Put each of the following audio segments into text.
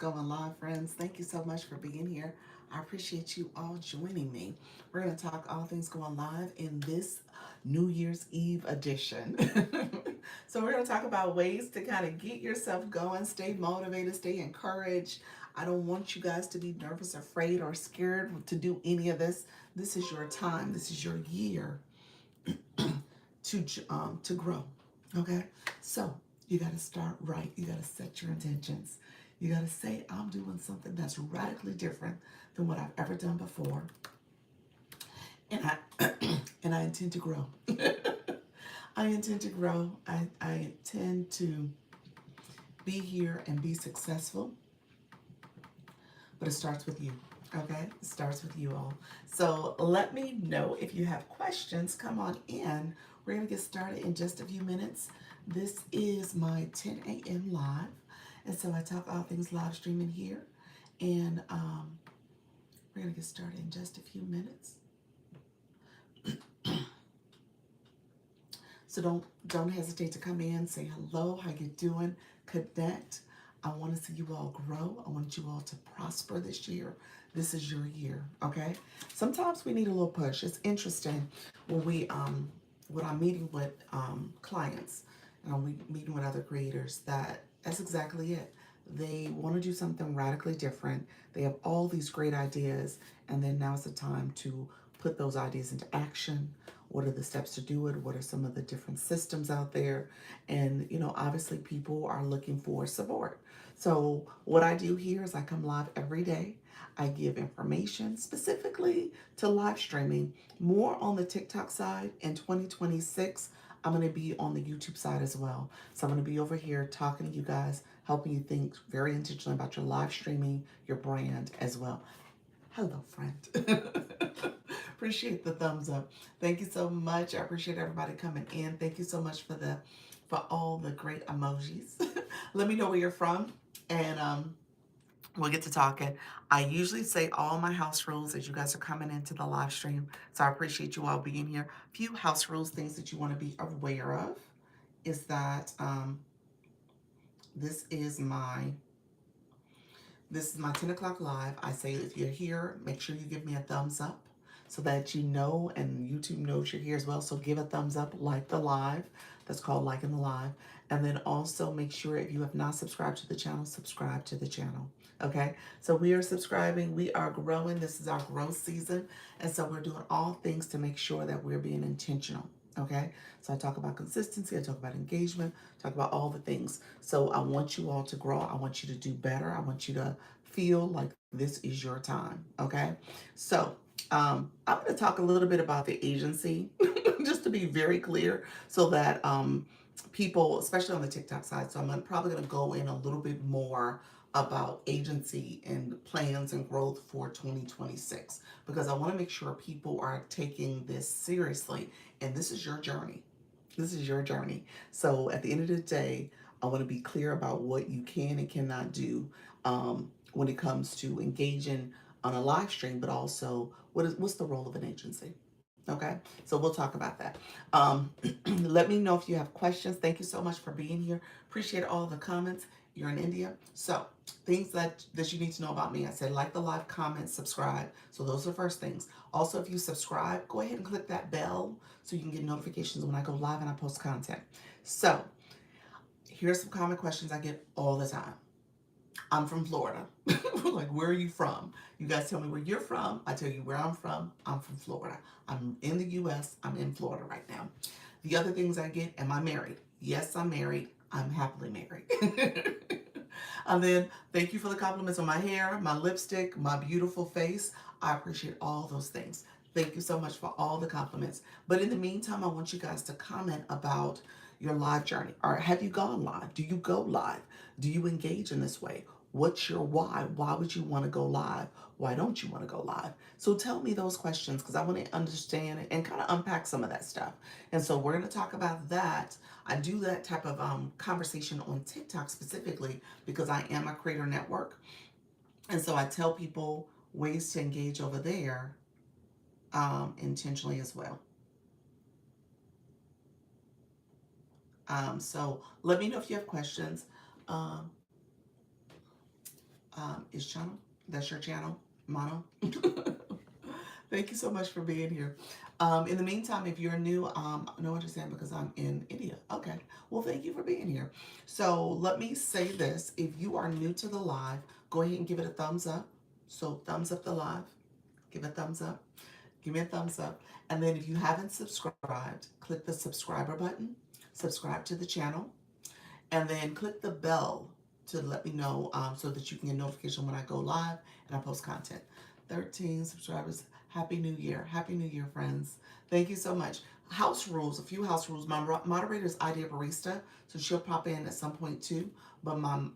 going live, friends. Thank you so much for being here. I appreciate you all joining me. We're going to talk all things going live in this New Year's Eve edition. So, we're going to talk about ways to kind of get yourself going, stay motivated, stay encouraged. I don't want you guys to be nervous, afraid, or scared to do any of this. This is your time, this is your year to grow. Okay, so you got to start right. You got to set your intentions. You got to say, I'm doing something that's radically different than what I've ever done before, and I and I intend to grow. I intend to grow. I intend to be here and be successful. But it starts with you. Okay, it starts with you all. So let me know if you have questions. Come on in. We're gonna get started in just a few minutes. This is my 10 a.m. live, and so I talk all things live streaming here, and we're gonna get started in just a few minutes. So don't hesitate to come in, say hello, how you doing, connect. I want to see you all grow. I want you all to prosper this year. This is your year, okay? Sometimes we need a little push. It's interesting when I'm meeting with clients and I'm meeting with other creators that's exactly it. They want to do something radically different. They have all these great ideas, and then now's the time to put those ideas into action. What are the steps to do it? What are some of the different systems out there? And, obviously people are looking for support. So what I do here is I come live every day. I give information specifically to live streaming, more on the TikTok side. In 2026, I'm going to be on the YouTube side as well. So I'm going to be over here talking to you guys, helping you think very intentionally about your live streaming, your brand as well. Hello, friend. Appreciate the thumbs up. Thank you so much. I appreciate everybody coming in. Thank you so much for all the great emojis. Let me know where you're from, and we'll get to talking. I usually say all my house rules as you guys are coming into the live stream, so I appreciate you all being here. A few house rules, things that you want to be aware of, is that this is my this is my 10 o'clock live. I say if you're here, make sure you give me a thumbs up so that you know and YouTube knows you're here as well. So give a thumbs up, like the live. That's called liking the live. And then also make sure if you have not subscribed to the channel, subscribe to the channel. Okay, so we are subscribing, we are growing. This is our growth season. And so we're doing all things to make sure that we're being intentional. Okay, so I talk about consistency, I talk about engagement, talk about all the things. So I want you all to grow. I want you to do better. I want you to feel like this is your time. Okay, so I'm going to talk a little bit about the agency, just to be very clear, so that people, especially on the TikTok side, so I'm probably going to go in a little bit more about agency and plans and growth for 2026, because I want to make sure people are taking this seriously, and this is your journey. This is your journey. So at the end of the day, I want to be clear about what you can and cannot do when it comes to engaging on a live stream, but also what's the role of an agency. Okay, so we'll talk about that. Let me know if you have questions. Thank you so much for being here. Appreciate all the comments. You're in India. So things that you need to know about me. I said like the live, comment, subscribe. So those are the first things. Also, if you subscribe, go ahead and click that bell so you can get notifications when I go live and I post content. So here's some common questions I get all the time. I'm from Florida. Like, where are you from? You guys tell me where you're from. I tell you where I'm from. I'm from Florida. I'm in the US. I'm in Florida right now. The other things I get, am I married? Yes, I'm married. I'm happily married. And then thank you for the compliments on my hair, my lipstick, my beautiful face. I appreciate all those things. Thank you so much for all the compliments. But in the meantime, I want you guys to comment about your live journey. Or have you gone live? Do you go live? Do you engage in this way? What's your why? Why would you want to go live? Why don't you want to go live? So tell me those questions, because I want to understand and kind of unpack some of that stuff. And so we're going to talk about that. I do that type of conversation on TikTok specifically because I am a creator network. And so I tell people ways to engage over there intentionally as well. So let me know if you have questions. Um, is channel. That's your channel, Mono. Thank you so much for being here. In the meantime, if you're new, no understand because I'm in India. Okay. Well, thank you for being here. So let me say this. If you are new to the live, go ahead and give it a thumbs up. So thumbs up the live. Give a thumbs up. Give me a thumbs up. And then if you haven't subscribed, click the subscriber button. Subscribe to the channel. And then click the bell to let me know so that you can get notification when I go live and I post content. 13 subscribers. Happy New Year. Happy New Year, friends. Thank you so much. House rules, a few house rules. My moderator is Idea Barista, so she'll pop in at some point too. But my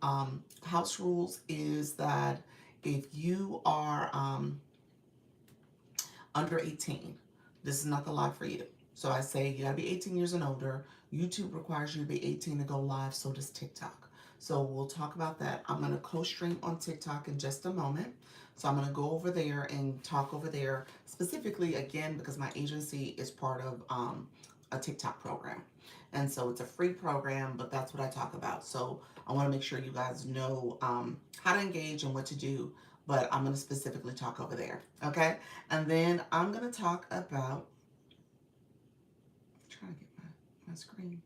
house rules is that if you are under 18, this is not the live for you. So I say you gotta be 18 years and older. YouTube requires you to be 18 to go live, so does TikTok. So we'll talk about that. I'm gonna co-stream on TikTok in just a moment. So I'm gonna go over there and talk over there specifically again because my agency is part of a TikTok program. And so it's a free program, but that's what I talk about. So I wanna make sure you guys know how to engage and what to do, but I'm gonna specifically talk over there, okay? And then I'm gonna talk about, I'm trying to get my screen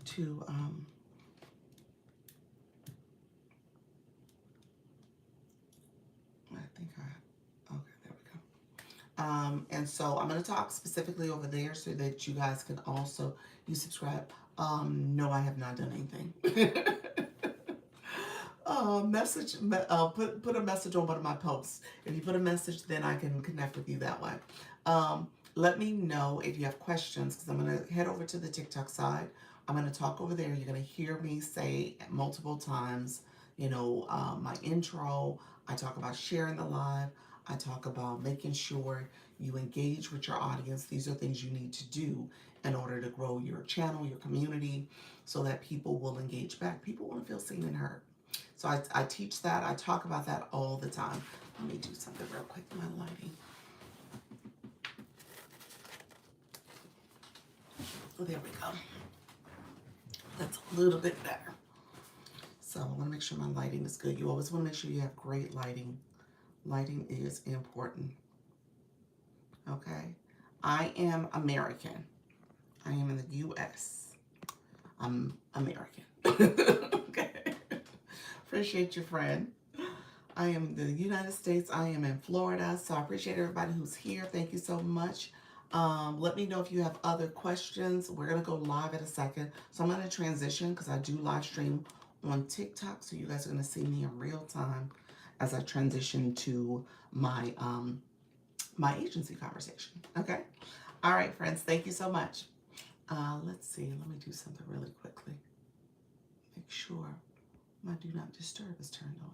to, I think okay, there we go. And so I'm gonna talk specifically over there so that you guys can also, you subscribe. No, I have not done anything. Put a message on one of my posts. If you put a message, then I can connect with you that way. Let me know if you have questions because I'm gonna head over to the TikTok side. I'm gonna talk over there. You're gonna hear me say multiple times, my intro. I talk about sharing the live. I talk about making sure you engage with your audience. These are things you need to do in order to grow your channel, your community, so that people will engage back. People want to feel seen and heard. So I teach that. I talk about that all the time. Let me do something real quick. My lighting. Oh, there we go. That's a little bit better. So I want to make sure my lighting is good. You always want to make sure you have great lighting. Lighting is important. Okay. I am American. I am in the U.S. I'm American. Okay. Appreciate you, friend. I am in the United States. I am in Florida. So I appreciate everybody who's here. Thank you so much. Let me know if you have other questions. We're going to go live in a second. So I'm going to transition because I do live stream on TikTok. So you guys are going to see me in real time as I transition to my my agency conversation. Okay. All right, friends. Thank you so much. Let's see. Let me do something really quickly. Make sure my do not disturb is turned on.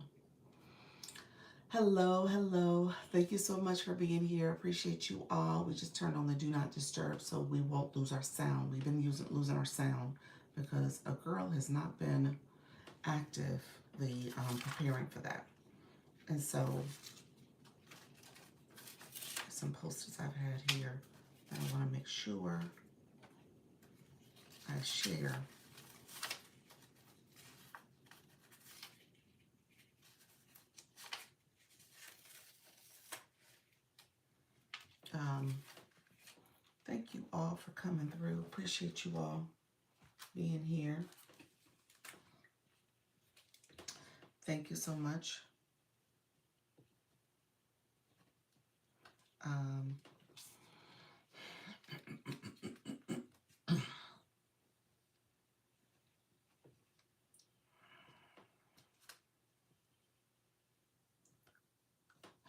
Hello, hello. Thank you so much for being here. Appreciate you all. We just turned on the do not disturb so we won't lose our sound. We've been losing our sound because a girl has not been actively preparing for that. And so some posters I've had here that I want to make sure I share. Thank you all for coming through. Appreciate you all being here. Thank you so much.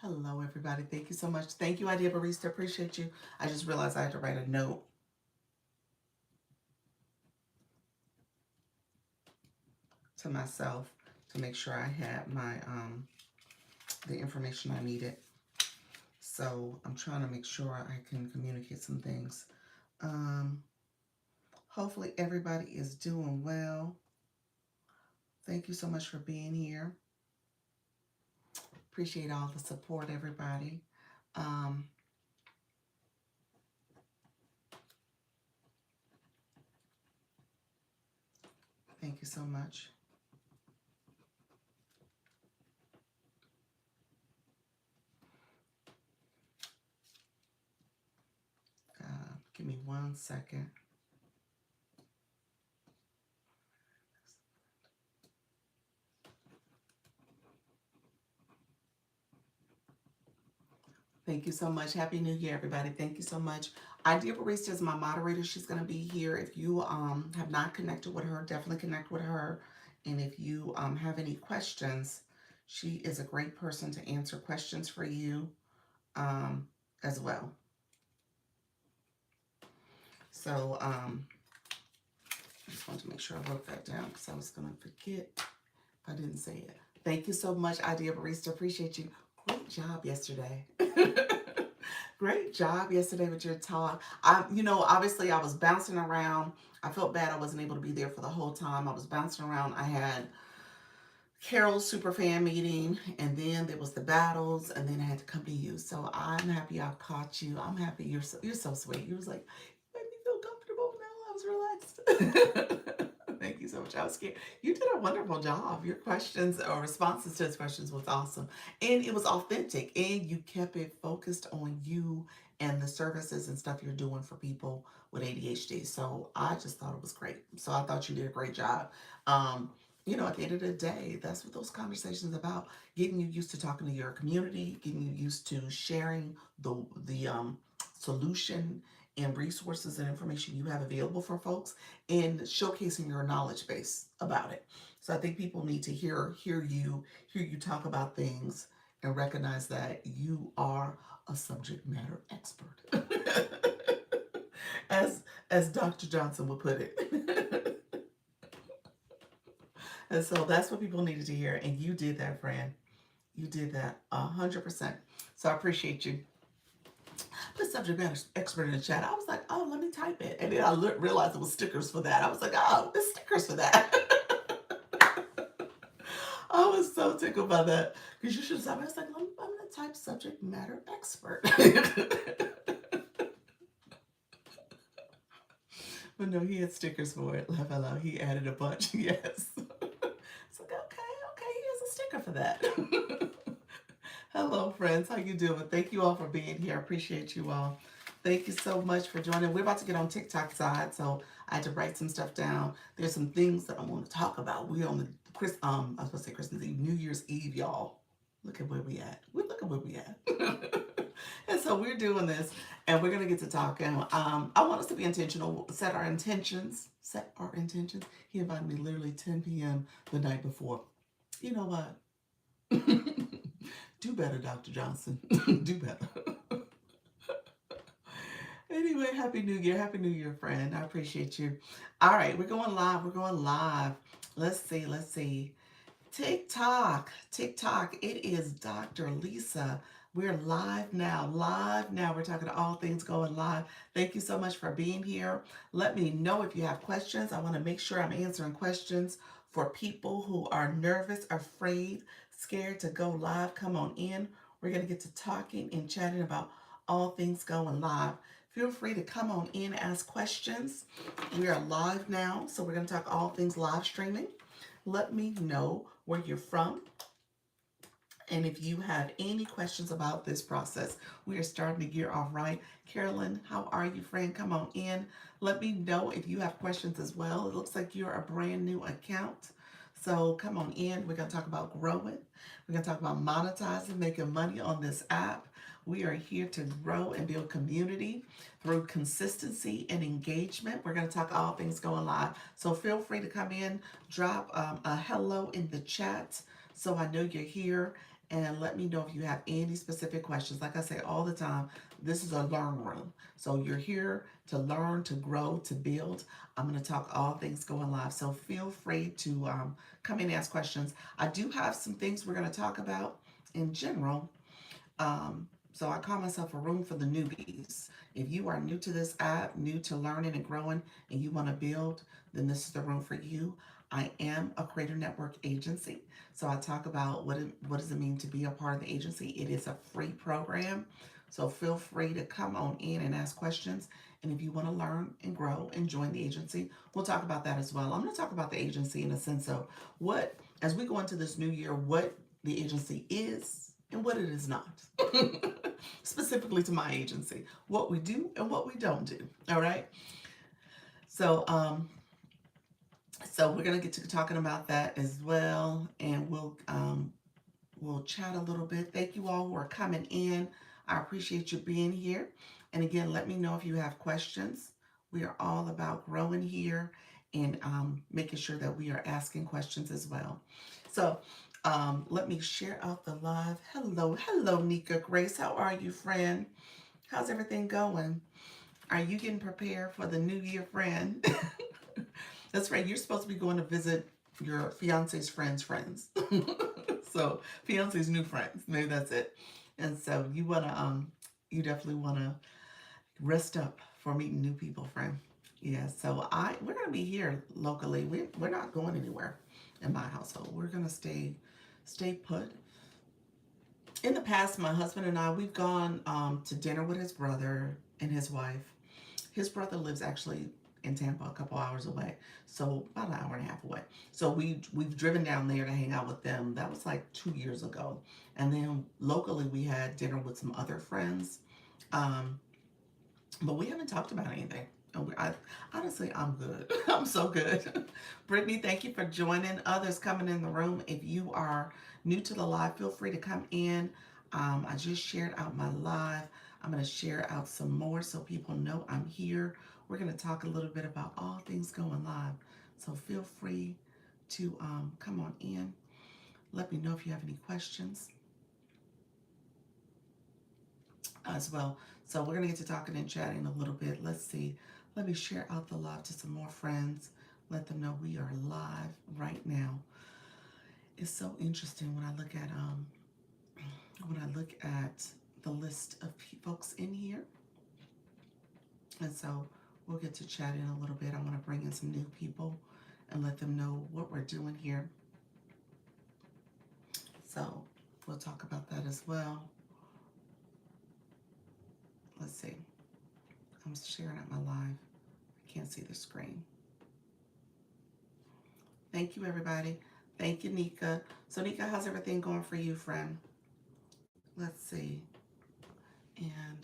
Hello, everybody. Thank you so much. Thank you, Idea Barista. Appreciate you. I just realized I had to write a note to myself to make sure I had my the information I needed. So I'm trying to make sure I can communicate some things. Hopefully everybody is doing well. Thank you so much for being here. Appreciate all the support, everybody. Thank you so much. me 1 second. Thank you so much. Happy New Year, everybody. Thank you so much. Idea Barista is my moderator. She's going to be here. If you have not connected with her, definitely connect with her. And if you have any questions, she is a great person to answer questions for you as well. So I just wanted to make sure I wrote that down because I was going to forget if I didn't say it. Thank you so much, Idea Barista. Appreciate you. Great job yesterday. Great job yesterday with your talk. Obviously I was bouncing around. I felt bad I wasn't able to be there for the whole time. I was bouncing around. I had Carol's Superfan meeting, and then there was the battles, and then I had to come to you. So I'm happy I caught you. I'm happy you're so sweet. You was like, made me feel comfortable now. I was relaxed. Thank you so much. I was scared. You did a wonderful job. Your questions or responses to his questions was awesome. And it was authentic. And you kept it focused on you and the services and stuff you're doing for people with ADHD. So I just thought it was great. So I thought you did a great job. At the end of the day, that's what those conversations about. Getting you used to talking to your community, getting you used to sharing the solution and resources and information you have available for folks, and showcasing your knowledge base about it. So I think people need to hear you talk about things and recognize that you are a subject matter expert. as Dr. Johnson would put it. And so that's what people needed to hear. And you did that, friend. You did that 100%. So I appreciate you. Put subject matter expert in the chat. I was like, oh, let me type it. And then I realized it was stickers for that. I was like, oh, there's stickers for that. I was so tickled by that. Because you should have said, I was like, I'm going to type subject matter expert. But no, he had stickers for it. Laugh out loud. He added a bunch. Yes. It's like, okay, here's a sticker for that. Hello, friends. How you doing? Thank you all for being here. I appreciate you all. Thank you so much for joining. We're about to get on TikTok side, so I had to write some stuff down. There's some things that I want to talk about. We're on the I was supposed to say Christmas Eve, New Year's Eve, y'all. Look at where we at. Look at where we at. And so we're doing this, and we're gonna get to talking. I want us to be intentional. Set our intentions. He invited me literally 10 p.m. the night before. You know what? Do better, Dr. Johnson. Do better. Anyway, Happy New Year. Happy New Year, friend. I appreciate you. All right, we're going live. Let's see. TikTok. It is Dr. Lisa. We're live now. We're talking all things going live. Thank you so much for being here. Let me know if you have questions. I want to make sure I'm answering questions for people who are nervous, afraid, scared to go live. Come on in. We're going to get to talking and chatting about all things going live. Feel free to come on in, ask questions. We are live now, so we're going to talk all things live streaming. Let me know where you're from, and if you have any questions about this process. We are starting to gear off right. Carolyn, how are you, friend? Come on in. Let me know if you have questions as well. It looks like you're a brand new account. So come on in. We're going to talk about growing. We're going to talk about monetizing, making money on this app. We are here to grow and build community through consistency and engagement. We're going to talk all things going live. So feel free to come in, drop a hello in the chat so I know you're here, and let me know if you have any specific questions. Like I say all the time, this is a learn room. So you're here to learn, to grow, to build. I'm going to talk all things going live. So feel free to come in and ask questions. I do have some things we're going to talk about in general. So I call myself a room for the newbies. If you are new to this app, new to learning and growing, and you want to build, then this is the room for you. I am a Creator Network agency. So I talk about what does it mean to be a part of the agency. It is a free program. So feel free to come on in and ask questions. And if you want to learn and grow and join the agency, we'll talk about that as well. I'm going to talk about the agency in a sense of what, as we go into this new year, what the agency is and what it is not. specifically to my agency, what we do and what we don't do. All right. So, so we're gonna get to talking about that as well, and we'll chat a little bit. Thank you all who are coming in. I appreciate you being here. And again, let me know if you have questions. We are all about growing here and making sure that we are asking questions as well. So let me share out the live. Hello, hello, Nika Grace. How are you, friend? How's everything going? Are you getting prepared for the new year, friend? That's right. You're supposed to be going to visit your fiance's friends. So fiance's new friends. Maybe that's it. And so you definitely wanna rest up for meeting new people, friend. Yeah. So we're gonna be here locally. We're not going anywhere in my household. We're gonna stay put. In the past, my husband and I we've gone to dinner with his brother and his wife. His brother lives actually in Tampa, a couple hours away, so about an hour and a half away. So we've driven down there to hang out with them. That was like 2 years ago, and then locally we had dinner with some other friends, um, but we haven't talked about anything. Honestly, I'm good. I'm so good. Brittany, thank you for joining. Others coming in the room. If you are new to the live, feel free to come in. I just shared out my live. I'm going to share out some more so people know I'm here. We're going to talk a little bit about all things going live. So feel free to come on in. Let me know if you have any questions as well. So we're going to get to talking and chatting a little bit. Let's see. Let me share out the live to some more friends. Let them know we are live right now. It's so interesting when I look at the list of folks in here. And so we'll get to chat in a little bit. I want to bring in some new people and let them know what we're doing here. So we'll talk about that as well. Let's see. I'm sharing out my live. I can't see the screen. Thank you, everybody. Thank you, Nika. So, Nika, how's everything going for you, friend? Let's see. And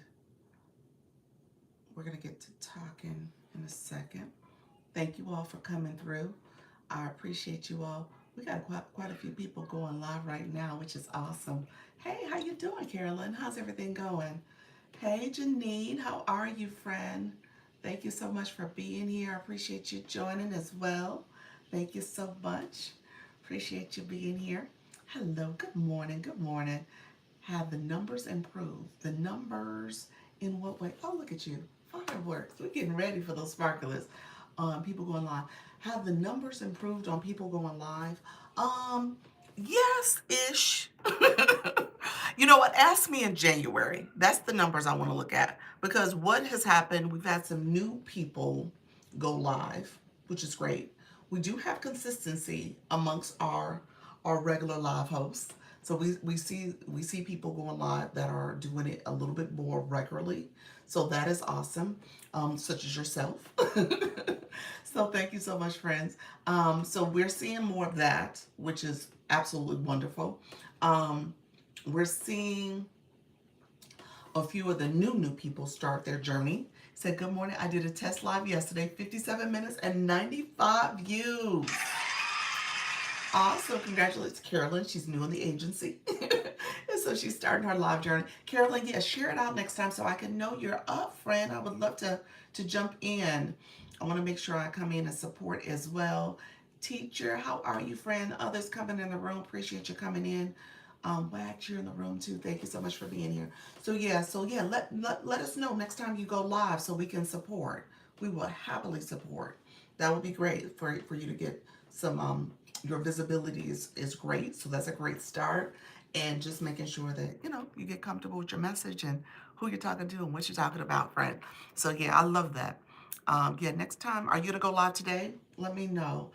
we're going to get to talking in a second. Thank you all for coming through. I appreciate you all. We got quite a few people going live right now, which is awesome. Hey, how you doing, Carolyn? How's everything going? Hey, Janine, how are you, friend? Thank you so much for being here. I appreciate you joining as well. Thank you so much. Appreciate you being here. Hello, good morning, good morning. Have the numbers improved? The numbers in what way? Oh, look at you. Fireworks. We're getting ready for those sparklers. People going live. Have the numbers improved on people going live? Yes-ish. You know what? Ask me in January. That's the numbers I want to look at. Because what has happened, we've had some new people go live, which is great. We do have consistency amongst our regular live hosts. So we see people going live that are doing it a little bit more regularly. So that is awesome, such as yourself. So thank you so much, friends. So we're seeing more of that, which is absolutely wonderful. We're seeing a few of the new people start their journey. Said, good morning. I did a test live yesterday, 57 minutes and 95 views. Also, congratulations, Carolyn. She's new in the agency. And so she's starting her live journey. Carolyn, yeah, share it out next time so I can know you're up, friend. I would love to jump in. I want to make sure I come in and support as well. Teacher, how are you, friend? Others coming in the room. Appreciate you coming in. Wax, you're in the room too. Thank you so much for being here. So yeah, let us know next time you go live so we can support. We will happily support. That would be great for you to get some your visibility is great. So that's a great start. And just making sure that, you get comfortable with your message and who you're talking to and what you're talking about, friend. So yeah, I love that. Yeah, next time, are you gonna go live today? Let me know.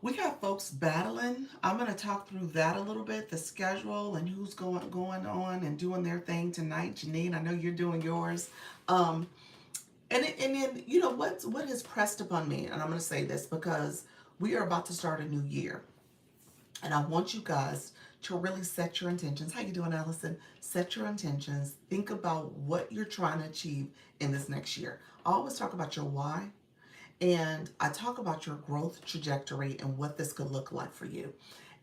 We got folks battling. I'm going to talk through that a little bit, the schedule and who's going on and doing their thing tonight. Janine, I know you're doing yours. And then, what has pressed upon me, and I'm going to say this because we are about to start a new year. And I want you guys to really set your intentions. How you doing, Allison? Set your intentions. Think about what you're trying to achieve in this next year. I always talk about your why, and I talk about your growth trajectory and what this could look like for you.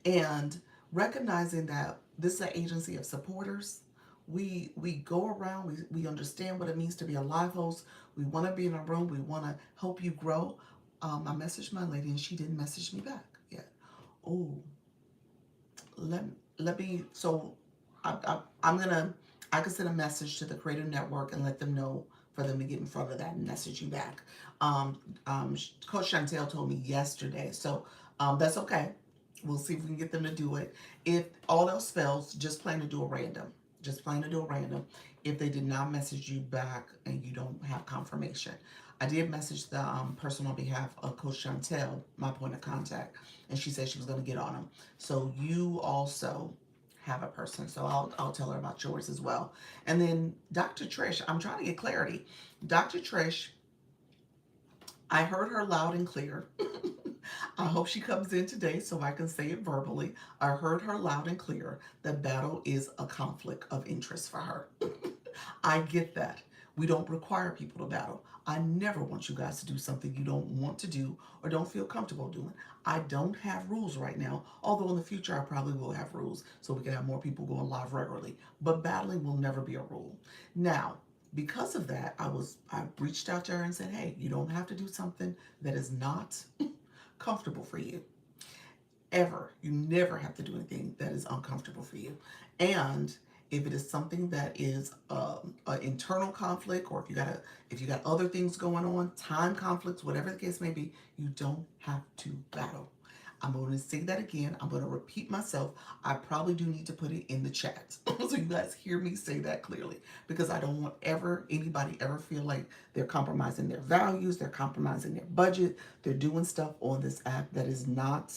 And recognizing that this is an agency of supporters. We go around, we understand what it means to be a live host. We want to be in a room, we want to help you grow. I messaged my lady and she didn't message me back yet. Oh, let let me so I'm gonna I can send a message to the Creative Network and let them know for them to get in front of that and message you back. Coach Chantel told me yesterday, so that's okay. We'll see if we can get them to do it. If all else fails, just plan to do a random. Just plan to do a random. If they did not message you back and you don't have confirmation, I did message the person on behalf of Coach Chantel, my point of contact, and she said she was going to get on them. So you also have a person. So I'll tell her about yours as well. And then Dr. Trish, I'm trying to get clarity. Dr. Trish, I heard her loud and clear. I hope she comes in today so I can say it verbally. I heard her loud and clear. The battle is a conflict of interest for her. I get that. We don't require people to battle. I never want you guys to do something you don't want to do or don't feel comfortable doing. I don't have rules right now, although in the future I probably will have rules so we can have more people going live regularly. But battling will never be a rule. Now, because of that, I reached out to her and said, hey, you don't have to do something that is not comfortable for you. Ever. You never have to do anything that is uncomfortable for you. And if it is something that is an internal conflict, or if you got other things going on, time conflicts, whatever the case may be, you don't have to battle. I'm going to say that again. I'm going to repeat myself. I probably do need to put it in the chat so you guys hear me say that clearly, because I don't want anybody ever feel like they're compromising their values, they're compromising their budget, they're doing stuff on this app that is not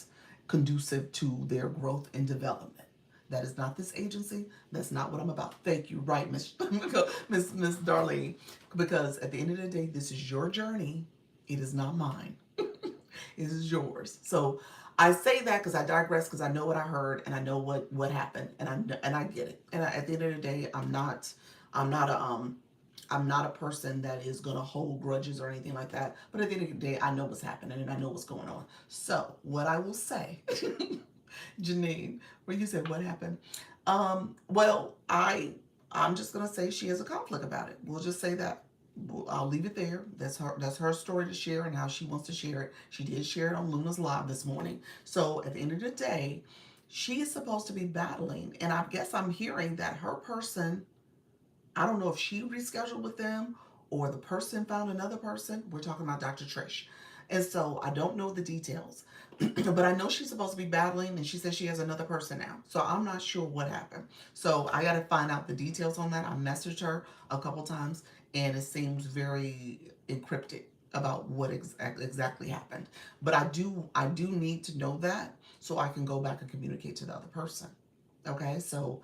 conducive to their growth and development. That is not this agency. That's not what I'm about. Thank you, right, Miss Darlene. Because at the end of the day, this is your journey. It is not mine. It is yours. So I say that because I digress, because I know what I heard and I know what happened, and I get it. And at the end of the day, I'm not a person that is gonna hold grudges or anything like that. But at the end of the day, I know what's happening and I know what's going on. So what I will say, Janine, where you said what happened, well, I'm just gonna say she has a conflict about it. We'll just say that. I'll leave it there. That's her story to share and how she wants to share it. She did share it on Luna's Live this morning. So at the end of the day, she is supposed to be battling, and I guess I'm hearing that her person, I don't know if she rescheduled with them or the person found another person. We're talking about Dr. Trish. And so I don't know the details, but I know she's supposed to be battling, and she says she has another person now. So I'm not sure what happened. So I got to find out the details on that. I messaged her a couple times, and it seems very encrypted about what exactly happened. But I do need to know that so I can go back and communicate to the other person. Okay, so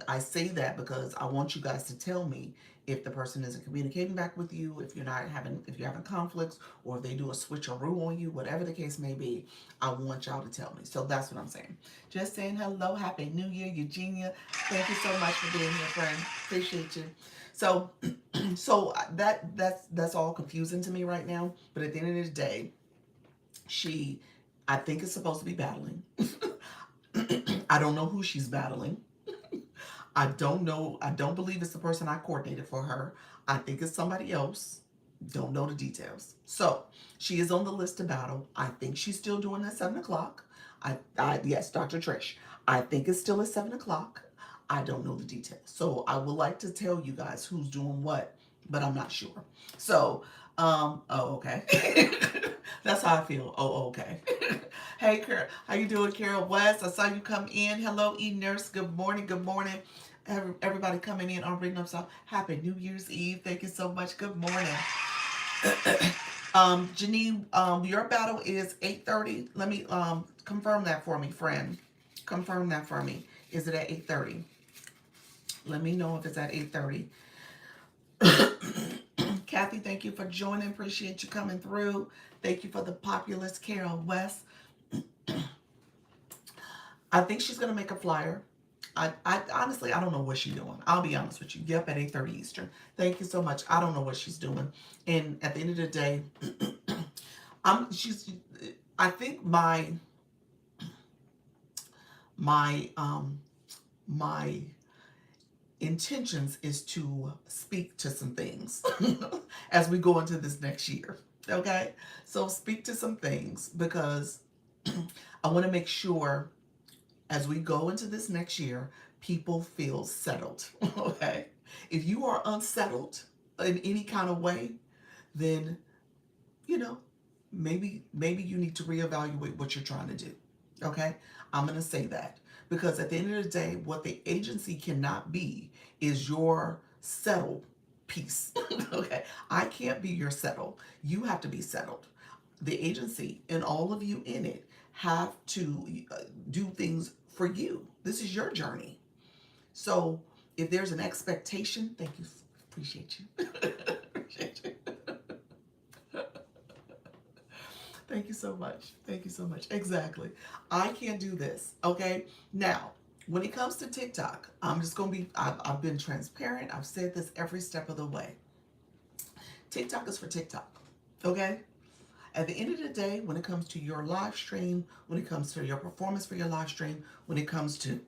I say that because I want you guys to tell me if the person isn't communicating back with you, if you're having conflicts, or if they do a switcheroo on you, whatever the case may be. I want y'all to tell me. So that's what I'm saying. Just saying hello, happy New Year, Eugenia. Thank you so much for being here, friend. Appreciate you. So, so that's all confusing to me right now. But at the end of the day, I think, is supposed to be battling. I don't know who she's battling. I don't know. I don't believe it's the person I coordinated for her. I think it's somebody else. Don't know the details. So she is on the list to battle. I think she's still doing at 7 o'clock. Yes, Dr. Trish. I think it's still at 7 o'clock. I don't know the details. So I would like to tell you guys who's doing what, but I'm not sure. So, oh, okay. That's how I feel. Oh, okay. Hey, Carol, how you doing, Carol West? I saw you come in. Hello, E-Nurse. Good morning. Good morning. Everybody coming in on Bring Up South. Happy New Year's Eve. Thank you so much. Good morning. Janine, your battle is 8:30. Let me confirm that for me, friend. Confirm that for me. Is it at 8:30? Let me know if it's at 8:30. Kathy, thank you for joining. Appreciate you coming through. Thank you for the populist Carol West. I think she's gonna make a flyer. I honestly, I don't know what she's doing. I'll be honest with you. Yep, at 8:30 Eastern. Thank you so much. I don't know what she's doing. And at the end of the day, she's. I think my my intentions is to speak to some things as we go into this next year. Okay, so speak to some things because I want to make sure as we go into this next year, people feel settled. Okay. If you are unsettled in any kind of way, then, you know, maybe you need to reevaluate what you're trying to do. Okay? I'm going to say that because at the end of the day, what the agency cannot be is your settled piece. Okay? I can't be your settled. You have to be settled. The agency and all of you in it have to do things for you. This is your journey. So if there's an expectation, thank you. Appreciate you. Appreciate you. Thank you so much. Thank you so much. Exactly. I can't do this. Okay. Now, when it comes to TikTok, I'm just going to be, I've been transparent. I've said this every step of the way. TikTok is for TikTok. Okay. At the end of the day, when it comes to your live stream, when it comes to your performance for your live stream, when it comes to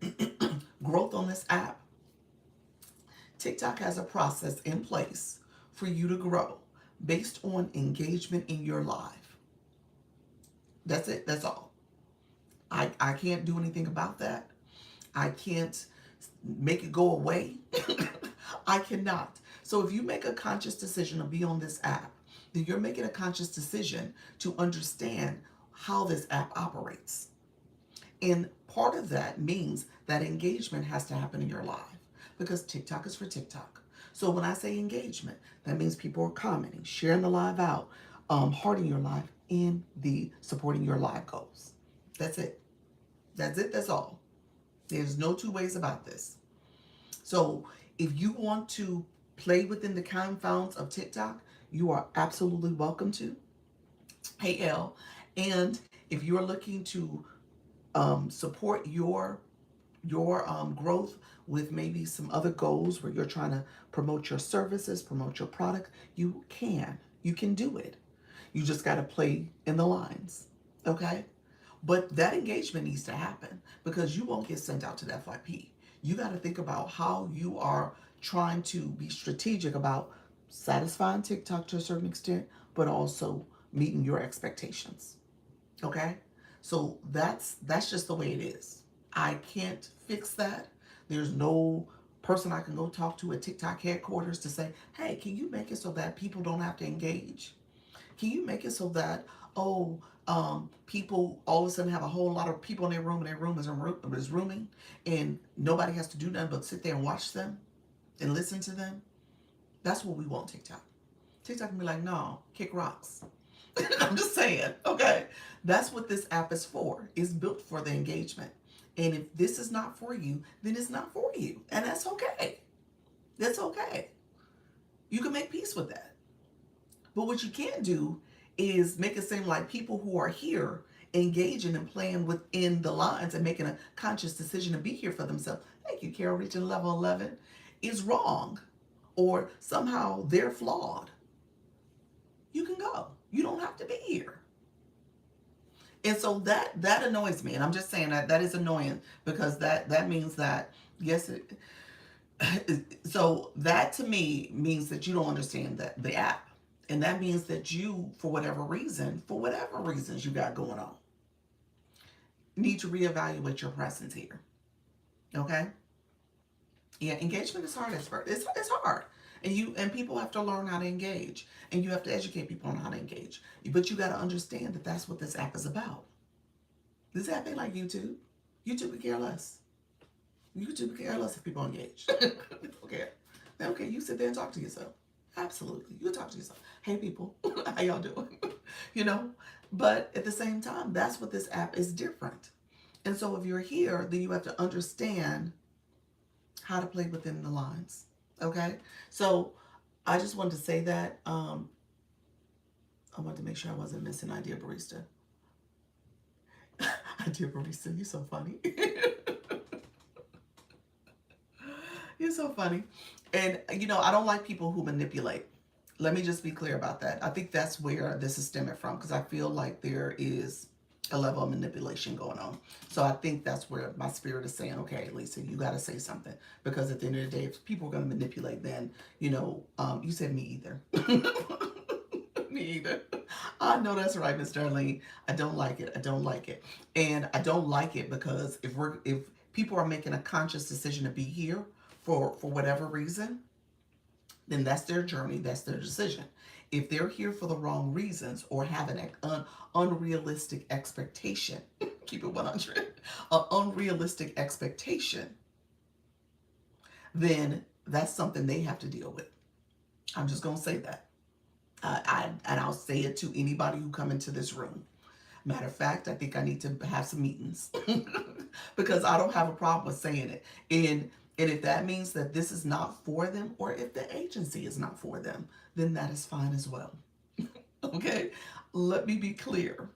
growth on this app, TikTok has a process in place for you to grow based on engagement in your live. That's it. That's all. I can't do anything about that. I can't make it go away. I cannot. So if you make a conscious decision to be on this app, then you're making a conscious decision to understand how this app operates. And part of that means that engagement has to happen in your life because TikTok is for TikTok. So when I say engagement, that means people are commenting, sharing the live out, hearting your live in the supporting your live goals. That's it. That's it. That's all. There's no two ways about this. So if you want to play within the confounds of TikTok, you are absolutely welcome to. Hey, L. And if you're looking to support your growth with maybe some other goals where you're trying to promote your services, promote your product, you can do it. You just got to play in the lines. Okay. But that engagement needs to happen because you won't get sent out to the FYP. You got to think about how you are trying to be strategic about satisfying TikTok to a certain extent, but also meeting your expectations. Okay? So that's just the way it is. I can't fix that. There's no person I can go talk to at TikTok headquarters to say, hey, can you make it so that people don't have to engage? Can you make it so that, people all of a sudden have a whole lot of people in their room and their room is rooming and nobody has to do nothing but sit there and watch them and listen to them? That's what we want TikTok. TikTok can be like, no, kick rocks. I'm just saying, okay? That's what this app is for. It's built for the engagement. And if this is not for you, then it's not for you. And that's okay. That's okay. You can make peace with that. But what you can't do is make it seem like people who are here engaging and playing within the lines and making a conscious decision to be here for themselves. Thank you, Carol, reaching level 11, is wrong or somehow they're flawed. You can go. You don't have to be here. And so that annoys me. And I'm just saying that is annoying because that means that, yes, so that to me means that you don't understand the app. And that means that you, for whatever reasons you got going on, need to reevaluate your presence here. Okay? Yeah, engagement is hard at first. It's hard. And people have to learn how to engage. And you have to educate people on how to engage. But you got to understand that that's what this app is about. This app ain't like YouTube. YouTube could care less. YouTube could care less if people engage. They don't care. They don't care. You sit there and talk to yourself. Absolutely. You talk to yourself. Hey, people. How y'all doing? But at the same time, that's what this app is different. And so if you're here, then you have to understand how to play within the lines. Okay? So I just wanted to say that. I wanted to make sure I wasn't missing Idea Barista. I did, Marisa. You're so funny. You're so funny. And, I don't like people who manipulate. Let me just be clear about that. I think that's where this is stemming from because I feel like there is a level of manipulation going on. So I think that's where my spirit is saying, okay, Lisa, you got to say something because at the end of the day, if people are going to manipulate, then, you said me either. Me either. I know that's right, Miss Darlene. I don't like it. I don't like it. And I don't like it because if people are making a conscious decision to be here for whatever reason, then that's their journey, that's their decision. If they're here for the wrong reasons or have an unrealistic expectation, keep it 100, an unrealistic expectation, then that's something they have to deal with. I'm just going to say that. And I'll say it to anybody who come into this room. Matter of fact, I think I need to have some meetings because I don't have a problem with saying it. And if that means that this is not for them or if the agency is not for them, then that is fine as well. Okay? Let me be clear.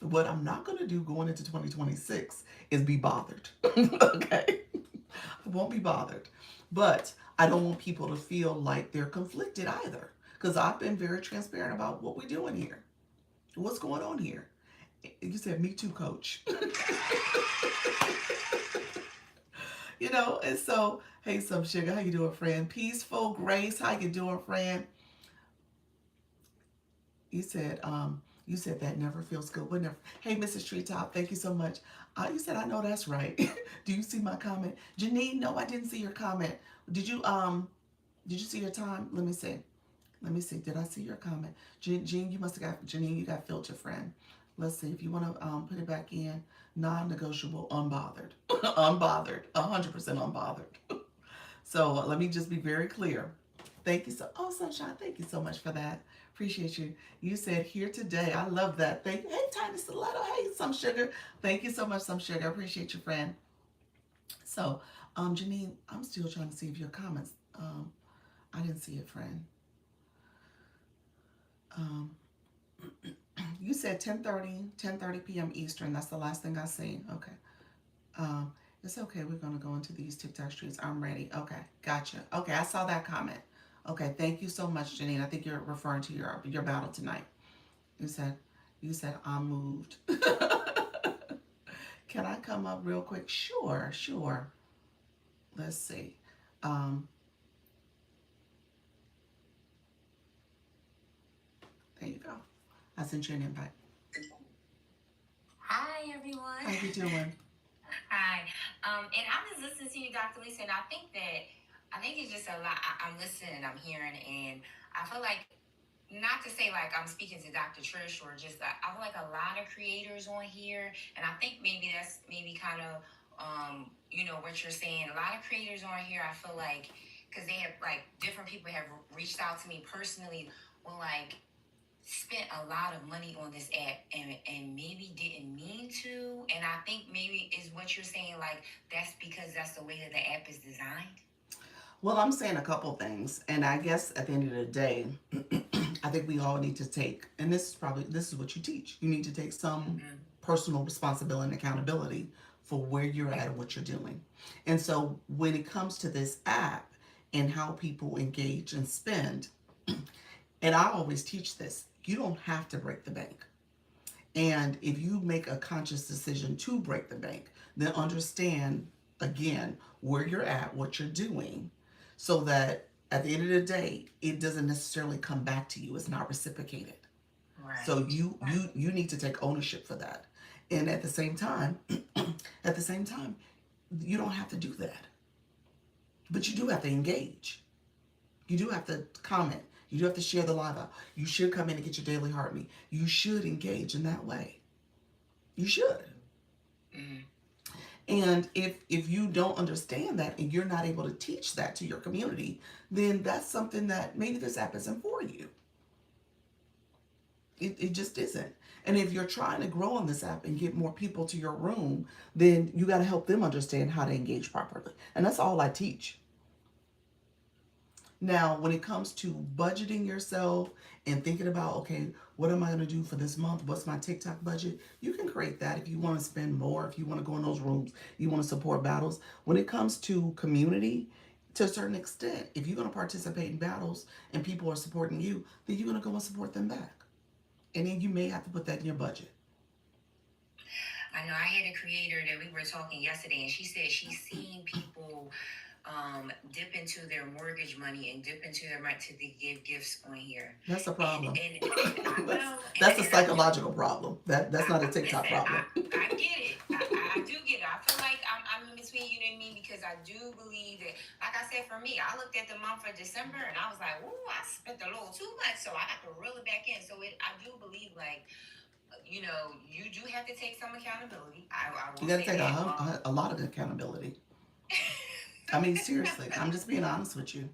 What I'm not going to do going into 2026 is be bothered. Okay? I won't be bothered. But I don't want people to feel like they're conflicted either because I've been very transparent about what we're doing here. What's going on here? You said, me too, coach. And so, hey, some sugar, how you doing, friend? Peaceful Grace, how you doing, friend? You said, that never feels good. Whenever. Hey, Mrs. Treetop, thank you so much. You said, I know that's right. Do you see my comment? Janine, no, I didn't see your comment. Did you see your time? Let me see. Did I see your comment? Jean, you must have got, Janine, you got filter, friend. Let's see if you want to put it back in. Non-negotiable, unbothered. Unbothered, 100% unbothered. So let me just be very clear. Thank you Sunshine, thank you so much for that. Appreciate you. You said here today. I love that. Thank you. Hey, Tiny Stiletto. Hey, Some Sugar. Thank you so much, Some Sugar. I appreciate you, friend. So, Janine, I'm still trying to see if your comments. I didn't see it, friend. You said 10:30 p.m. Eastern. That's the last thing I see. Okay. It's okay. We're going to go into these TikTok streets. I'm ready. Okay. Gotcha. Okay. I saw that comment. Okay. Thank you so much, Janine. I think you're referring to your battle tonight. You said I'm moved. Can I come up real quick? Sure. Let's see. There you go. I sent you an invite. Hi, everyone. How you doing? Hi. And I was listening to you, Dr. Lisa, and I think it's just a lot. I'm listening, I'm hearing, and I feel like, not to say like I'm speaking to Dr. Trish or just that, I feel like a lot of creators on here, and I think maybe that's maybe kind of, what you're saying. A lot of creators on here, I feel like, because they have, like, different people have reached out to me personally, well, like, spent a lot of money on this app and maybe didn't mean to. And I think maybe is what you're saying, like, that's because that's the way that the app is designed. Well, I'm saying a couple things, and I guess at the end of the day, I think we all need to take, and this is what you teach. You need to take some personal responsibility and accountability for where you're at and what you're doing. And so when it comes to this app and how people engage and spend, and I always teach this, you don't have to break the bank. And if you make a conscious decision to break the bank, then understand again where you're at, what you're doing, so that at the end of the day, it doesn't necessarily come back to you. It's not reciprocated. Right. So you need to take ownership for that. And at the same time, you don't have to do that. But you do have to engage. You do have to comment. You do have to share the live out. You should come in and get your daily heartbeat. You should engage in that way. You should. Mm-hmm. And if you don't understand that and you're not able to teach that to your community, then that's something that maybe this app isn't for you. It just isn't. And if you're trying to grow on this app and get more people to your room, then you got to help them understand how to engage properly. And that's all I teach. Now, when it comes to budgeting yourself and thinking about, okay, What am I going to do for this month? What's my TikTok budget? You can create that if you want to spend more, if you want to go in those rooms, you want to support battles. When it comes to community, to a certain extent, if you're going to participate in battles and people are supporting you, then you're going to go and support them back. And then you may have to put that in your budget. I know I had a creator that we were talking yesterday, and she said she's seen people dip into their mortgage money and dip into their money to give gifts on here. That's a problem. And I that's know, that's a and I just psychological problem. That's not a TikTok listen. problem. I get it. I do get it. I feel like I'm in between you and me because I do believe that, like I said, for me, I looked at the month of December and I was like, "Ooh, I spent a little too much," so I have to reel it back in. So I do believe like you do have to take some accountability. I You will got to say take that. a lot of accountability. I mean, seriously, I'm just being honest with you.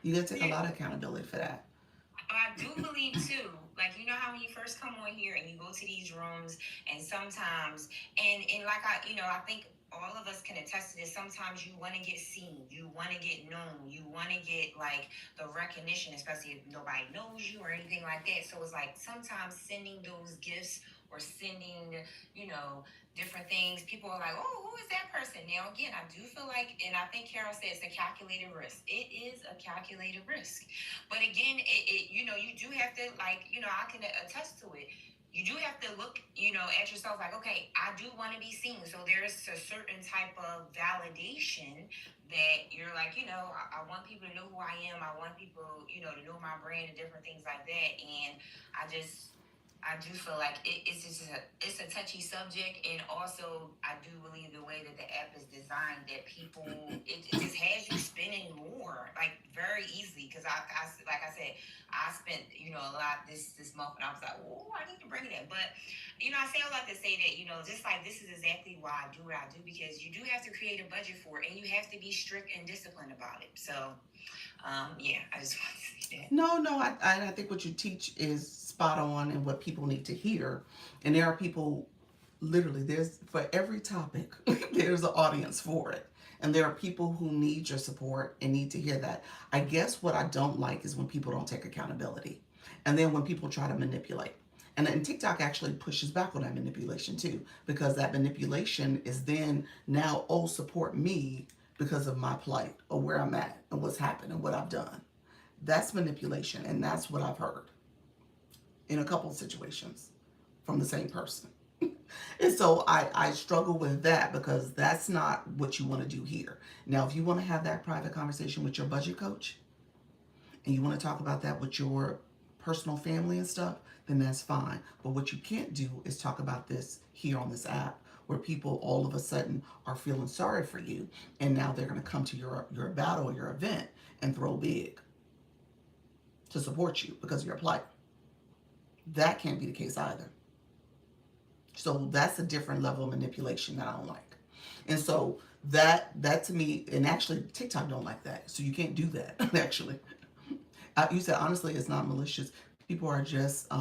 You got to take a Yeah. lot of accountability for that. I do believe too, like how when you first come on here and you go to these rooms, and sometimes, and like I think all of us can attest to this. Sometimes you want to get seen, you want to get known, you want to get like the recognition, especially if nobody knows you or anything like that. So it's like sometimes sending those gifts or sending, you know, different things. People are like, oh, who is that person? Now, again, I do feel like, and I think Carol said it's a calculated risk. It is a calculated risk. But again, you do have to, like, I can attest to it. You do have to look, at yourself like, okay, I do want to be seen. So there's a certain type of validation that you're like, I want people to know who I am. I want people, to know my brand and different things like that. And I do feel like it's a touchy subject, and also I do believe the way that the app is designed, that people it just has you spending more, like very easily. Because I like I said, I spent a lot this month, and I was like, oh, I need to bring it in. But I say a lot to say that just like this is exactly why I do what I do, because you do have to create a budget for it, and you have to be strict and disciplined about it. So yeah, I just want to say that. No, I think what you teach is spot on and what people need to hear. And there are people, literally, there's for every topic, there's an audience for it. And there are people who need your support and need to hear that. I guess what I don't like is when people don't take accountability. And then when people try to manipulate. And TikTok actually pushes back on that manipulation too, because that manipulation is then now, oh, support me because of my plight or where I'm at and what's happened and what I've done. That's manipulation, and that's what I've heard in a couple of situations from the same person. And so I struggle with that because that's not what you want to do here. Now, if you want to have that private conversation with your budget coach and you want to talk about that with your personal family and stuff, then that's fine. But what you can't do is talk about this here on this app where people all of a sudden are feeling sorry for you and now they're going to come to your battle or your event and throw big to support you because of your plight. That can't be the case either. So that's a different level of manipulation that I don't like. And so that to me, and actually TikTok don't like that. So you can't do that actually. You said honestly, it's not malicious. People are just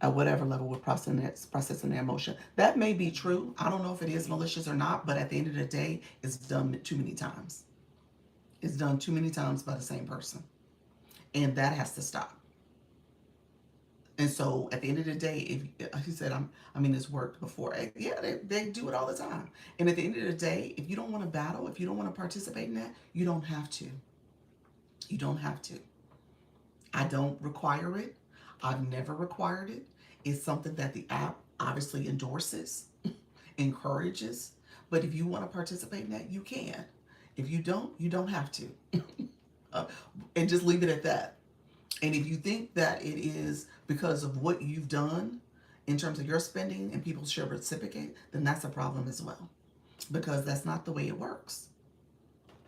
at whatever level with processing their emotion. That may be true. I don't know if it is malicious or not, but at the end of the day, it's done too many times. It's done too many times by the same person. And that has to stop. And so at the end of the day, if he said, it's worked before. Yeah, they do it all the time. And at the end of the day, if you don't want to battle, if you don't want to participate in that, you don't have to. You don't have to. I don't require it. I've never required it. It's something that the app obviously endorses, encourages. But if you want to participate in that, you can. If you don't have to. And just leave it at that. And if you think that it is because of what you've done in terms of your spending and people should reciprocate, then that's a problem as well. Because that's not the way it works.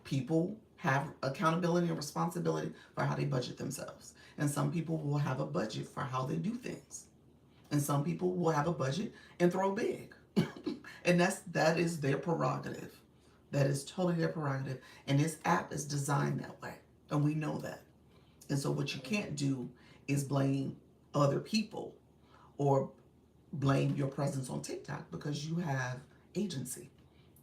People have accountability and responsibility for how they budget themselves. And some people will have a budget for how they do things. And some people will have a budget and throw big. And that is their prerogative. That is totally their prerogative. And this app is designed that way. And we know that. And so what you can't do is blame other people or blame your presence on TikTok because you have agency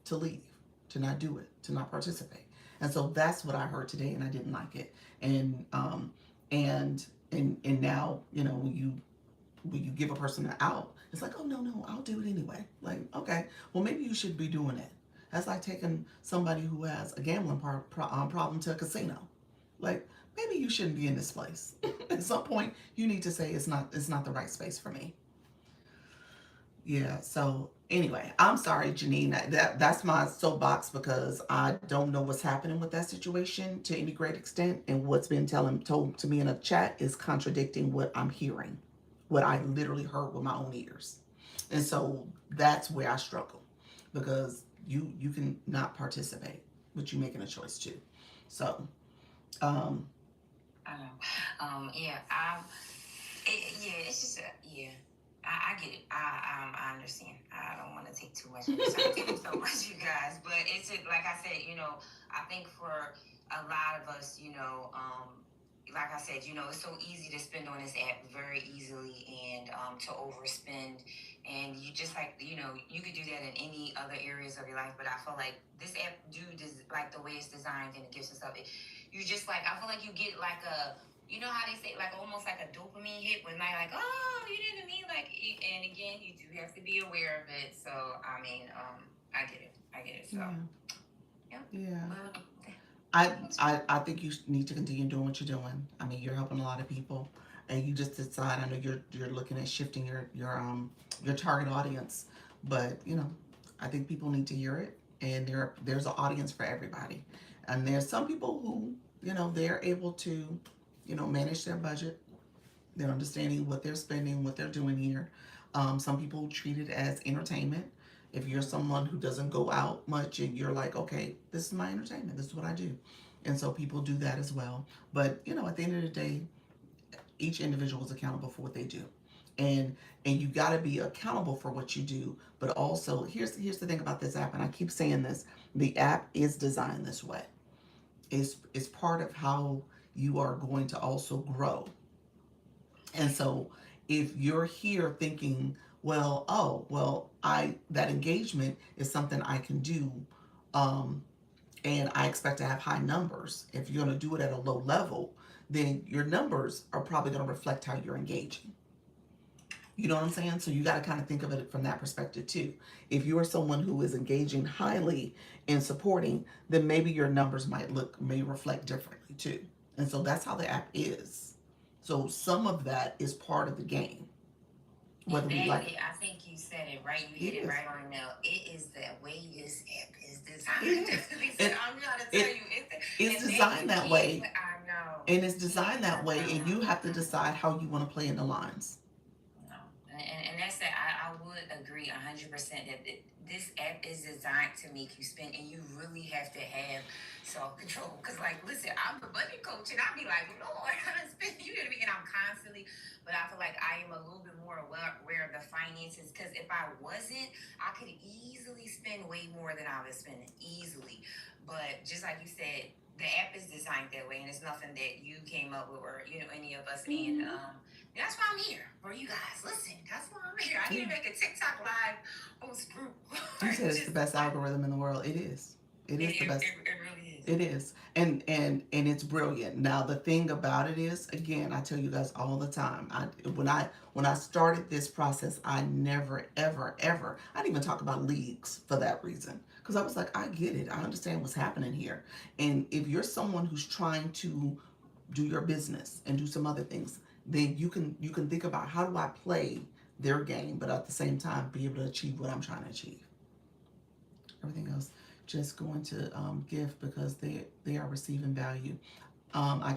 to leave, to not do it, to not participate. And so that's what I heard today, and I didn't like it. And now, when you when you give a person an out, it's like, oh no, I'll do it anyway. Like, okay, well maybe you should be doing it. That's like taking somebody who has a gambling problem to a casino. Like, maybe you shouldn't be in this place. At some point, you need to say it's not the right space for me. Yeah. So anyway, I'm sorry, Janine. That's my soapbox because I don't know what's happening with that situation to any great extent, and what's been told to me in a chat is contradicting what I'm hearing, what I literally heard with my own ears, and so that's where I struggle because you can not participate, but you making a choice too. So um, I know. Yeah. Yeah. It's just yeah. I get it. I understand. I don't want to take too much of your time. Thank you so much, you guys. But it's just, like I said, I think for a lot of us, like I said, it's so easy to spend on this app very easily and to overspend. And you just like, you could do that in any other areas of your life. But I feel like this app like the way it's designed and the gifts and stuff. You just like, I feel like you get like how they say, like almost like a dopamine hit when like, oh, you know what I mean? Like, and again, you do have to be aware of it. So, I mean, I get it. I get it. So, yeah, yeah. yeah. Well, I think you need to continue doing what you're doing. I mean, you're helping a lot of people, and you just decide. I know you're looking at shifting your target audience, but I think people need to hear it, and there's an audience for everybody, and there's some people who they're able to manage their budget. They're understanding what they're spending, what they're doing here. Some people treat it as entertainment. If you're someone who doesn't go out much and you're like, okay, this is my entertainment, this is what I do. And so people do that as well. But, at the end of the day, each individual is accountable for what they do. And you got to be accountable for what you do, but also here's the thing about this app, and I keep saying this: the app is designed this way. It's part of how you are going to also grow. And so if you're here thinking, well, oh, well, I that engagement is something I can do, um, and I expect to have high numbers. If you're going to do it at a low level, then your numbers are probably going to reflect how you're engaging. You know what I'm saying? So you got to kind of think of it from that perspective too. If you are someone who is engaging highly in supporting, then maybe your numbers may reflect differently too. And so that's how the app is. So some of that is part of the game, whether we like it. exactly. I think you said it right. You It hit it is. right on the nail. It is the way this app is It designed. is. Lisa, I'm trying to tell It you, it's and maybe you designed that can't. way, I know and it's you designed can't. that way, and you have to I know. decide how you want to play in the lines. No. And that's that. I would agree 100% that this app is designed to make you spend, and you really have to have self control. Because, like, listen, I'm a budget coach, and I'll be like, Lord, I'm spending, you know what I mean? And I'm constantly, but I feel like I am a little bit more aware of the finances. Because if I wasn't, I could easily spend way more than I was spending, easily. But just like you said, the app is designed that way, and it's nothing that you came up with or any of us. And that's why I'm here for you guys. Listen, that's why I'm here. I need to make a TikTok live on Screw. You said it's the Just best algorithm in the world. It is. It is the best. it really is. It is, and it's brilliant. Now the thing about it is, again, I tell you guys all the time. When I started this process, I never ever. I didn't even talk about leagues for that reason because I was like, I get it. I understand what's happening here. And if you're someone who's trying to do your business and do some other things, then you can think about how do I play their game, but at the same time be able to achieve what I'm trying to achieve. Everything else just going to gift because they are receiving value. I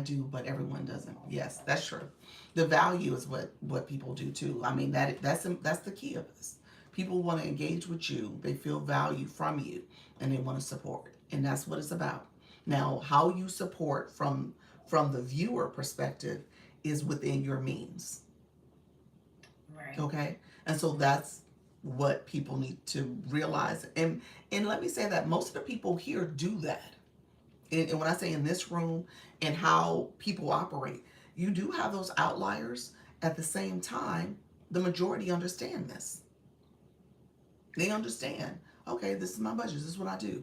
do, but everyone doesn't. Yes, that's true. The value is what people do too. I mean that's the key of this. People want to engage with you. They feel value from you, and they want to support, and that's what it's about. Now, how you support from the viewer perspective is within your means. Right. Okay, and so that's what people need to realize. And let me say that most of the people here do that. And when I say in this room and how people operate, you do have those outliers. At the same time, the majority understand this. They understand, okay, this is my budget, this is what I do.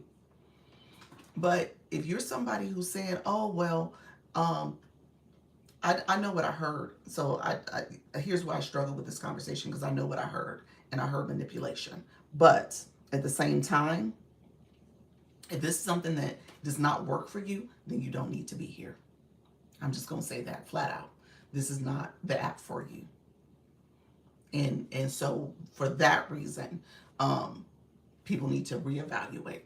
But if you're somebody who's saying, oh well, um, I know what I heard. So here's why I struggle with this conversation, because I know what I heard, and I heard manipulation. But at the same time, if this is something that does not work for you, then you don't need to be here. I'm just gonna say that flat out. This is not the app for you. And so for that reason, um, people need to reevaluate.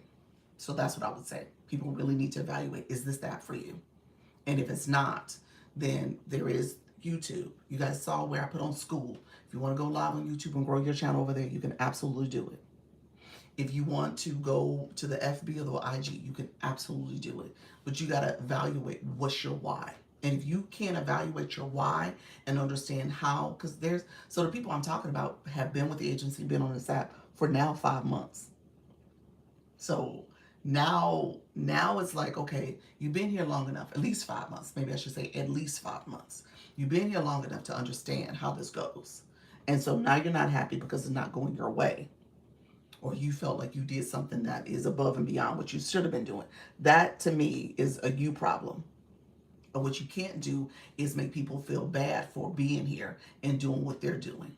So that's what I would say. People really need to evaluate, is this the app for you? And if it's not, then there is YouTube. You guys saw where I put on school. If you want to go live on YouTube and grow your channel over there, you can absolutely do it. If you want to go to the FB or the IG, you can absolutely do it. But you got to evaluate what's your why. And if you can't evaluate your why and understand how, because so the people I'm talking about have been with the agency, been on this app for now 5 months. So now it's like, okay, you've been here long enough, at least 5 months, maybe I should say at least 5 months. You've been here long enough to understand how this goes. And so now you're not happy because it's not going your way, or you felt like you did something that is above and beyond what you should have been doing. That to me is a you problem. And what you can't do is make people feel bad for being here and doing what they're doing.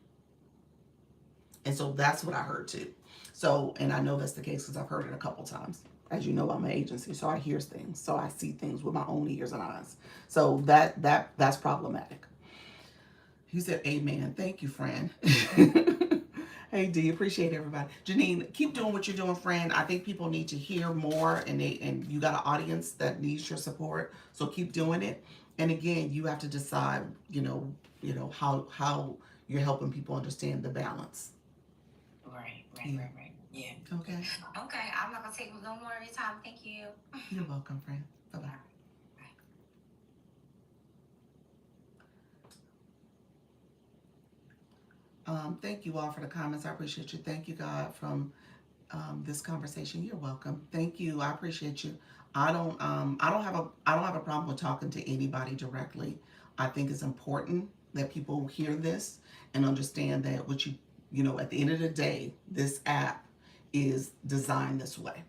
And so that's what I heard too. So, and I know that's the case because I've heard it a couple times. As you know, I'm an agency, so I hear things. So I see things with my own ears and eyes. So that's problematic. He said, amen. Thank you, friend. Hey, D, appreciate everybody. Janine, keep doing what you're doing, friend. I think people need to hear more, and you got an audience that needs your support. So keep doing it. And again, you have to decide, how you're helping people understand the balance. Right. Yeah. Yeah. Okay. Okay. I'm not gonna take no more of your time. Thank you. You're welcome, friend. Bye-bye. Thank you all for the comments. I appreciate you. Thank you, God, from this conversation. You're welcome. Thank you. I appreciate you. I don't have a problem with talking to anybody directly. I think it's important that people hear this and understand that at the end of the day, this app is designed this way.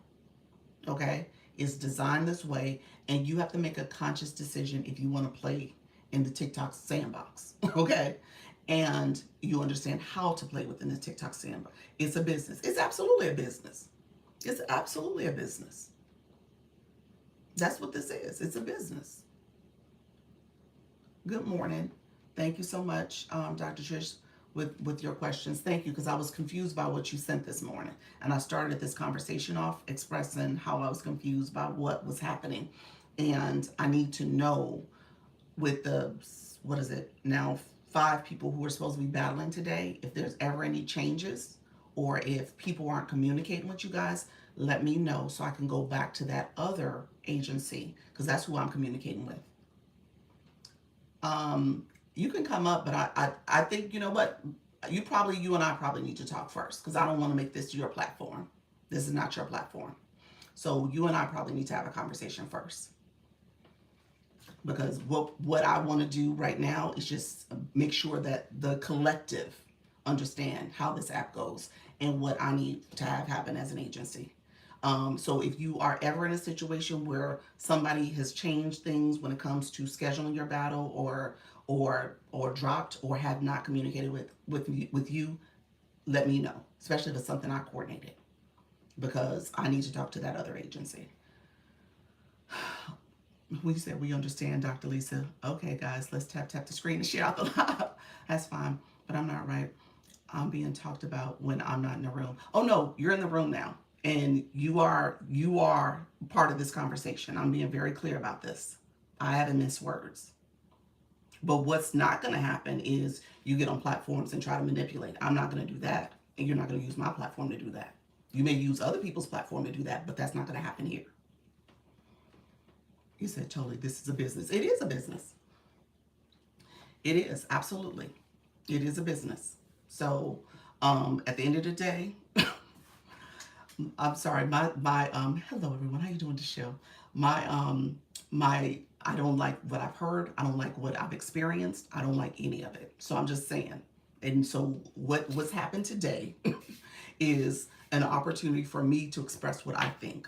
Okay? It's designed this way, and you have to make a conscious decision if you want to play in the TikTok sandbox. Okay? And you understand how to play within the TikTok sandbox. It's a business. It's absolutely a business. It's absolutely a business. That's what this is. It's a business. Good morning. Thank you so much, Dr. Trish, with your questions. Thank you, because I was confused by what you sent this morning. And I started this conversation off expressing how I was confused by what was happening. And I need to know, with the, what is it now, 5 people who are supposed to be battling today, if there's ever any changes, or if people aren't communicating with you guys, let me know so I can go back to that other agency, because that's who I'm communicating with. You can come up, but I think, you know what, you and I probably need to talk first, because I don't want to make this your platform. This is not your platform. So you and I probably need to have a conversation first. Because what I want to do right now is just make sure that the collective understand how this app goes and what I need to have happen as an agency. So if you are ever in a situation where somebody has changed things when it comes to scheduling your battle, or dropped, or have not communicated with you, let me know, especially if it's something I coordinated, because I need to talk to that other agency. We said we understand, Dr. Lisa. Okay, guys, let's tap the screen and share out the live. That's fine, but I'm not right. I'm being talked about when I'm not in the room. Oh no, you're in the room now, and you are part of this conversation. I'm being very clear about this. I haven't missed words. But what's not going to happen is you get on platforms and try to manipulate. I'm not going to do that, and you're not going to use my platform to do that. You may use other people's platform to do that, but that's not going to happen here. You said, totally, this is a business. It is a business. It is, absolutely. It is a business. So at the end of the day, I'm sorry, my hello everyone, how you doing to show? I don't like what I've heard. I don't like what I've experienced. I don't like any of it. So I'm just saying. And so what's happened today is an opportunity for me to express what I think.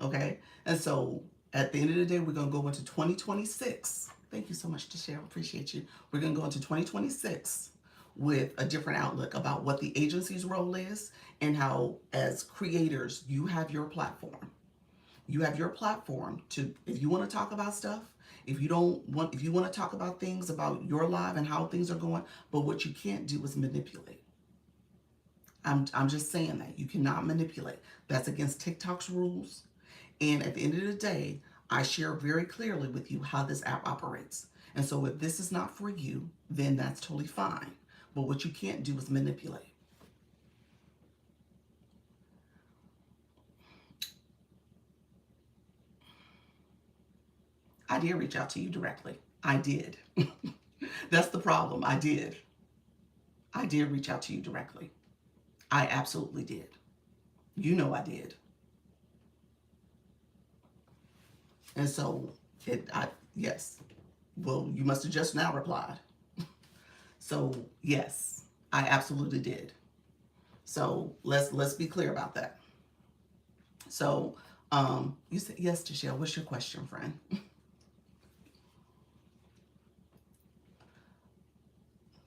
Okay? And so at the end of the day, we're going to go into 2026. Thank you so much, Cheryl. Appreciate you. We're going to go into 2026 with a different outlook about what the agency's role is and how, as creators, you have your platform. You have your platform to, if you want to talk about stuff, if you want to talk about things about your life and how things are going, but what you can't do is manipulate. I'm just saying that you cannot manipulate. That's against TikTok's rules. And at the end of the day, I share very clearly with you how this app operates. And so if this is not for you, then that's totally fine. But what you can't do is manipulate. I did reach out to you directly. I did. That's the problem. I did. I did reach out to you directly. I absolutely did. You know I did. And so yes. Well, you must have just now replied. So yes, I absolutely did. So let's be clear about that. So you said yes, Giselle. What's your question, friend?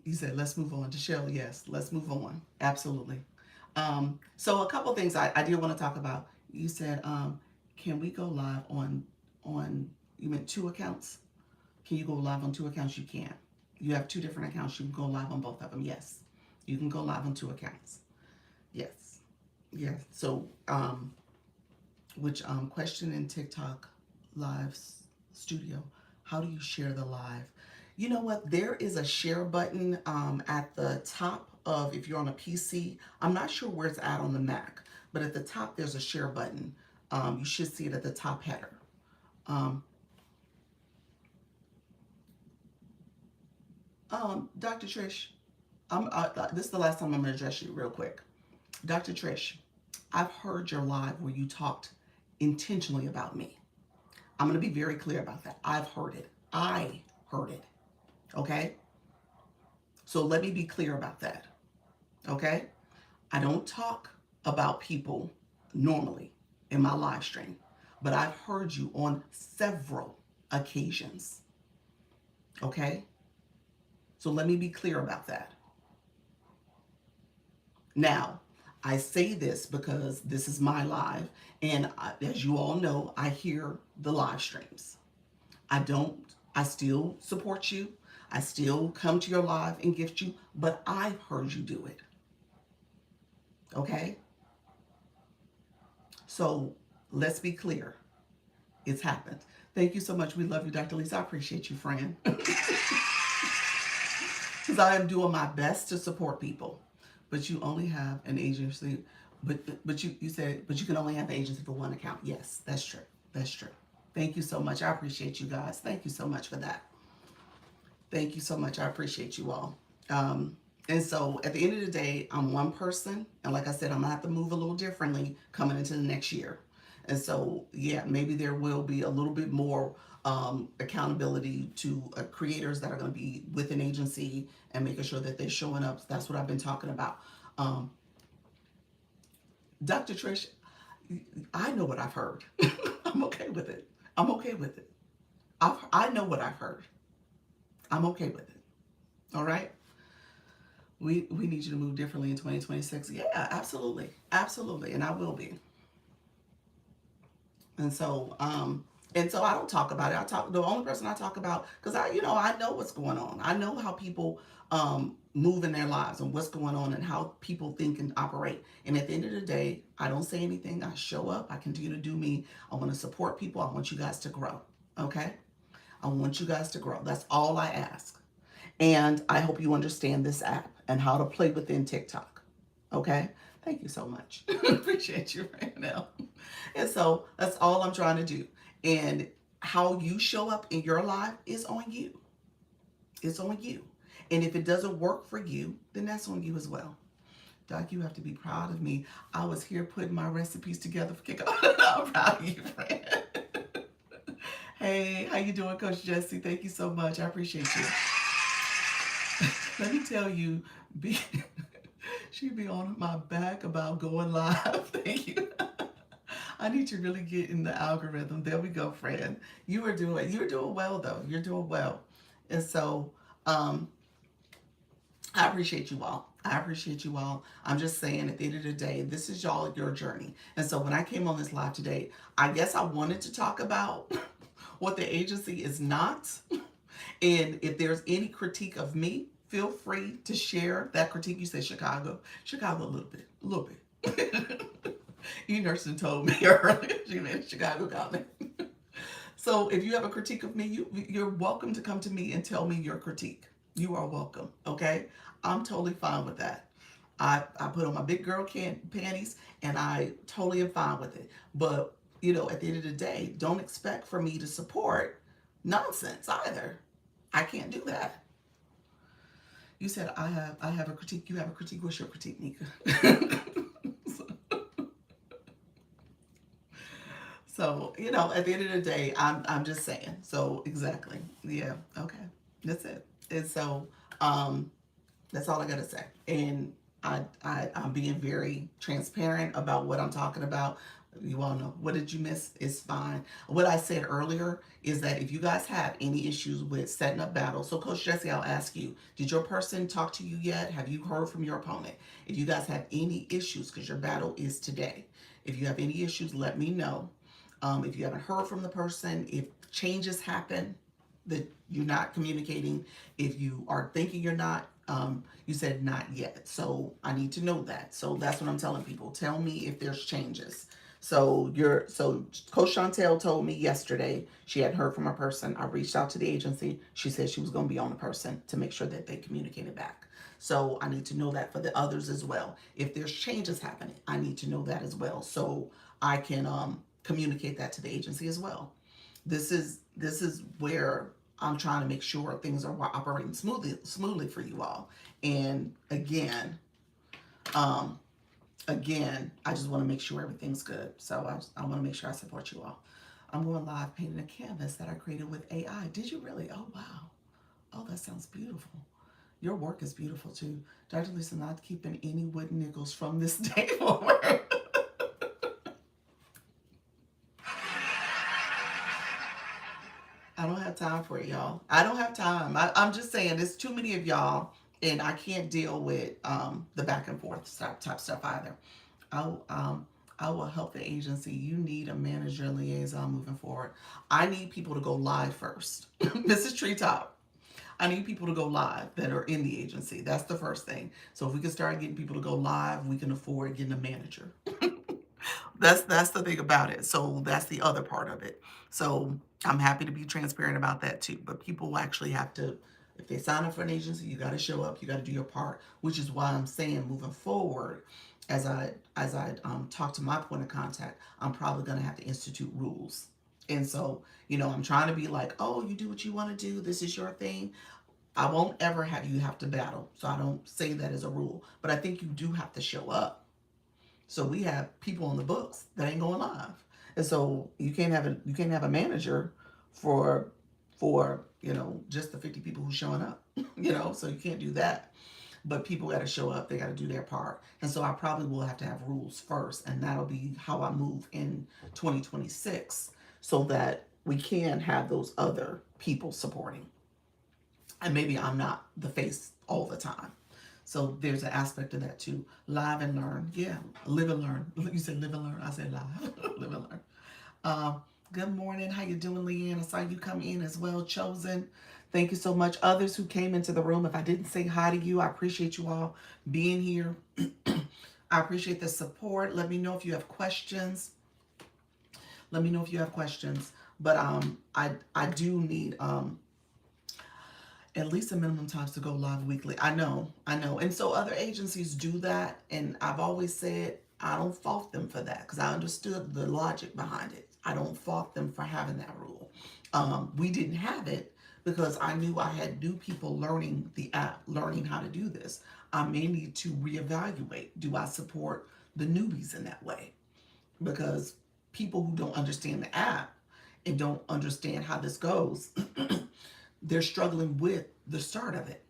You said let's move on. Giselle, yes, let's move on. Absolutely. So a couple things I did want to talk about. You said, can we go live on you meant 2 accounts? Can you go live on 2 accounts? You can. You have 2 different accounts. You can go live on both of them. Yes. You can go live on 2 accounts. Yes. Yes. So which question in TikTok live studio, how do you share the live? You know what? There is a share button at the top of, if you're on a PC, I'm not sure where it's at on the Mac, but at the top there's a share button. You should see it at the top header. Dr. Trish, this is the last time I'm going to address you real quick. Dr. Trish, I've heard your live where you talked intentionally about me. I'm going to be very clear about that. I've heard it. I heard it. Okay? So let me be clear about that. Okay? I don't talk about people normally in my live stream, but I've heard you on several occasions. Okay? So let me be clear about that. Now, I say this because this is my live, and as you all know, I hear the live streams. I still support you. I still come to your live and gift you, but I've heard you do it. Okay? So let's be clear. It's happened. Thank you so much. We love you, Dr. Lisa. I appreciate you, friend. Because I am doing my best to support people. But you only have an agency, but you said, but you can only have an agency for 1 account. Yes, that's true. That's true. Thank you so much. I appreciate you guys. Thank you so much for that. Thank you so much. I appreciate you all. And so at the end of the day, I'm one person. And like I said, I'm going to have to move a little differently coming into the next year. And so, yeah, maybe there will be a little bit more accountability to creators that are going to be with an agency and making sure that they're showing up. That's what I've been talking about. Dr. Trish, I know what I've heard. I'm okay with it. I'm okay with it. I know what I've heard. I'm okay with it. All right? We need you to move differently in 2026. Yeah, absolutely. Absolutely. And I will be. And so I don't talk about it. The only person I talk about, because I know what's going on. I know how people move in their lives and what's going on and how people think and operate. And at the end of the day, I don't say anything. I show up. I continue to do me. I want to support people. I want you guys to grow. Okay? I want you guys to grow. That's all I ask. And I hope you understand this app and how to play within TikTok. Okay? Thank you so much. Appreciate you right now. And so that's all I'm trying to do. And how you show up in your life is on you. It's on you. And if it doesn't work for you, then that's on you as well. Doc, you have to be proud of me. I was here putting my recipes together for kickoff. I'm proud of you, friend. Hey, how you doing, Coach Jesse? Thank you so much. I appreciate you. Let me tell you, she'd be on my back about going live. Thank you. I need to really get in the algorithm. There we go, friend. You're doing well though. You're doing well. And so um I appreciate you all. I appreciate you all. I'm just saying at the end of the day, this is y'all your journey. And so when I came on this live today, I guess I wanted to talk about what the agency is not. And if there's any critique of me, feel free to share that critique. You say Chicago, Chicago a little bit. You nursing told me earlier. She meant Chicago County. So if you have a critique of me, you're welcome to come to me and tell me your critique. You are welcome. Okay, I'm totally fine with that. I put on my big girl panties and I totally am fine with it. But at the end of the day, don't expect for me to support nonsense either. I can't do that. You said I have a critique. You have a critique. What's your critique, Nika? So, at the end of the day, I'm just saying. So exactly. Yeah. Okay. That's it. And so that's all I gotta say. And I'm being very transparent about what I'm talking about. You all know, what did you miss? It's fine. What I said earlier is that if you guys have any issues with setting up battles, so Coach Jesse, I'll ask you, did your person talk to you yet? Have you heard from your opponent? If you guys have any issues, because your battle is today, if you have any issues, let me know. If you haven't heard from the person, if changes happen that you're not communicating, if you are thinking you're not, you said not yet. So I need to know that. So that's what I'm telling people. Tell me if there's changes. So Coach Chantel told me yesterday she hadn't heard from her person. I reached out to the agency. She said she was going to be on the person to make sure that they communicated back. So I need to know that for the others as well. If there's changes happening, I need to know that as well. So I can communicate that to the agency as well. This is where I'm trying to make sure things are operating smoothly for you all. And again, I just want to make sure everything's good. So I want to make sure I support you all. I'm going live painting a canvas that I created with AI. Did you really? Oh wow. Oh, that sounds beautiful. Your work is beautiful too. Dr. Lisa, not keeping any wooden nickels from this day forward. I don't have time for it, y'all. I don't have time. I'm just saying, there's too many of y'all, and I can't deal with the back and forth type stuff either. I will help the agency. You need a manager liaison moving forward. I need people to go live first. This is Treetop. I need people to go live that are in the agency. That's the first thing. So if we can start getting people to go live, we can afford getting a manager. That's the thing about it. So that's the other part of it. So I'm happy to be transparent about that too. But people actually have to, if they sign up for an agency, you got to show up. You got to do your part, which is why I'm saying moving forward, as I talk to my point of contact, I'm probably going to have to institute rules. And so, I'm trying to be like, oh, you do what you want to do. This is your thing. I won't ever have you have to battle. So I don't say that as a rule. But I think you do have to show up. So we have people on the books that ain't going live. And so you can't have a manager for just the 50 people who's showing up. So you can't do that. But people got to show up, they got to do their part. And so I probably will have to have rules first, and that'll be how I move in 2026 so that we can have those other people supporting. And maybe I'm not the face all the time. So there's an aspect of that too. Live and learn. Yeah, live and learn. You said live and learn. I said live. Live and learn. Good morning. How you doing, Leanne? I saw you come in as well, Chosen. Thank you so much. Others who came into the room, if I didn't say hi to you, I appreciate you all being here. I appreciate the support. Let me know if you have questions. Let me know if you have questions. But I do need at least a minimum times to go live weekly. I know. And so other agencies do that. And I've always said, I don't fault them for that because I understood the logic behind it. I don't fault them for having that rule. We didn't have it because I knew I had new people learning the app, learning how to do this. I may need to reevaluate. Do I support the newbies in that way? Because people who don't understand the app and don't understand how this goes, they're struggling with the start of it.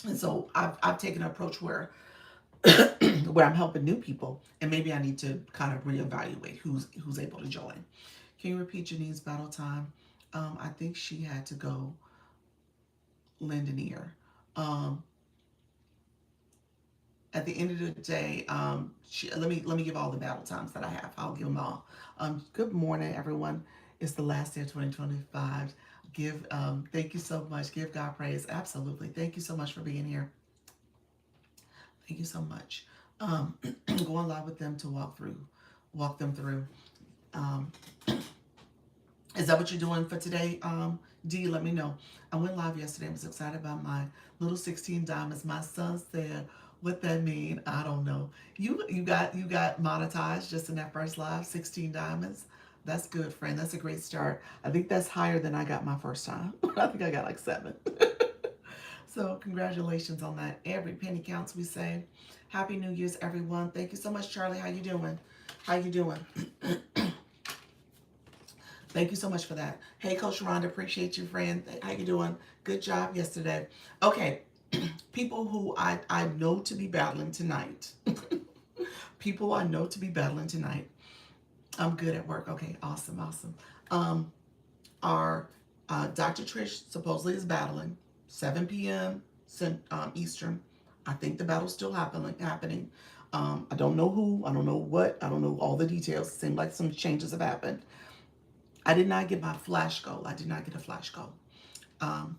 And so I've taken an approach where where I'm helping new people, and maybe I need to kind of reevaluate who's able to join. Can you repeat Janine's battle time? I think she had to go lend an ear. Um, at the end of the day, let me give all the battle times that I have. I'll give them all. Good morning, everyone. It's the last day of 2025. Thank you so much. Give God praise. Absolutely. Thank you so much for being here. Thank you so much. Um, Going live with them to walk them through. Um, is that what you're doing for today? D, let me know. I went live yesterday. I was excited about my little 16 diamonds. My son said, "What that mean? I don't know." You got monetized just in that first live, 16 diamonds. That's good, friend. That's a great start. I think that's higher than I got my first time. I think I got like 7. So congratulations on that. Every penny counts, we say. Happy New Year's, everyone. Thank you so much, Charlie. How you doing? How you doing? Thank you so much for that. Hey, Coach Rhonda, appreciate you, friend. How you doing? Good job yesterday. Okay, people who I know to be battling tonight. People I know to be battling tonight. I'm good at work. Okay, awesome, awesome. Um, our Dr. Trish supposedly is battling 7 p.m. Eastern. I think the battle's still happening. I don't know who. I don't know what. I don't know all the details. It seemed like some changes have happened. I did not get my flash goal. I did not get a flash goal. Um,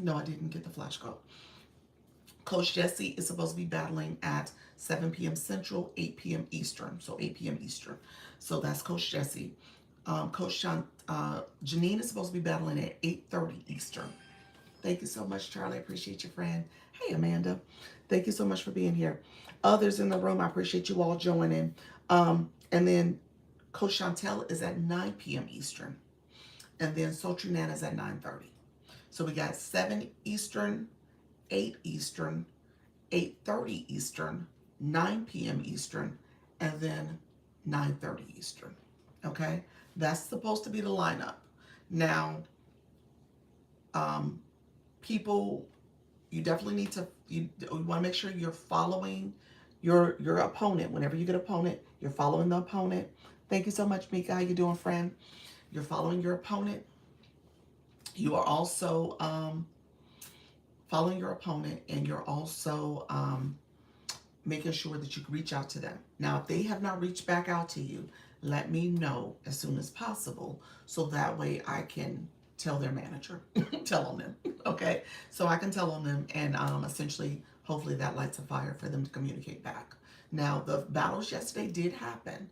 no, I didn't get the flash goal. Coach Jesse is supposed to be battling at 7 p.m. Central, 8 p.m. Eastern. So 8 p.m. Eastern. So that's Coach Jesse. Janine is supposed to be battling at 8:30 Eastern. Thank you so much, Charlie. I appreciate your friend. Hey, Amanda. Thank you so much for being here. Others in the room, I appreciate you all joining. And then Coach Chantel is at 9 p.m. Eastern. And then Sultry Nana is at 9:30. So we got 7 Eastern, 8 Eastern, 8:30 Eastern, 9 p.m. Eastern, and then 9:30 Eastern. Okay? That's supposed to be the lineup. Now, people, you definitely need to, you want to make sure you're following your opponent. Whenever you get an opponent, you're following the opponent. Thank you so much, Mika. How you doing, friend? You're following your opponent. You are also following your opponent, and you're also making sure that you reach out to them. Now, if they have not reached back out to you, let me know as soon as possible, so that way I can tell their manager, tell on them, okay? So I can tell on them, and essentially, hopefully that lights a fire for them to communicate back. Now, the battles yesterday did happen.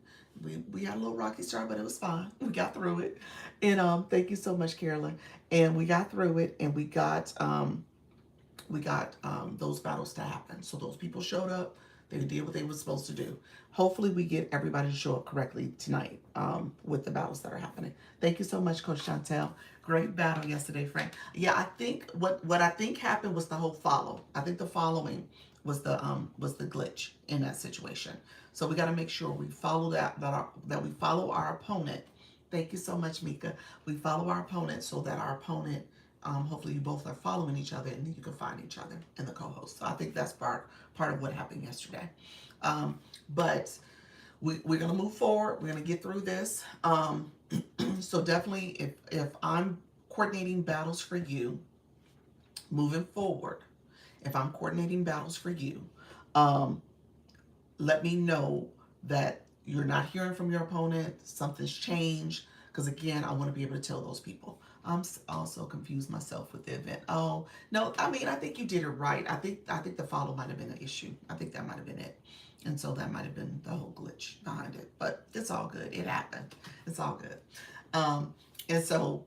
We had a little rocky start, but it was fine. We got through it. And thank you so much, Carolyn. And we got through it, and we got those battles to happen. So those people showed up. They did what they were supposed to do. Hopefully we get everybody to show up correctly tonight with the battles that are happening. Thank you so much, Coach Chantel. Great battle yesterday, Frank. Yeah, I think what I think happened was the whole follow. I think the following was the glitch in that situation. So we got to make sure we follow that we follow our opponent. Thank you so much, Mika. We follow our opponent so that our opponent, hopefully you both are following each other, and then you can find each other and the co-host. So I think that's part of what happened yesterday. But we're gonna move forward. We're gonna get through this. So definitely, if I'm coordinating battles for you moving forward, if I'm coordinating battles for you, let me know that you're not hearing from your opponent, something's changed, because again, I want to be able to tell those people. I'm also confused myself with the event. Oh, no, I mean, I think you did it right. I think the follow might have been an issue. I think that might have been it. And so that might have been the whole glitch behind it. But it's all good. It happened. It's all good. And so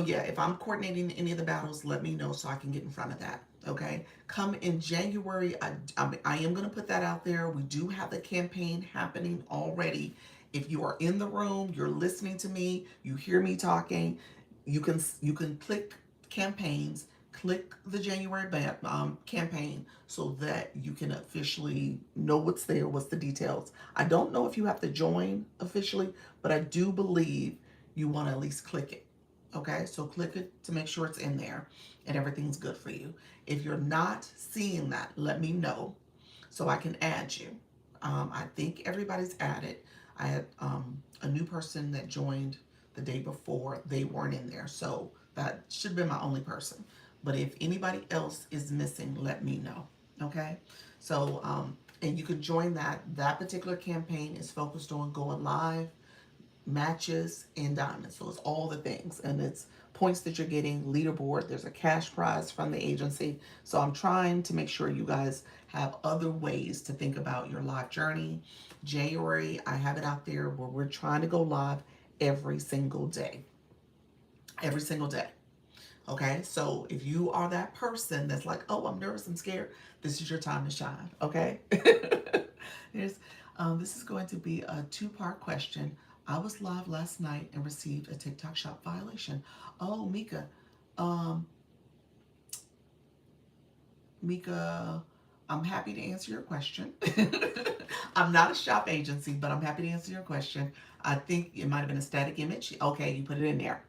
yeah, if I'm coordinating any of the battles, let me know so I can get in front of that. Okay, come in January. I am going to put that out there. We do have the campaign happening already. If you are in the room, you're listening to me, you hear me talking, you can click campaigns, click the January campaign, so that you can officially know what's there, what's the details. I don't know if you have to join officially, but I do believe you want to at least click it. Okay, so click it to make sure it's in there and everything's good for you. If you're not seeing that, let me know so I can add you. I think everybody's added. I had a new person that joined the day before. They weren't in there, so that should have been my only person. But if anybody else is missing, let me know. Okay, so and you can join that. That particular campaign is focused on going live, matches, and diamonds. So it's all the things, and it's points that you're getting, leaderboard. There's a cash prize from the agency. So I'm trying to make sure you guys have other ways to think about your live journey. January, I have it out there where we're trying to go live every single day. Every single day. Okay, so if you are that person that's like, oh, I'm nervous, I'm scared, this is your time to shine. Okay. Here's, this is going to be a two-part question. I was live last night and received a TikTok shop violation. Oh, Mika, um, Mika, I'm happy to answer your question. I'm not a shop agency, but I'm happy to answer your question. I think it might have been a static image. Okay, you put it in there.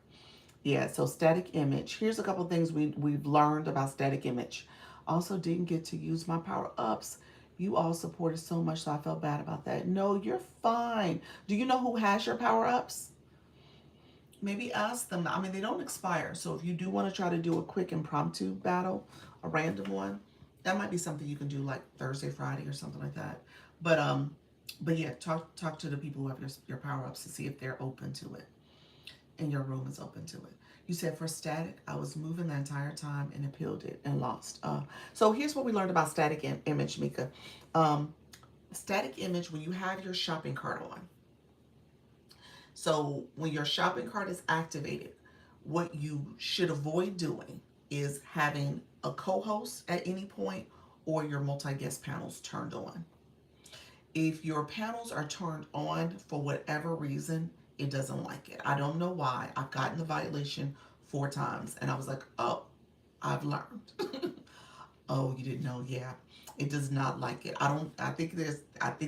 Yeah, so static image. Here's a couple of things we've learned about static image. Also didn't get to use my power ups. You all supported so much, so I felt bad about that. No, you're fine. Do you know who has your power ups? Maybe ask them. I mean, they don't expire. So if you do want to try to do a quick impromptu battle, a random one, that might be something you can do like Thursday, Friday, or something like that. But but yeah, talk to the people who have your power ups to see if they're open to it and your room is open to it. You said for static, I was moving the entire time and appealed it and lost. So here's what we learned about static image, Mika. Um, Static image, when you have your shopping cart on. So when your shopping cart is activated, what you should avoid doing is having a co-host at any point or your multi-guest panels turned on. If your panels are turned on for whatever reason, it doesn't like it. I don't know why. I've gotten the violation 4 times and I was like, oh, I've learned. Oh, you didn't know? Yeah. It does not like it. I think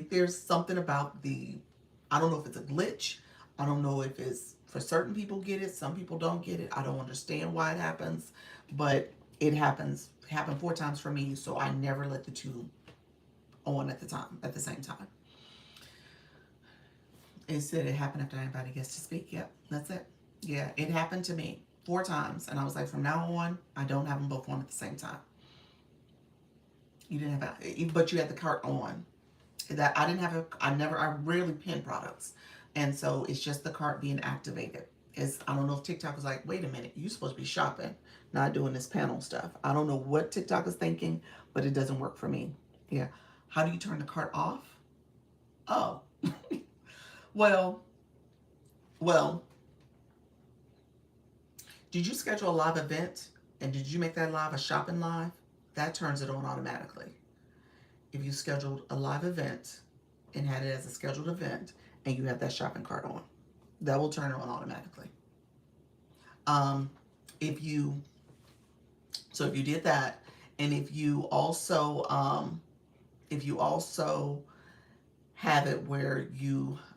there's something about I don't know if it's a glitch. I don't know if it's for certain people get it, some people don't get it. I don't understand why it happens, but it happened 4 times for me, so I never let the two on at the same time. It said it happened after anybody gets to speak. Yep, that's it. Yeah, it happened to me 4 times, and I was like, from now on, I don't have them both on at the same time. You didn't have, but you had the cart on. That I didn't have I rarely pin products, and so it's just the cart being activated. I don't know if TikTok was like, wait a minute, you're supposed to be shopping, not doing this panel stuff. I don't know what TikTok is thinking, but it doesn't work for me. Yeah. How do you turn the cart off? Oh, well, well, did you schedule a live event and did you make that live a shopping live? That turns it on automatically. If you scheduled a live event and had it as a scheduled event and you have that shopping cart on, that will turn it on automatically. Um, if you if you did that, and if you also have it where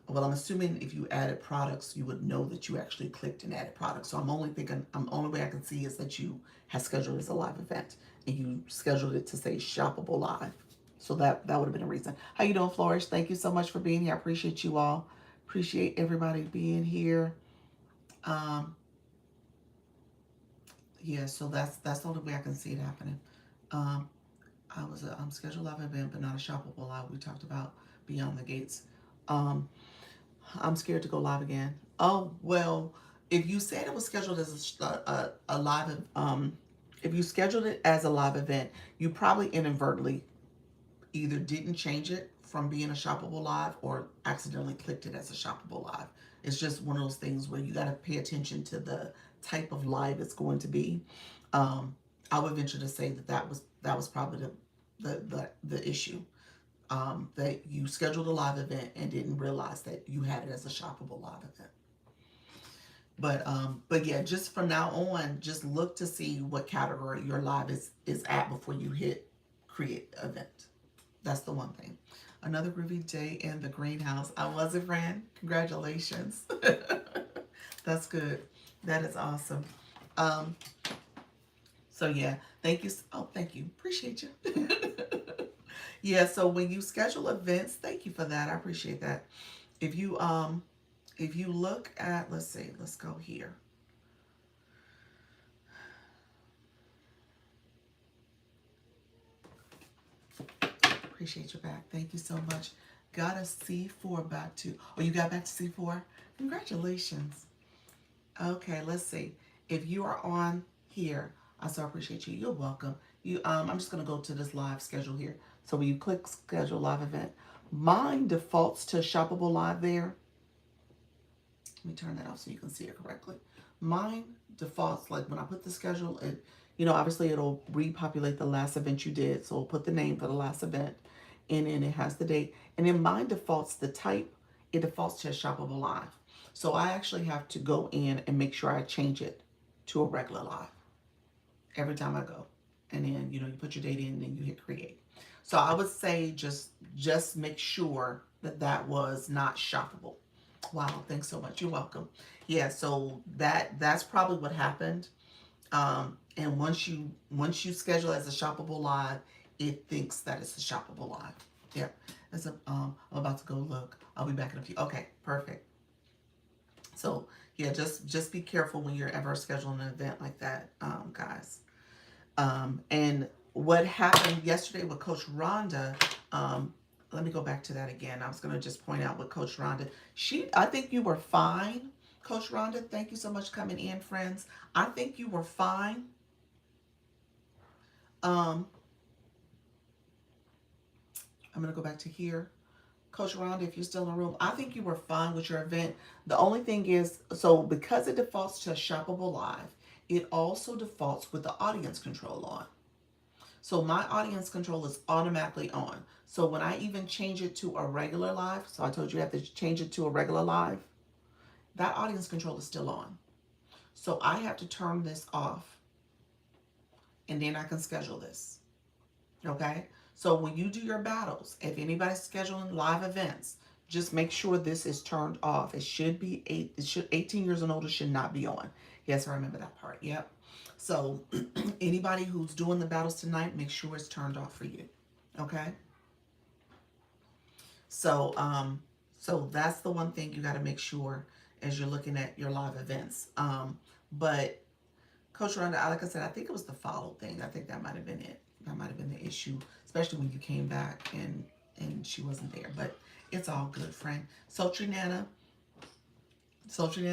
I'm assuming if you added products, you would know that you actually clicked and added products. So only way I can see is that you have scheduled it as a live event and you scheduled it to say shoppable live. So that would have been a reason. How you doing, Flourish? Thank you so much for being here. I appreciate you all. Appreciate everybody being here. Um, yeah, so that's the only way I can see it happening. Um, I was scheduled live event, but not a shoppable live. We talked about Beyond the Gates. Um, I'm scared to go live again. Oh, well, if you said it was scheduled as a live, if you scheduled it as a live event, you probably inadvertently either didn't change it from being a shoppable live or accidentally clicked it as a shoppable live. It's just one of those things where you got to pay attention to the type of live it's going to be. I would venture to say that was probably the issue. That you scheduled a live event and didn't realize that you had it as a shoppable live event. But yeah, just from now on, just look to see what category your live is at before you hit create event. That's the one thing. Another groovy day in the greenhouse. I was a friend. Congratulations. That's good. That is awesome. Um, so yeah, thank you. Oh, thank you. Appreciate you. Yeah, so when you schedule events, thank you for that. I appreciate that. If you look at, let's see, let's go here. Appreciate your back. Thank you so much. Got a C4 back to, oh, you got back to C4? Congratulations. Okay, let's see. If you are on here, I so appreciate you. You're welcome. I'm just gonna go to this live schedule here. So when you click schedule live event, mine defaults to shoppable live there. Let me turn that off so you can see it correctly. Mine defaults, like when I put the schedule, obviously it'll repopulate the last event you did. So it'll put the name for the last event and then it has the date. And then mine defaults the type, it defaults to a shoppable live. So I actually have to go in and make sure I change it to a regular live every time I go. And then, you put your date in and then you hit create. So I would say just make sure that that was not shoppable. Wow, thanks so much. You're welcome. Yeah, so that's probably what happened. And once you schedule as a shoppable live, it thinks that it's a shoppable live. Yeah. I'm about to go look. I'll be back in a few. Okay, perfect. So yeah, just be careful when you're ever scheduling an event like that, guys. And what happened yesterday with Coach Rhonda, let me go back to that again. I was going to just point out with Coach Rhonda. I think you were fine, Coach Rhonda. Thank you so much for coming in, friends. I think you were fine. Um, I'm going to go back to here. Coach Rhonda, if you're still in the room, I think you were fine with your event. The only thing is, so because it defaults to shoppable live, it also defaults with the audience control on. So my audience control is automatically on. So when I even change it to a regular live, so I told you have to change it to a regular live, that audience control is still on. So I have to turn this off and then I can schedule this. Okay? So when you do your battles, if anybody's scheduling live events, just make sure this is turned off. It should be 18 years and older should not be on. Yes, I remember that part. Yep. So anybody who's doing the battles tonight, make sure it's turned off for you. Okay? So that's the one thing you got to make sure as you're looking at your live events. But Coach Rhonda, like I said, I think it was the follow thing. I think that might have been it. That might have been the issue, especially when you came back and she wasn't there. But it's all good, friend. Sultry Nana,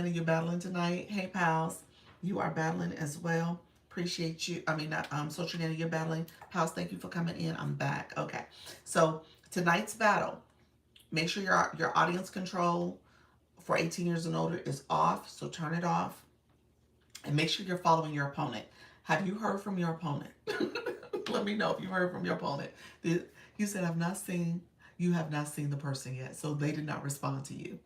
you're battling tonight. Hey, pals, you are battling as well. Appreciate you. I mean, Sultry Nana, you're battling. Pals, thank you for coming in. I'm back. Okay, so tonight's battle. Make sure your audience control for 18 years and older is off. So turn it off. And make sure you're following your opponent. Have you heard from your opponent? Let me know if you heard from your opponent. You said, you have not seen the person yet. So they did not respond to you.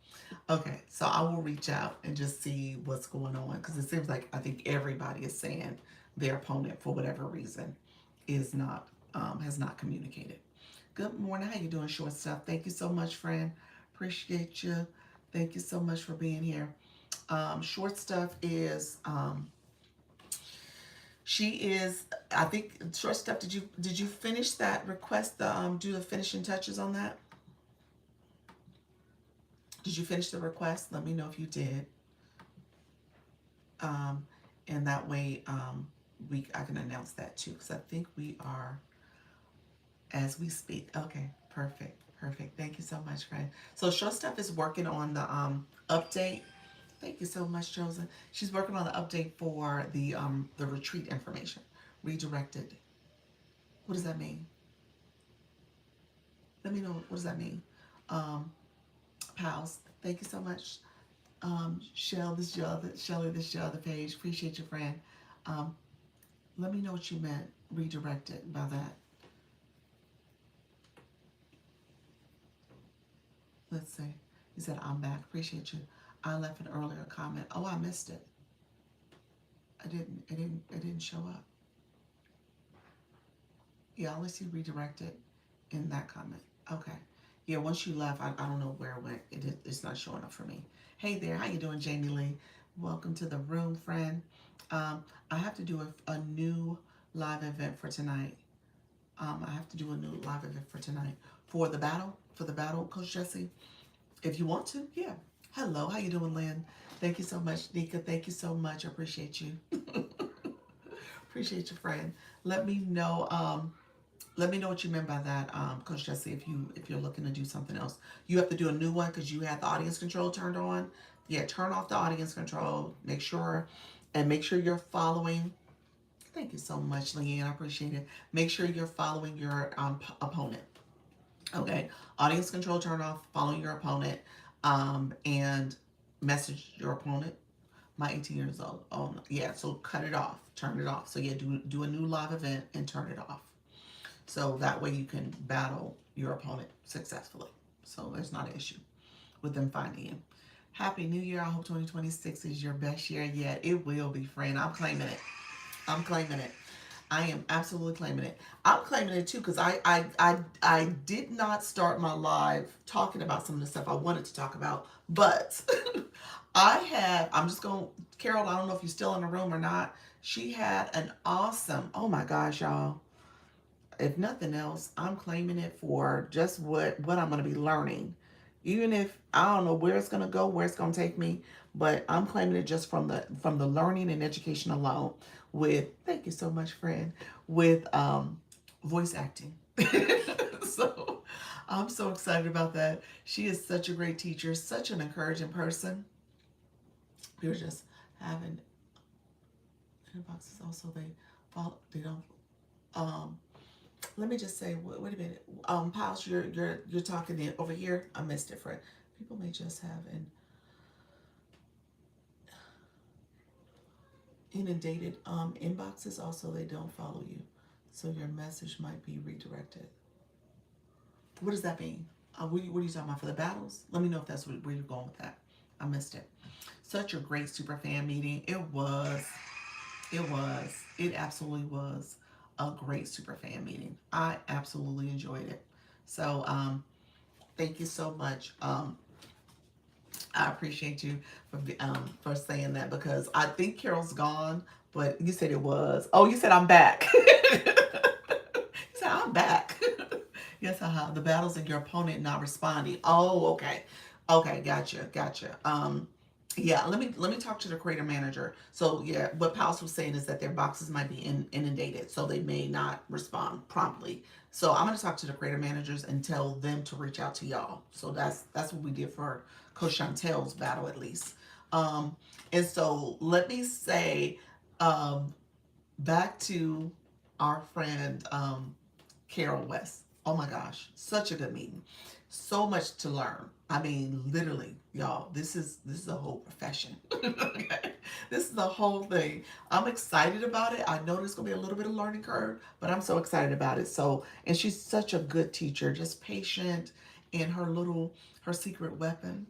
Okay, so I will reach out and just see what's going on. Because it seems like I think everybody is saying their opponent, for whatever reason, has not communicated. Good morning. How you doing, Short Stuff? Thank you so much, friend. Appreciate you. Thank you so much for being here. Short Stuff is she is, I think, Short Stuff, did you finish that request, do the finishing touches on that? Did you finish the request? Let me know if you did. And that way I can announce that too, because I think we are as we speak. Okay, perfect. Thank you so much, friend. So Short Stuff is working on the update. Thank you so much, Chosen. She's working on the update for the retreat information. Redirected. What does that mean? Let me know. What does that mean? Pals, thank you so much. Shelly, this is your other page. Appreciate your friend. Let me know what you meant, redirected, by that. Let's see. You said, I'm back. Appreciate you. I left an earlier comment. Oh, I missed it. It didn't show up. Yeah, I only see redirected in that comment. Okay. Yeah, once you left, I don't know where it went. It's not showing up for me. Hey there, how you doing, Jamie Lee? Welcome to the room, friend. I have to do a new live event for tonight. I have to do a new live event for tonight for the battle, Coach Jesse. If you want to, yeah. Hello, how you doing, Lynn? Thank you so much, Nika. Thank you so much. I appreciate you. Appreciate you, friend. Let me know. Let me know what you meant by that, Coach Jesse. If you're looking to do something else, you have to do a new one because you had the audience control turned on. Yeah, turn off the audience control. Make sure you're following. Thank you so much, Leanne. I appreciate it. Make sure you're following your opponent. Okay, audience control turn off. Following your opponent, and message your opponent. My 18 years old. Oh no. Yeah, so cut it off. Turn it off. So yeah, do a new live event and turn it off. So that way you can battle your opponent successfully. So there's not an issue with them finding you. Happy New Year. I hope 2026 is your best year yet. It will be, friend. I'm claiming it. I'm claiming it. I am absolutely claiming it. I'm claiming it too because I did not start my live talking about some of the stuff I wanted to talk about, but I'm just going, Carol, I don't know if you're still in the room or not. She had an awesome, oh my gosh, y'all. If nothing else, I'm claiming it for just what I'm going to be learning. Even if I don't know where it's going to go, where it's going to take me, but I'm claiming it just from the learning and education alone. With thank you so much, friend. With voice acting. So I'm so excited about that. She is such a great teacher, such an encouraging person. We were just having inboxes. Also, they don't. Let me just say, wait a minute. Pals, you're talking over here. I missed it, Fred. People may just have an inundated inboxes. Also, they don't follow you, so your message might be redirected. What does that mean? What are you talking about for the battles? Let me know if that's where you're going with that. I missed it. Such a great super fan meeting. It was. It absolutely was a great super fan meeting. I absolutely enjoyed it. So thank you so much. I appreciate you for saying that because I think Carol's gone, but you said it was. Oh, you said I'm back. You said I'm back. Yes, the battles and your opponent not responding. Oh, okay. Okay, gotcha. Yeah, let me talk to the creator manager. So yeah, what Pals was saying is that their boxes might be inundated, so they may not respond promptly. So I'm gonna talk to the creator managers and tell them to reach out to y'all. So that's what we did for Coach Chantel's battle at least. And so let me say, back to our friend Carol West. Oh my gosh, such a good meeting. So much to learn. I mean, literally, y'all, this is a whole profession. Okay? This is the whole thing. I'm excited about it. I know there's gonna be a little bit of learning curve, but I'm so excited about it. So, and she's such a good teacher, just patient, and her secret weapon.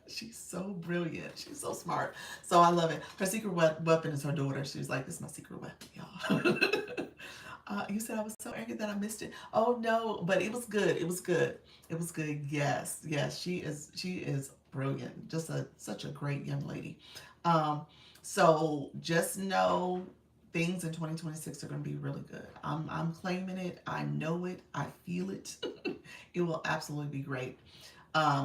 She's so brilliant. She's so smart. So I love it. Her secret weapon is her daughter. She's like, this is my secret weapon, y'all. You said I was so angry that I missed it. Oh no, but it was good. It was good. It was good. Yes, yes. She is brilliant. Just such a great young lady. Um, so just know things in 2026 are going to be really good. I'm claiming it. I know it. I feel it. It will absolutely be great.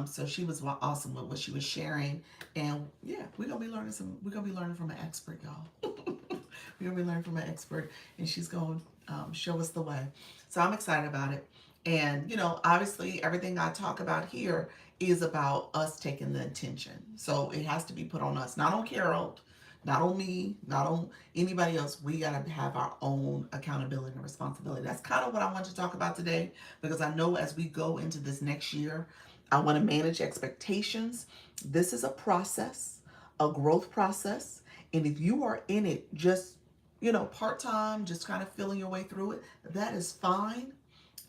So she was awesome with what she was sharing, and yeah, we're gonna be learning from an expert, y'all. We're gonna be learning from an expert, and she's going to show us the way. So I'm excited about it. And obviously, everything I talk about here is about us taking the attention. So it has to be put on us, not on Carol, not on me, not on anybody else. We gotta have our own accountability and responsibility. That's kind of what I want to talk about today, because I know as we go into this next year, I want to manage expectations. This is a process, a growth process. And if you are in it just, part-time, just kind of feeling your way through it, that is fine.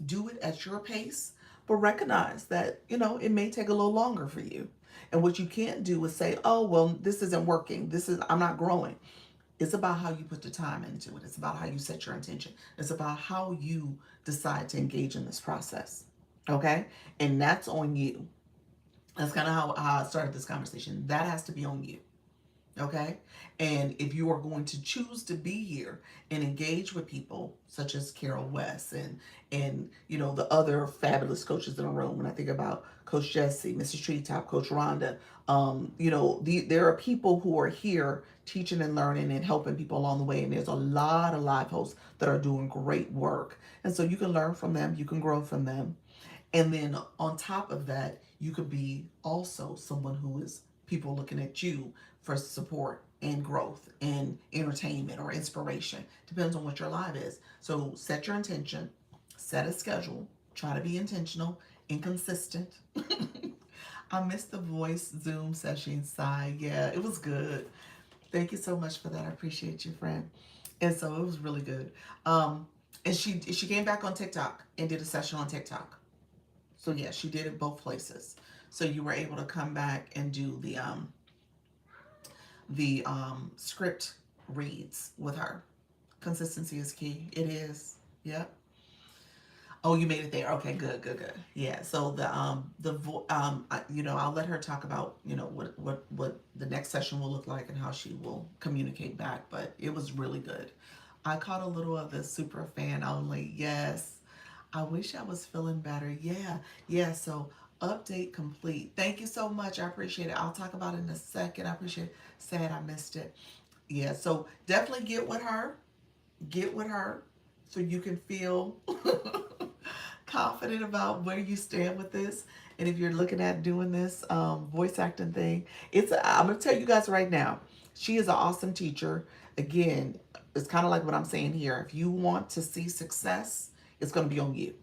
Do it at your pace, but recognize that, it may take a little longer for you. And what you can't do is say, oh, well, this isn't working. I'm not growing. It's about how you put the time into it. It's about how you set your intention. It's about how you decide to engage in this process. Okay? And that's on you. That's kind of how I started this conversation. That has to be on you. Okay. And if you are going to choose to be here and engage with people such as Carol West and you know the other fabulous coaches in the room, when I think about Coach Jesse, Mrs. Treetop, Coach Rhonda, you know, there are people who are here teaching and learning and helping people along the way, and there's a lot of live hosts that are doing great work, and so you can learn from them, you can grow from them. And then on top of that, you could be also someone who is people looking at you for support and growth and entertainment or inspiration. Depends on what your life is. So set your intention, set a schedule, try to be intentional and consistent. I missed the voice Zoom session side. Yeah, it was good. Thank you so much for that. I appreciate you, friend. And so it was really good. Um, and she came back on TikTok and did a session on TikTok. So yeah, she did it both places. So you were able to come back and do the script reads with her. Consistency is key. It is. Yep. Oh, you made it there. Okay, good, good, good. Yeah. So you know, I'll let her talk about, you know, what the next session will look like and how she will communicate back. But it was really good. I caught a little of the super fan only. Yes. I wish I was feeling better. Yeah. Yeah. So update complete. Thank you so much. I appreciate it. I'll talk about it in a second. I appreciate it. Sad I missed it. Yeah. So definitely get with her. Get with her so you can feel confident about where you stand with this. And if you're looking at doing this voice acting thing, I'm going to tell you guys right now, she is an awesome teacher. Again, it's kind of like what I'm saying here. If you want to see success, it's going to be on you.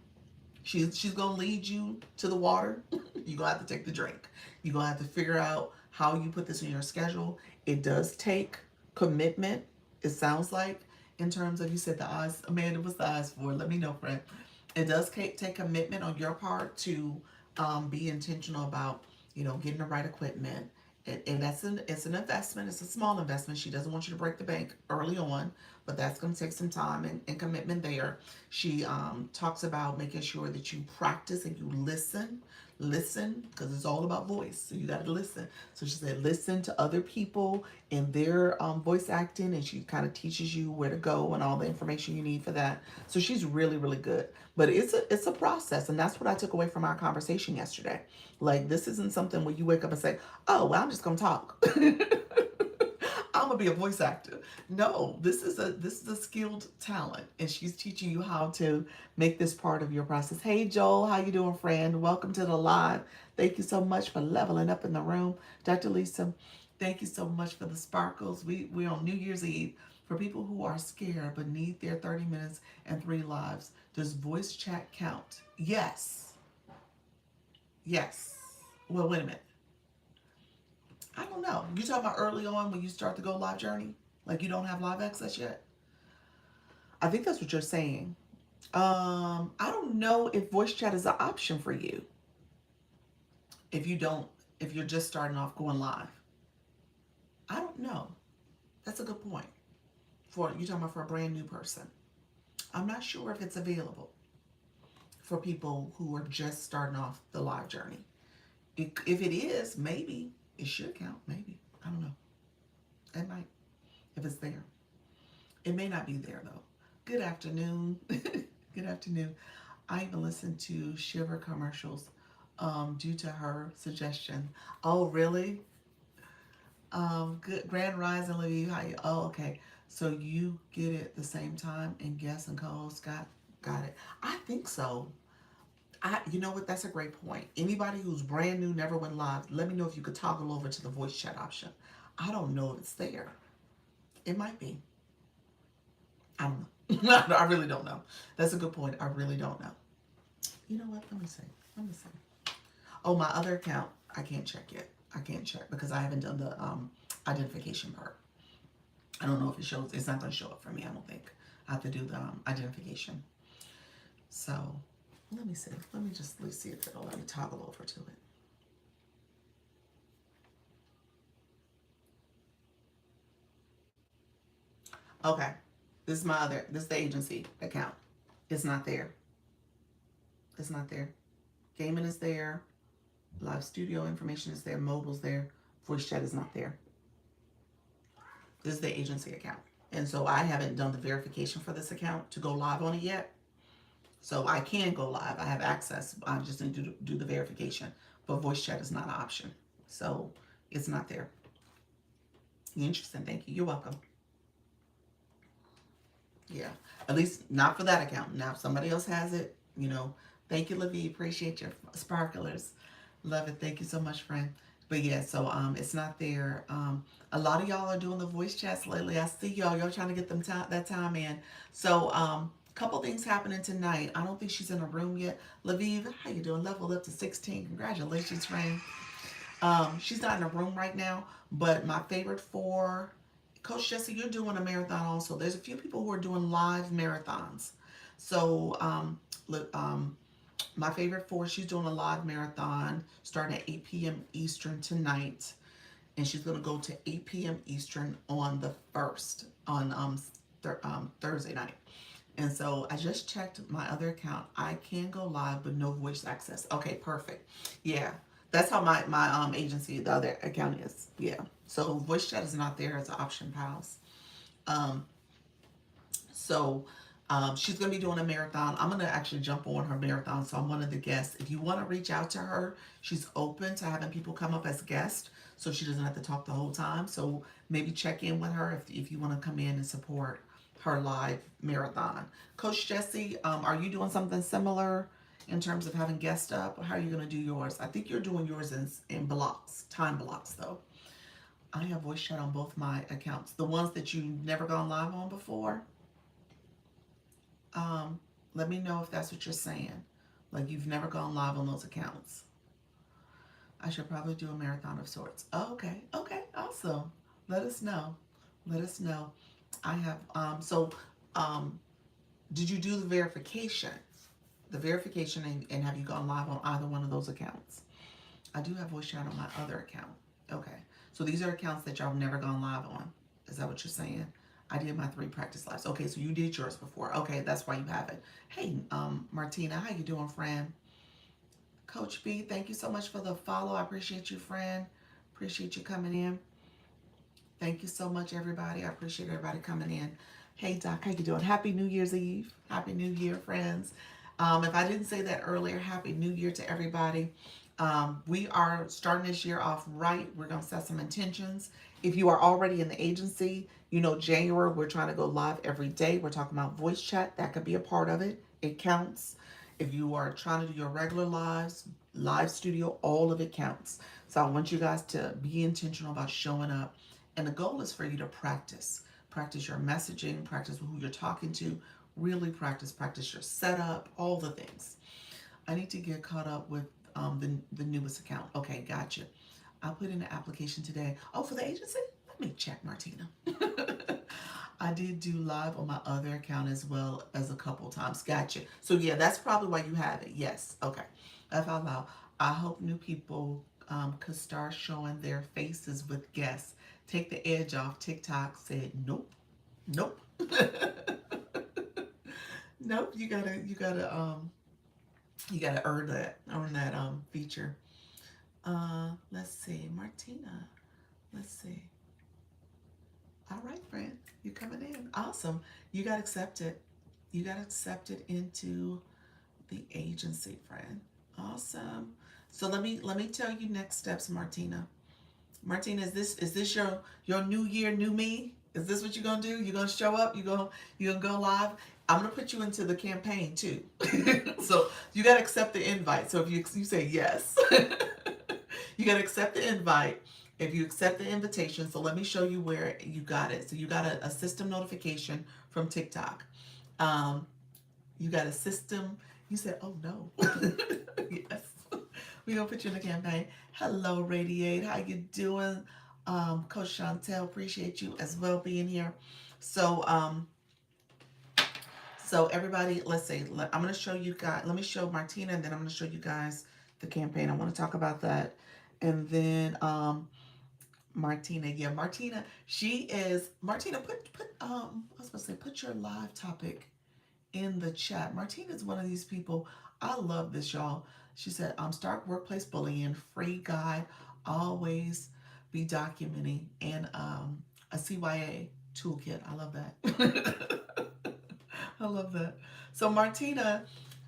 She's gonna lead you to the water. You're gonna have to take the drink. You're gonna have to figure out how you put this in your schedule. It does take commitment, it sounds like, in terms of, you said the eyes, Amanda, what's the eyes for? Let me know, friend. It does take commitment on your part to be intentional about, you know, getting the right equipment. And it's an investment. It's a small investment. She doesn't want you to break the bank early on, but that's going to take some time and commitment there. She talks about making sure that you practice and you listen, because it's all about voice. So you got to listen. So she said, listen to other people and their voice acting, and she kind of teaches you where to go and all the information you need for that. So she's really, really good. But it's a process, and that's what I took away from our conversation yesterday. Like, this isn't something where you wake up and say, "Oh, well, I'm just gonna talk." I'm gonna be a voice actor. No, this is a skilled talent, and she's teaching you how to make this part of your process. Hey, Joel, how you doing, friend? Welcome to the live. Thank you so much for leveling up in the room, Dr. Lisa. Thank you so much for the sparkles. We're on New Year's Eve. For people who are scared but need their 30 minutes and 3 lives, does voice chat count? Yes. Yes. Well, wait a minute. I don't know. You talking about early on when you start the go live journey? Like you don't have live access yet? I think that's what you're saying. I don't know if voice chat is an option for you if you don't, if you're just starting off going live. I don't know. That's a good point. For you talking about for a brand new person. I'm not sure if it's available for people who are just starting off the live journey. If it is, maybe it should count. Maybe. I don't know. It might, if it's there. It may not be there though. Good afternoon. Good afternoon. I even listened to Shiver commercials due to her suggestion. Oh, really? Good. Grand Rising, Levy. How you? Oh, okay. So you get it the same time and guess and co-host got it. I think so. You know what? That's a great point. Anybody who's brand new, never went live, let me know if you could toggle over to the voice chat option. I don't know if it's there. It might be. I don't know. I really don't know. That's a good point. I really don't know. You know what? Let me see. Let me see. Oh, my other account, I can't check yet. I can't check because I haven't done the identification part. I don't know if it shows. It's not going to show up for me, I don't think. I have to do the identification. So let me see. Let's see if it'll let me toggle over to it. Okay. This is the agency account. It's not there. It's not there. Gaming is there. Live studio information is there. Mobile's there. Voice chat is not there. This is the agency account. And so I haven't done the verification for this account to go live on it yet. So I can go live. I have access. I just need to do the verification. But voice chat is not an option. So it's not there. Interesting. Thank you. You're welcome. Yeah. At least not for that account. Now, if somebody else has it, thank you, Livy. Appreciate your sparklers. Love it. Thank you so much, friend. But yeah, so it's not there. A lot of y'all are doing the voice chats lately. I see y'all. Y'all trying to get them that time in. So couple things happening tonight. I don't think she's in a room yet. Laviv, how you doing? Leveled up to 16. Congratulations, friend. She's not in a room right now, but my favorite four, Coach Jesse, you're doing a marathon also. There's a few people who are doing live marathons. So, my favorite four, she's doing a live marathon starting at 8 p.m. Eastern tonight. And she's going to go to 8 p.m. Eastern on the 1st, on Thursday night. And so I just checked my other account. I can go live, but no voice access. Okay, perfect. Yeah, that's how my agency, the other account is. Yeah. So voice chat is not there as an option, pals. Um, so she's going to be doing a marathon. I'm going to actually jump on her marathon. So I'm one of the guests. If you want to reach out to her, she's open to having people come up as guests. So she doesn't have to talk the whole time. So maybe check in with her if you want to come in and support her live marathon. Coach Jesse, are you doing something similar in terms of having guests up? How are you going to do yours? I think you're doing yours in blocks, time blocks though. I have voice chat on both my accounts. The ones that you've never gone live on before, let me know if that's what you're saying. Like you've never gone live on those accounts. I should probably do a marathon of sorts. Oh, okay. Okay. Awesome. Let us know. Let us know. I have, did you do the verification? The verification and have you gone live on either one of those accounts? I do have voice chat on my other account. Okay. So these are accounts that y'all have never gone live on. Is that what you're saying? I did my 3 practice lives. Okay, so you did yours before. Okay, that's why you have it. Hey, Martina, how you doing, friend? Coach B, thank you so much for the follow. I appreciate you, friend. Appreciate you coming in. Thank you so much, everybody. I appreciate everybody coming in. Hey, Doc, how you doing? Happy New Year's Eve. Happy New Year, friends. If I didn't say that earlier, Happy New Year to everybody. We are starting this year off right. We're going to set some intentions. If you are already in the agency, January, we're trying to go live every day. We're talking about voice chat. That could be a part of it. It counts. If you are trying to do your regular lives, live studio, all of it counts. So I want you guys to be intentional about showing up. And the goal is for you to practice. Practice your messaging, practice who you're talking to, really practice your setup, all the things. I need to get caught up with the newest account. Okay, gotcha. I'll put in the application today. Oh, for the agency? Let me check, Martina. I did do live on my other account as well as a couple times. Gotcha. So yeah, that's probably why you have it. Yes. Okay. If I allow, I hope new people could start showing their faces with guests. Take the edge off. TikTok said nope, nope, nope. You gotta earn that feature. Let's see, Martina. Let's see. All right, friend, you're coming in. Awesome. You got accepted. You got accepted into the agency, friend. Awesome. So let me tell you next steps, Martina. Martina, is this your new year, new me? Is this what you're gonna do? You're gonna show up? You're gonna go live? I'm gonna put you into the campaign too. So you gotta accept the invite. So if you say yes, you gotta accept the invite. If you accept the invitation, so let me show you where you got it. So you got a system notification from TikTok. You got a system. You said, oh no. Yes. We're gonna put you in the campaign. Hello, Radiate. How you doing? Coach Chantel, appreciate you as well being here. So everybody, let's see. I'm gonna show you guys. Let me show Martina, and then I'm gonna show you guys the campaign. I want to talk about that, and then Martina. Yeah, Martina. Martina. I was gonna say, put your live topic in the chat. Martina is one of these people. I love this, y'all. She said, start workplace bullying, free guide, always be documenting and A CYA toolkit. I love that. I love that. So Martina,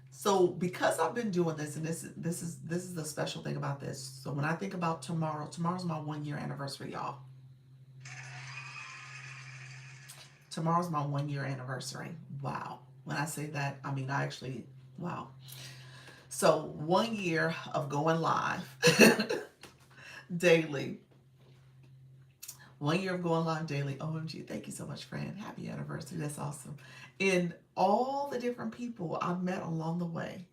so because I've been doing this, and this is the special thing about this. So when I think about tomorrow, tomorrow's my 1 year anniversary, y'all. Tomorrow's my 1 year anniversary. Wow. When I say that, I mean I actually wow. So 1 year of going live daily. 1 year of going live daily. OMG, thank you so much, friend. Happy anniversary. That's awesome. And all the different people I've met along the way.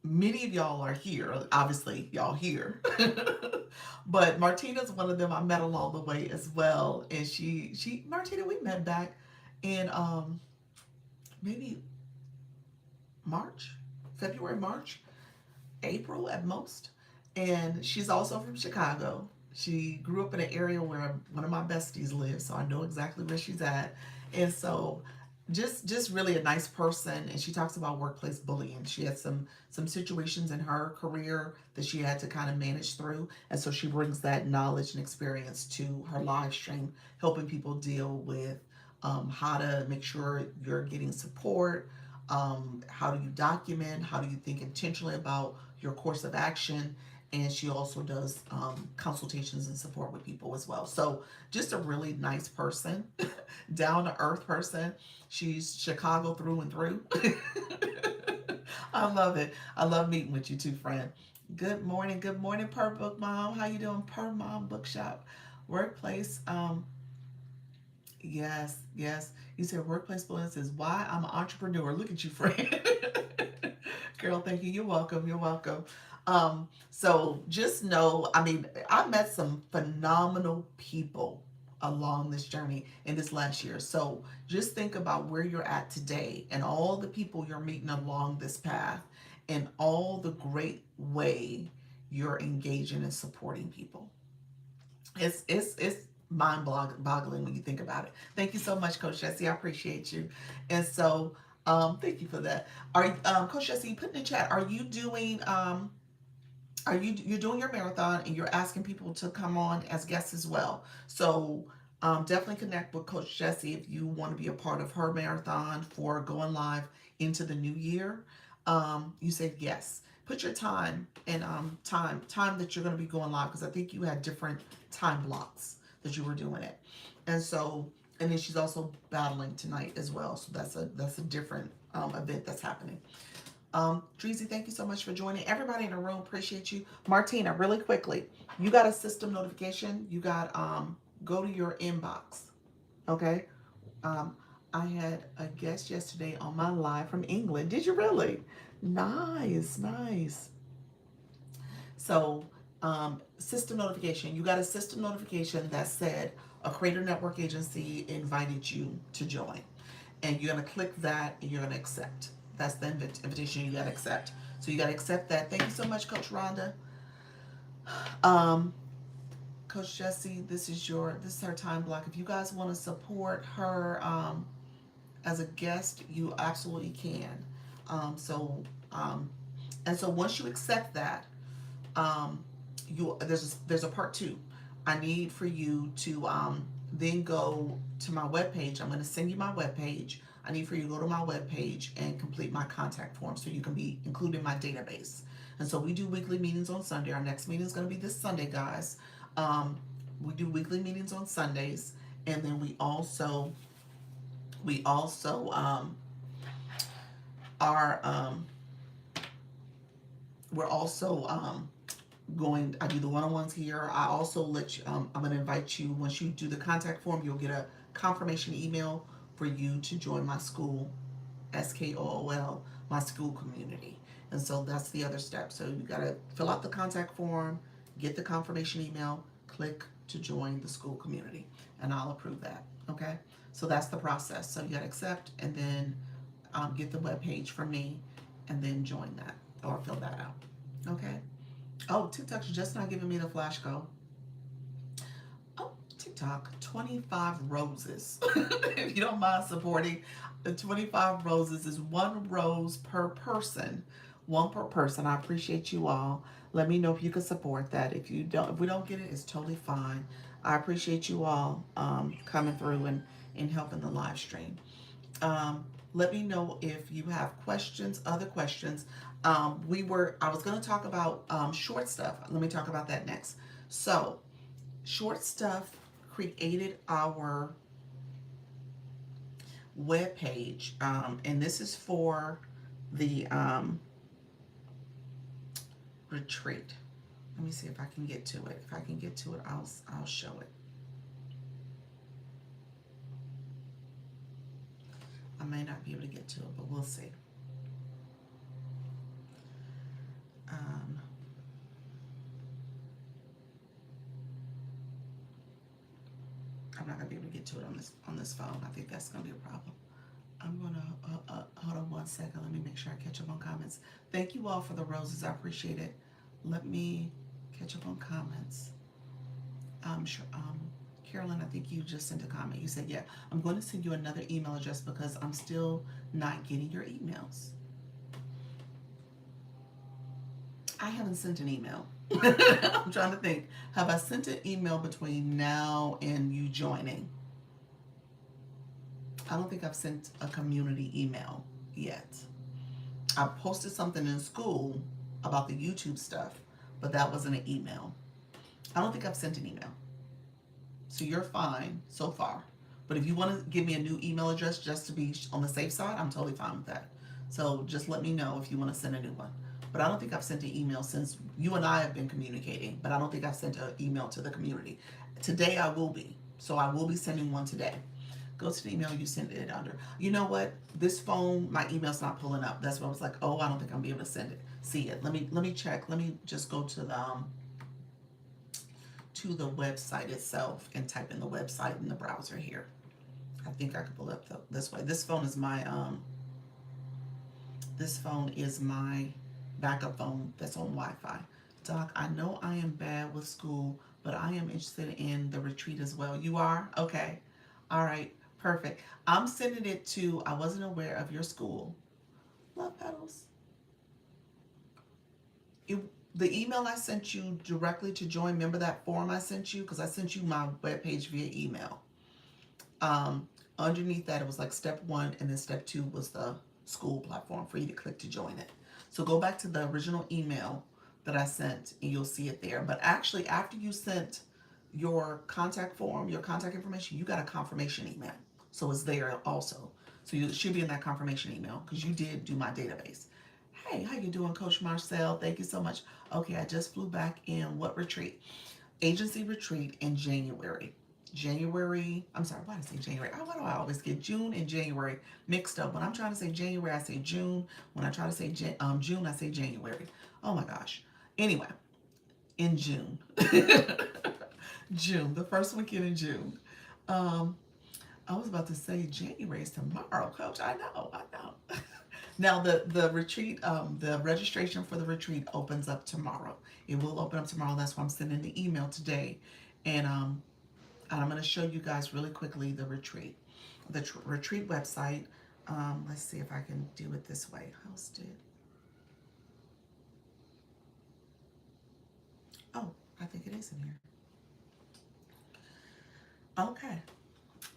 Many of y'all are here. Obviously, y'all here. But Martina's one of them I met along the way as well. And she Martina, we met back in maybe March, February, March, April at most. And she's also from Chicago. She grew up in an area where one of my besties lives, so I know exactly where she's at. And so just really a nice person, and she talks about workplace bullying. She had some situations in her career that she had to kind of manage through, and so she brings that knowledge and experience to her live stream, helping people deal with how to make sure you're getting support. How do you document? How do you think intentionally about your course of action? And she also does consultations and support with people as well. So just a really nice person, down to earth person. She's Chicago through and through. I love it. I love meeting with you too, friend. Good morning, Per Book Mom. How you doing, Per Mom Bookshop? Workplace. Yes, yes. You said workplace balance is why I'm an entrepreneur. Look at you, friend. Girl, thank you. You're welcome. You're welcome. So just know, I mean, I met some phenomenal people along this journey in this last year. So just think about where you're at today and all the people you're meeting along this path and all the great way you're engaging and supporting people. It's mind boggling when you think about it. Thank you so much, Coach Jesse. I appreciate you. And so thank you for that. Are Coach Jesse, put in the chat, are you're doing your marathon and you're asking people to come on as guests as well. So definitely connect with Coach Jesse if you want to be a part of her marathon for going live into the new year. You said yes. Put your time and time that you're going to be going live, because I think you had different time blocks that you were doing it, and so and then she's also battling tonight as well. So that's a different event that's happening. Dreezy, thank you so much for joining. Everybody in the room, appreciate you. Martina, really quickly, you got a system notification. You got go to your inbox. Okay. Um, I had a guest yesterday on my live from England. Did you really? Nice, nice. So, system notification. You got a system notification that said a Creator Network agency invited you to join. And you're going to click that and you're going to accept. That's the invitation you got to accept. So you got to accept that. Thank you so much, Coach Rhonda. Um, Coach Jesse, this is her time block. If you guys want to support her as a guest, you absolutely can. So and so once you accept that, there's a part two. I need for you to then go to my webpage. I'm going to send you my webpage. I need for you to go to my webpage and complete my contact form so you can be included in my database. And so we do weekly meetings on Sunday. Our next meeting is going to be this Sunday, guys. We do weekly meetings on Sundays, and then we also are we're also I do the one-on-ones here. I also let you, I'm going to invite you, once you do the contact form, you'll get a confirmation email for you to join my school, SKOOL, my school community. And so that's the other step. So you got to fill out the contact form, get the confirmation email, click to join the school community, and I'll approve that. Okay. So that's the process. So you got to accept and then get the webpage from me and then join that or fill that out. Okay. Oh, TikTok's just not giving me the flash go. Oh, TikTok, 25 roses. If you don't mind supporting, the 25 roses is 1 rose per person. 1 per person. I appreciate you all. Let me know if you can support that. If we don't get it, it's totally fine. I appreciate you all coming through and helping the live stream. Um, Let me know if you have questions, other questions. I was going to talk about short stuff. Let me talk about that next. So, short stuff created our web page, and this is for the retreat. Let me see if I can get to it. If I can get to it, I'll show it. I may not be able to get to it, but we'll see. Um, I'm not gonna be able to get to it on this phone. I think that's gonna be a problem. I'm gonna hold on 1 second. Let me make sure I catch up on comments. Thank you all for the roses. I appreciate it. Let me catch up on comments. Sure. Carolyn, I think you just sent a comment. You said, "Yeah, I'm going to send you another email address because I'm still not getting your emails." I haven't sent an email. I'm trying to think. Have I sent an email between now and you joining? I don't think I've sent a community email yet. I posted something in school about the YouTube stuff, but that wasn't an email. I don't think I've sent an email. So you're fine so far. But if you want to give me a new email address just to be on the safe side, I'm totally fine with that. So just let me know if you want to send a new one. But I don't think I've sent an email since you and I have been communicating, but I don't think I've sent an email to the community. Today I will be. So I will be sending one today. Go to the email you sent it under. You know what? This phone, my email's not pulling up. That's why I was like, oh, I don't think I'm be able to send it. See it. Let me check. Let me just go to the website itself and type in the website in the browser here. I think I could pull up this way. This phone is my backup phone that's on Wi-Fi. Doc, I know I am bad with school, but I am interested in the retreat as well. You are? Okay. All right. Perfect. I'm sending it to, I wasn't aware of your school. Love Petals. The email I sent you directly to join, remember that form I sent you? Because I sent you my webpage via email. Underneath that, it was like step 1, and then step 2 was the school platform for you to click to join it. So go back to the original email that I sent, and you'll see it there. But actually, after you sent your contact form, your contact information, you got a confirmation email. So it's there also. So it should be in that confirmation email because you did do my database. Hey, how you doing, Coach Marcel? Thank you so much. Okay, I just flew back in what retreat? Agency retreat in January. I'm sorry, why did I say January? Why do I always get June and January mixed up? When I'm trying to say January, I say June. When I try to say June, I say January. Oh my gosh. Anyway, in June. June, the first weekend in June. I was about to say January is tomorrow, Coach. I know. Now the retreat, the registration for the retreat opens up tomorrow. It will open up tomorrow. That's why I'm sending the email today, and I'm going to show you guys really quickly the retreat website. Let's see if I can do it this way. Hosted. Oh, I think it is in here. Okay,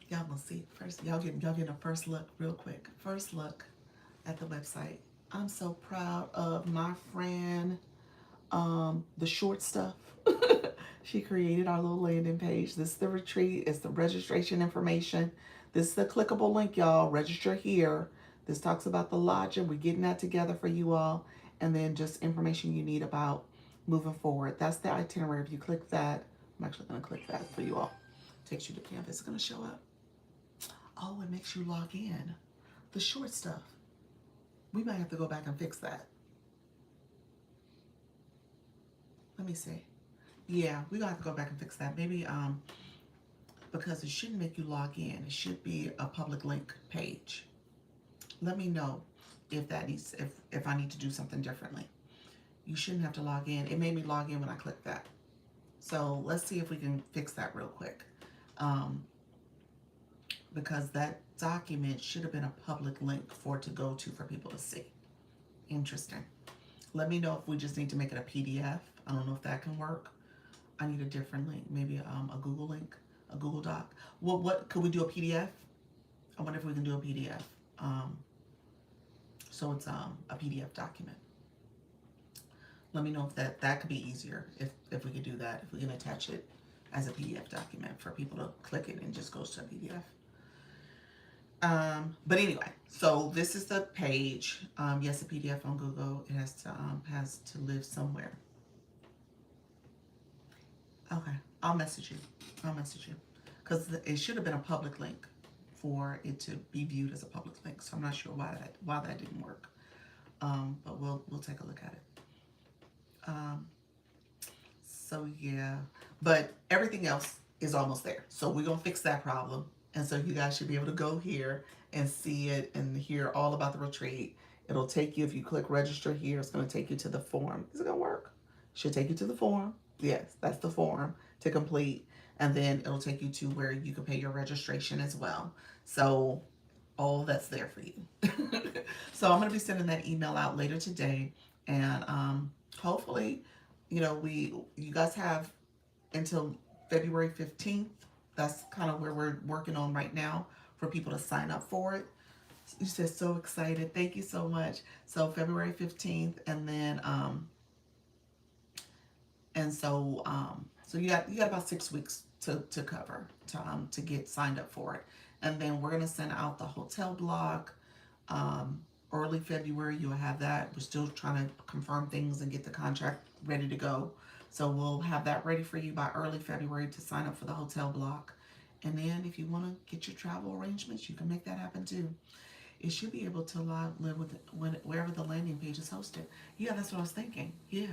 y'all gonna see first. Y'all getting a first look real quick. First look at the website. I'm so proud of my friend, the short stuff. She created our little landing page. This is the retreat. It's the registration information. This is the clickable link, y'all. Register here. This talks about the lodging. We're getting that together for you all. And then just information you need about moving forward. That's the itinerary. If you click that, I'm actually going to click that for you all. Takes you to campus. It's going to show up. Oh, it makes you log in. The short stuff. We might have to go back and fix that. Let me see. Yeah, we're gonna have to go back and fix that. Maybe because it shouldn't make you log in. It should be a public link page. Let me know if that needs if I need to do something differently. You shouldn't have to log in. It made me log in when I clicked that. So let's see if we can fix that real quick. Because that document should have been a public link for it to go to for people to see. Interesting. Let me know if we just need to make it a PDF. I don't know if that can work. I need a different link, maybe a Google link, a Google Doc. What could we do, a PDF? I wonder if we can do a PDF. Um, so it's a PDF document. Let me know if that could be easier, if we could do that, if we can attach it as a PDF document for people to click it and just goes to a PDF. But anyway, so this is the page. Yes, a PDF on Google. It has to live somewhere. Okay, I'll message you. I'll message you because it should have been a public link for it to be viewed as a public link. So I'm not sure why that didn't work. But we'll take a look at it. So yeah, but everything else is almost there. So we're gonna fix that problem. And so you guys should be able to go here and see it and hear all about the retreat. It'll take you, if you click register here, it's gonna take you to the form. Is it gonna work? Should take you to the form. Yes, that's the form to complete. And then it'll take you to where you can pay your registration as well. So all that's there for you. So I'm gonna be sending that email out later today. And hopefully, you guys have until February 15th. That's kind of where we're working on right now for people to sign up for it. You said so excited. Thank you so much. So February 15th, and then so you got about 6 weeks to cover to get signed up for it. And then we're gonna send out the hotel block early February. You'll have that. We're still trying to confirm things and get the contract ready to go. So we'll have that ready for you by early February to sign up for the hotel block. And then if you want to get your travel arrangements, you can make that happen too. It should be able to live with wherever the landing page is hosted. Yeah, that's what I was thinking. Yeah,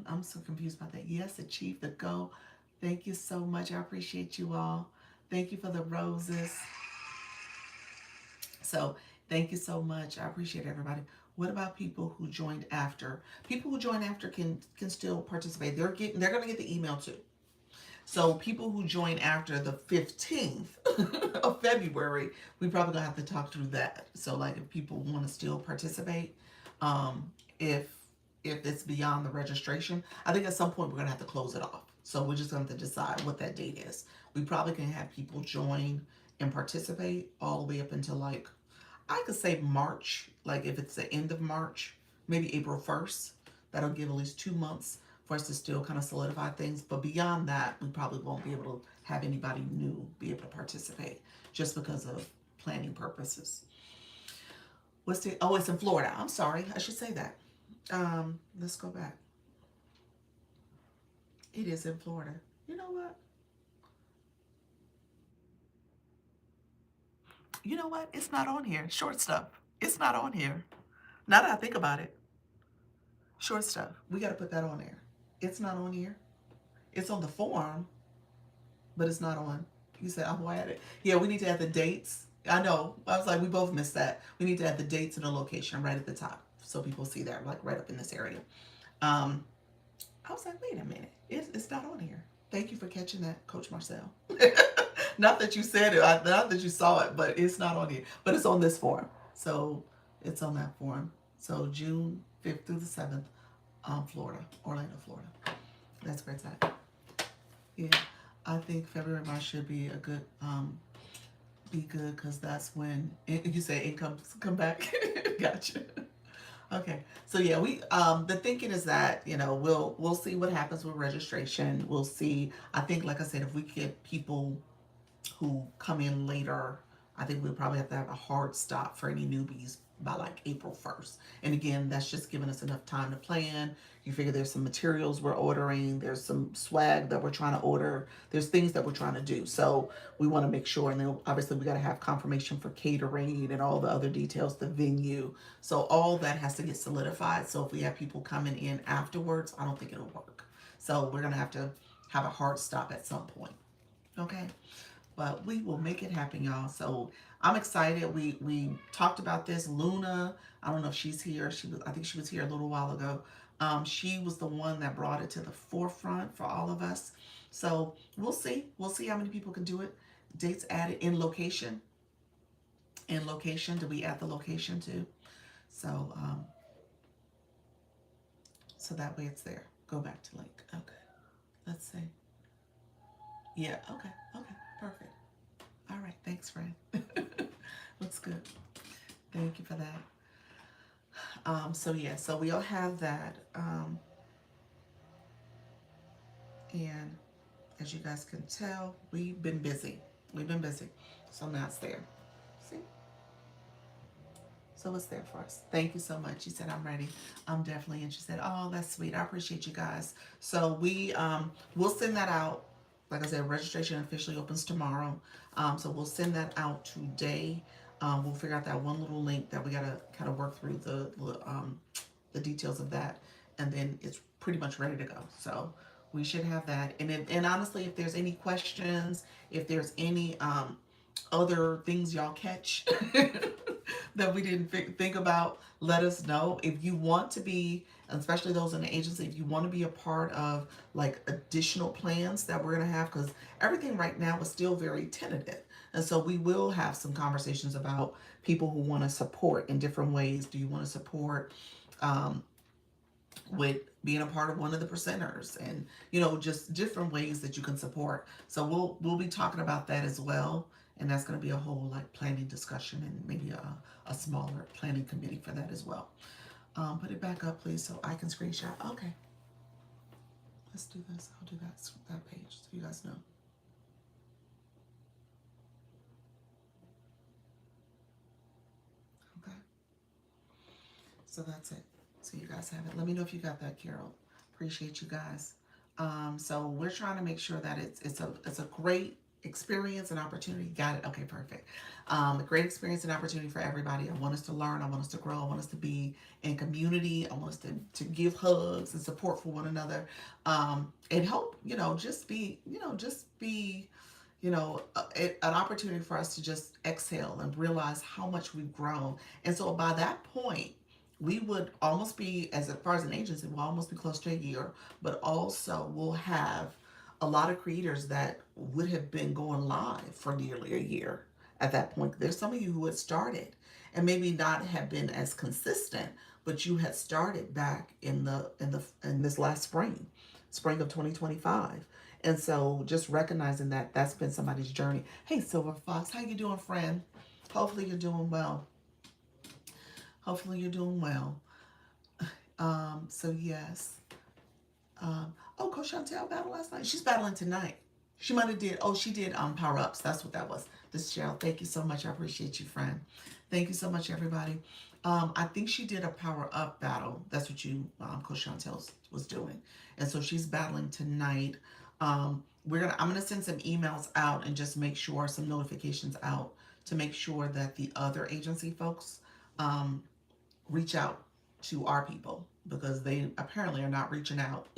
I'm so confused about that. Yes, achieve the goal. Thank you so much. I appreciate you all. Thank you for the roses. So thank you so much. I appreciate everybody. What about people who joined after? People who join after can still participate. They're going to get the email too. So people who join after the 15th of February, we probably gonna have to talk through that. So like if people want to still participate, if it's beyond the registration, I think at some point we're gonna have to close it off. So we're just gonna have to decide what that date is. We probably can have people join and participate all the way up until like, I could say March, like if it's the end of March, maybe April 1st. That'll give at least 2 months for us to still kind of solidify things. But beyond that, we probably won't be able to have anybody new be able to participate just because of planning purposes. Oh, it's in Florida. I'm sorry, I should say that. Let's go back. It is in Florida. You know what? You know what? It's not on here. Short stuff. It's not on here. Now that I think about it, short stuff. We got to put that on there. It's not on here. It's on the form, but it's not on. You said, I'll add it. Yeah, we need to add the dates. I know. I was like, we both missed that. We need to add the dates and the location right at the top so people see that, like right up in this area. I was like, wait a minute. It's not on here. Thank you for catching that, Coach Marcel. Not that you said it, not that you saw it, but it's not on here. But it's on this form. So it's on that form. So June 5th through the 7th, Florida, Orlando, Florida. That's where it's at. Yeah, I think February, March should be a good, because that's when you say incomes come back. Gotcha. Okay, so yeah, the thinking is that we'll see what happens with registration. We'll see. I think, like I said, if we get people who come in later, I think we'll probably have to have a hard stop for any newbies by like April 1st. And again, that's just giving us enough time to plan. You figure there's some materials we're ordering, there's some swag that we're trying to order, there's things that we're trying to do. So we want to make sure, and then obviously we got to have confirmation for catering and all the other details, the venue. So all that has to get solidified. So if we have people coming in afterwards, I don't think it'll work. So we're going to have a hard stop at some point. Okay. But we will make it happen, y'all. So I'm excited. We talked about this. Luna, I don't know if she's here. I think she was here a little while ago. She was the one that brought it to the forefront for all of us. So we'll see. We'll see how many people can do it. Dates added in location. In location. Do we add the location too? So so that way it's there. Go back to link. Okay. Let's see. Yeah, okay, okay, perfect. All right, thanks, friend. Looks good. Thank you for that. So yeah, so we'll have that. And as you guys can tell, we've been busy. We've been busy. So now it's there. See? So it's there for us. Thank you so much. You said I'm ready. I'm definitely interested. Oh, that's sweet. I appreciate you guys. So we'll send that out. Like I said, registration officially opens tomorrow. So we'll send that out today. We'll figure out that one little link that we gotta kind of work through the details of that, and then it's pretty much ready to go. So we should have that. And honestly, if there's any questions, if there's any other things y'all catch that we didn't think about, let us know. If you want to be, especially those in the agency, if you want to be a part of like additional plans that we're going to have, because everything right now is still very tentative. And so we will have some conversations about people who want to support in different ways. Do you want to support um, with being a part of one of the percenters, and just different ways that you can support. So we'll be talking about that as well, and that's going to be a whole like planning discussion, and maybe a smaller planning committee for that as well. Put it back up, please, so I can screenshot. Okay, let's do this. I'll do that page so you guys know. Okay, so that's it. So you guys have it. Let me know if you got that, Carol. Appreciate you guys. So we're trying to make sure that it's a great experience and opportunity. Got it. Okay, perfect. A great experience and opportunity for everybody. I want us to learn. I want us to grow. I want us to be in community. I want us to give hugs and support for one another. And help, just be an opportunity for us to just exhale and realize how much we've grown. And so by that point, we would almost be, as far as an agency, we'll almost be close to a year, but also we'll have a lot of creators that would have been going live for nearly a year at that point. There's some of you who had started and maybe not have been as consistent, but you had started back in this last spring of 2025. And so just recognizing that that's been somebody's journey. Hey, Silver Fox, how you doing, friend? Hopefully you're doing well. Hopefully you're doing well. So yes. Oh, Coach Chantel battled last night. She's battling tonight. She might have did. Oh, she did Power Ups. That's what that was. This Cheryl. Thank you so much. I appreciate you, friend. Thank you so much, everybody. I think she did a Power Up battle. That's what Coach Chantel was doing. And so she's battling tonight. I'm gonna send some emails out and just make sure, some notifications out, to make sure that the other agency folks reach out to our people, because they apparently are not reaching out,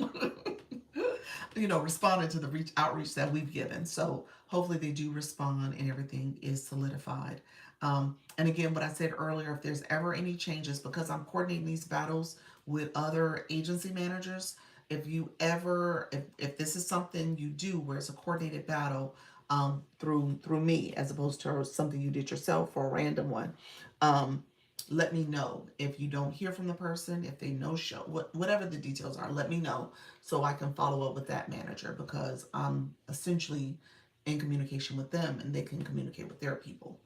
responding to the outreach that we've given. So hopefully they do respond and everything is solidified. And again, what I said earlier, if there's ever any changes, because I'm coordinating these battles with other agency managers, if this is something you do where it's a coordinated battle through me, as opposed to something you did yourself or a random one, let me know. If you don't hear from the person, if they no show, whatever the details are, let me know so I can follow up with that manager, because I'm essentially in communication with them and they can communicate with their people,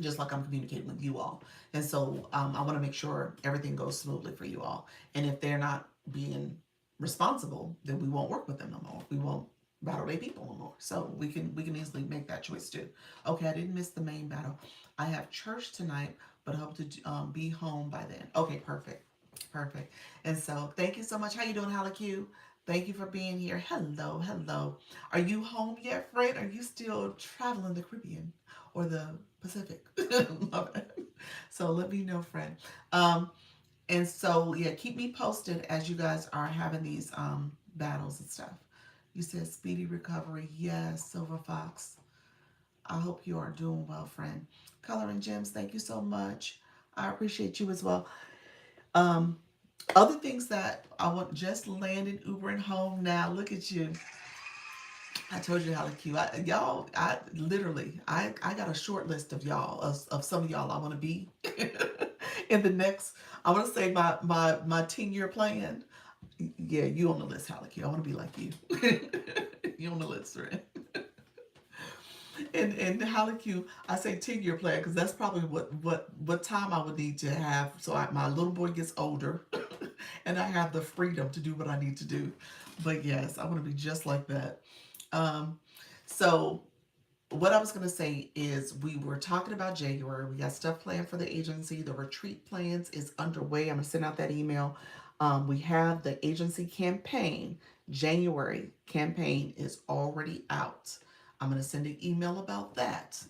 just like I'm communicating with you all. And so I want to make sure everything goes smoothly for you all. And if they're not being responsible, then we won't work with them no more. We won't battle their people no more. So we can easily make that choice too. Okay, I didn't miss the main battle. I have church tonight, but I hope to be home by then. Okay, perfect. Perfect. And so thank you so much. How you doing, Holly Q? Thank you for being here. Hello, hello. Are you home yet, Fred? Are you still traveling the Caribbean or the Pacific? Love it. So let me know, friend. And so yeah, keep me posted as you guys are having these battles and stuff. You said speedy recovery. Yes, Silver Fox. I hope you are doing well, friend. Coloring Gems, thank you so much. I appreciate you as well. Other things that I want, just landed, Ubering home now. Look at you. I told you how to queue. I literally, I got a short list of y'all, of some of y'all I want to be in the next, I want to say my 10-year plan. Yeah, you on the list, Halleck. I want to be like you. You on the list, right? And Halleck, I say 10-year plan because that's probably what time I would need to have so my little boy gets older, and I have the freedom to do what I need to do. But yes, I want to be just like that. Um, so what I was going to say is we were talking about January. We got stuff planned for the agency. The retreat plans is underway. I'm going to send out that email. We have the agency campaign. January campaign is already out. I'm going to send an email about that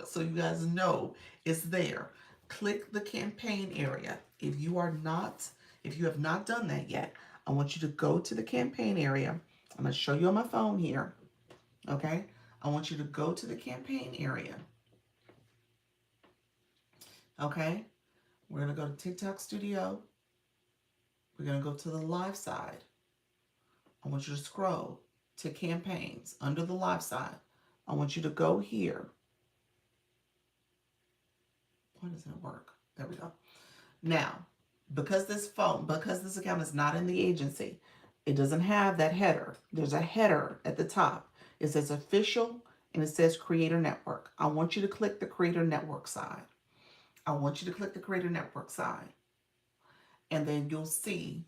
so you guys know it's there. Click the campaign area. If you have not done that yet, I want you to go to the campaign area. I'm going to show you on my phone here. Okay? I want you to go to the campaign area. Okay? We're going to go to TikTok Studio. We're going to go to the live side. I want you to scroll to campaigns under the live side. I want you to go here. Why doesn't it work? There we go. Now, because this account is not in the agency, it doesn't have that header. There's a header at the top. It says official and it says creator network. I want you to click the creator network side. I want you to click the creator network side. And then you'll see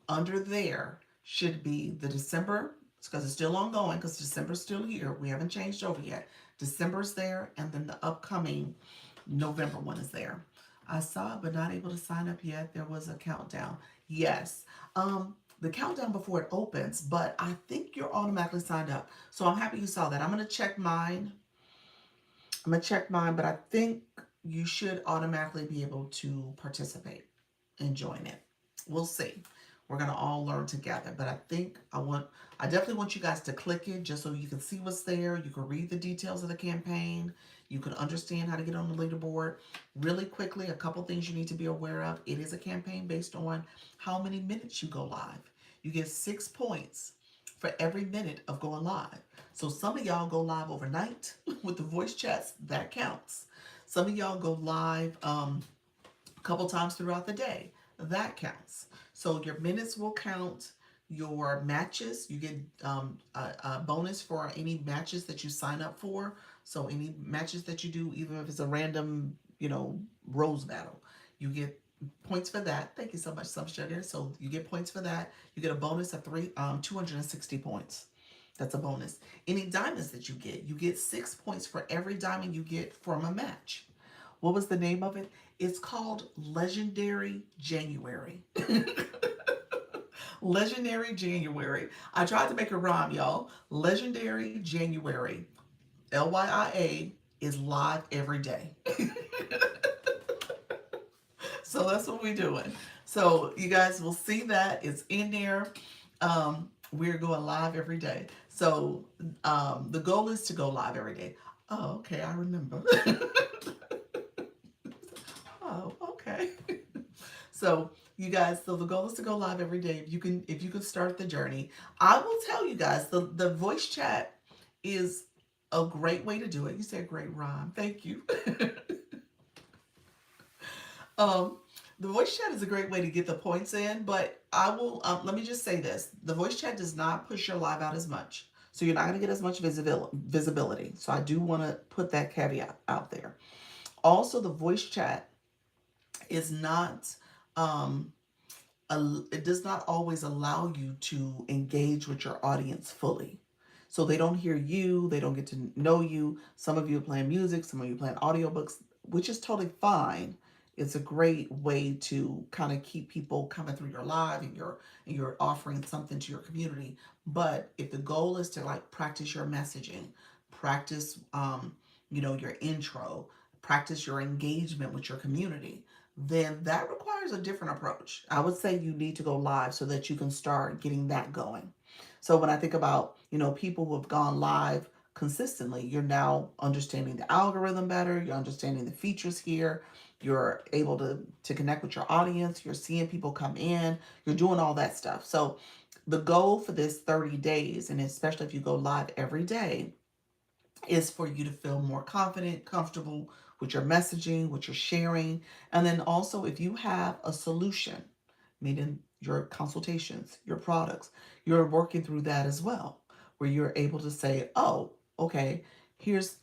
under there should be the December, because it's still ongoing, because December's still here. We haven't changed over yet. December's there, and then the upcoming November one is there. I saw it, but not able to sign up yet. There was a countdown. Yes. The countdown before it opens, but I think you're automatically signed up. So I'm happy you saw that. I'm going to check mine. But I think you should automatically be able to participate and join it. We'll see. We're gonna all learn together. But I definitely want you guys to click it just so you can see what's there. You can read the details of the campaign. You can understand how to get on the leaderboard. Really quickly, a couple things you need to be aware of. It is a campaign based on how many minutes you go live. You get 6 points for every minute of going live. So some of y'all go live overnight with the voice chats, that counts. Some of y'all go live a couple times throughout the day, that counts. So your minutes will count. Your matches, you get a bonus for any matches that you sign up for. So any matches that you do, even if it's a random, rose battle, you get points for that. Thank you so much, Sugar. So you get points for that. You get a bonus of 260 points. That's a bonus. Any diamonds that you get 6 points for every diamond you get from a match. What was the name of it? It's called Legendary January. Legendary January. I tried to make a rhyme, y'all. Legendary January. LYIA is live every day. So that's what we're doing. So you guys will see that it's in there. We're going live every day. So the goal is to go live every day. Oh, okay, I remember. Oh, okay. So you guys, so the goal is to go live every day. If you can start the journey. I will tell you guys, the voice chat is a great way to do it. You said great rhyme. Thank you. The voice chat is a great way to get the points in, but I will, let me just say this. The voice chat does not push your live out as much. So you're not going to get as much visibility. So I do want to put that caveat out there. Also, the voice chat is not, it does not always allow you to engage with your audience fully. So they don't hear you, they don't get to know you. Some of you are playing music, some of you are playing audiobooks, which is totally fine. It's a great way to kind of keep people coming through your live, and you're offering something to your community. But if the goal is to like practice your messaging, practice your intro, practice your engagement with your community, then that requires a different approach. I would say you need to go live so that you can start getting that going. So when I think about, people who have gone live consistently, you're now understanding the algorithm better, you're understanding the features here, you're able to connect with your audience, you're seeing people come in, you're doing all that stuff. So the goal for this 30 days, and especially if you go live every day, is for you to feel more confident, comfortable with your messaging, what you're sharing. And then also if you have a solution, meaning your consultations, your products. You're working through that as well, where you're able to say, oh, okay, here's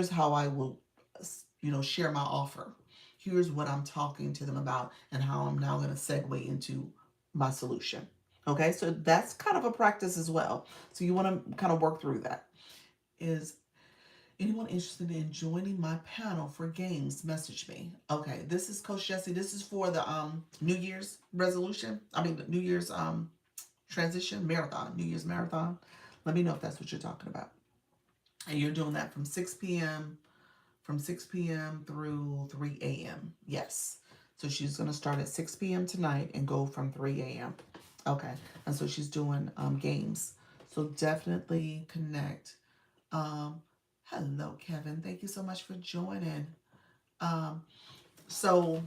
how I will, share my offer. Here's what I'm talking to them about and how I'm now going to segue into my solution. Okay, so that's kind of a practice as well. So you want to kind of work through that. Is anyone interested in joining my panel for games? Message me. Okay, this is Coach Jesse. This is for the New Year's resolution. I mean, the New Year's transition marathon, New Year's marathon. Let me know if that's what you're talking about. And you're doing that from 6 p.m. through 3 a.m. Yes. So she's going to start at 6 p.m. tonight and go from 3 a.m. Okay. And so she's doing games. So definitely connect. Um, Hello, Kevin. Thank you so much for joining. Um, so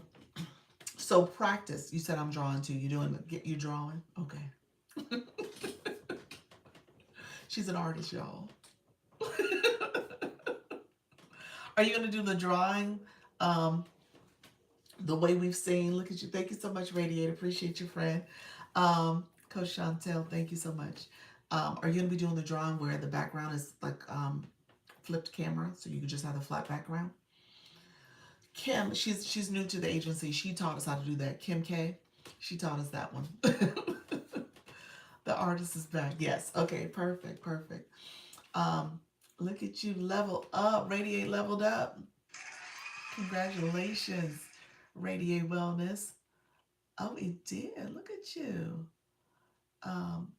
so practice. You said I'm drawing too. You doing get you drawing? Okay. She's an artist, y'all. Are you gonna do the drawing? Um, the way we've seen. Look at you. Thank you so much, Radiate. Appreciate you, friend. Coach Chantel, thank you so much. Are you gonna be doing the drawing where the background is like flipped camera, so you can just have the flat background? Kim, she's new to the agency. She taught us how to do that. Kim K, she taught us that one. The artist is back. Yes. Okay. Perfect. Perfect. Um, Look at you, level up. Radiate leveled up. Congratulations, Radiate Wellness. Oh, it did. Look at you. Um,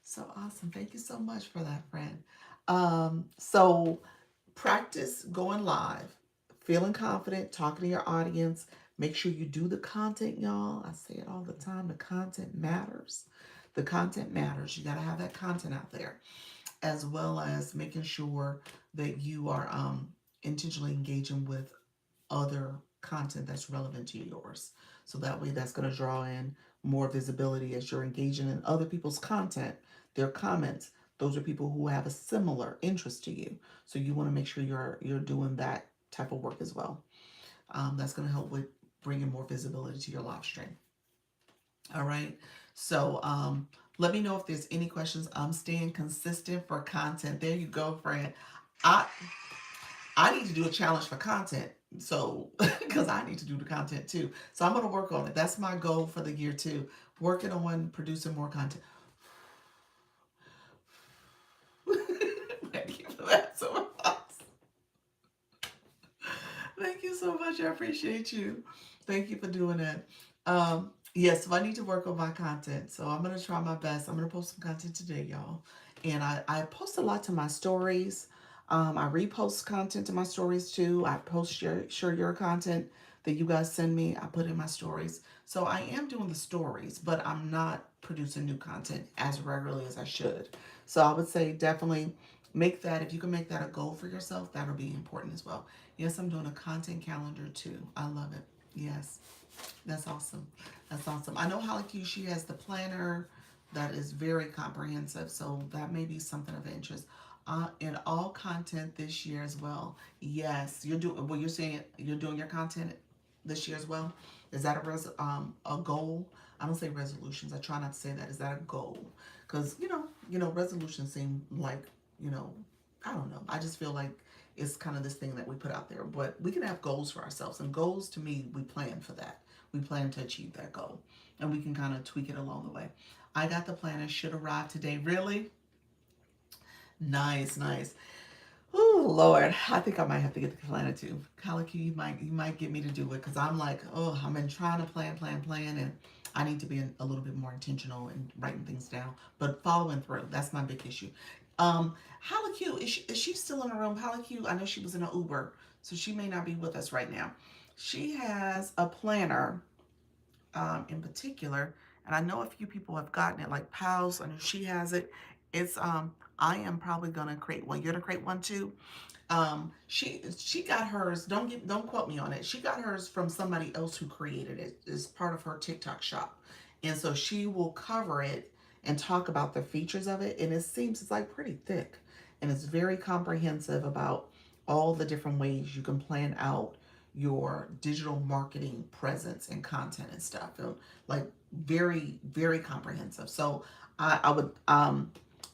so awesome. Thank you so much for that, friend. So practice going live, feeling confident, talking to your audience. Make sure you do the content, y'all. I say it all the time. The content matters. The content matters. You got to have that content out there, as well as making sure that you are intentionally engaging with other content that's relevant to yours. So that way, that's going to draw in more visibility as you're engaging in other people's content, their comments. Those are people who have a similar interest to you. So you want to make sure you're doing that type of work as well. That's going to help with bringing more visibility to your live stream. All right. So let me know if there's any questions. I'm staying consistent for content. There you go, friend. I I need to do a challenge for content. So, because I need to do the content too. So I'm going to work on it. That's my goal for the year too. Working on producing more content. Thank you for that so much. Thank you so much. I appreciate you. Thank you for doing that. Yes, so I need to work on my content. So I'm going to try my best. I'm going to post some content today, y'all. And I post a lot to my stories. I repost content to my stories too. I post your content that you guys send me. I put in my stories. So I am doing the stories, but I'm not producing new content as regularly as I should. So I would say definitely make that, if you can make that a goal for yourself, that'll be important as well. Yes, I'm doing a content calendar too. I love it. Yes, that's awesome. That's awesome. I know Holly Q, she has the planner that is very comprehensive, so that may be something of interest. In all content this year as well. Yes, you're doing. Well, you're saying you're doing your content this year as well. Is that a goal? I don't say resolutions. I try not to say that. Is that a goal? Because resolutions seem like you know, I don't know. I just feel like it's kind of this thing that we put out there, but we can have goals for ourselves. And goals, to me, we plan for that. We plan to achieve that goal, and we can kind of tweak it along the way. I got the planner. Should arrive today. Really? Nice, nice. Oh Lord, I think I might have to get the planner too. Calico, you might get me to do it because I'm like, oh, I've been trying to plan, and I need to be a little bit more intentional and writing things down, but following through. That's my big issue. Holly Q, is she still in the room? Holly Q, I know she was in an Uber, so she may not be with us right now. She has a planner in particular, and I know a few people have gotten it, like Pals. I know she has it. It's I am probably gonna create one. You're gonna create one too. She got hers. Don't quote me on it. She got hers from somebody else who created it. It's part of her TikTok shop, and so she will cover it and talk about the features of it. And it seems it's like pretty thick, and it's very comprehensive about all the different ways you can plan out your digital marketing presence and content and stuff. And like very, very comprehensive. So I would,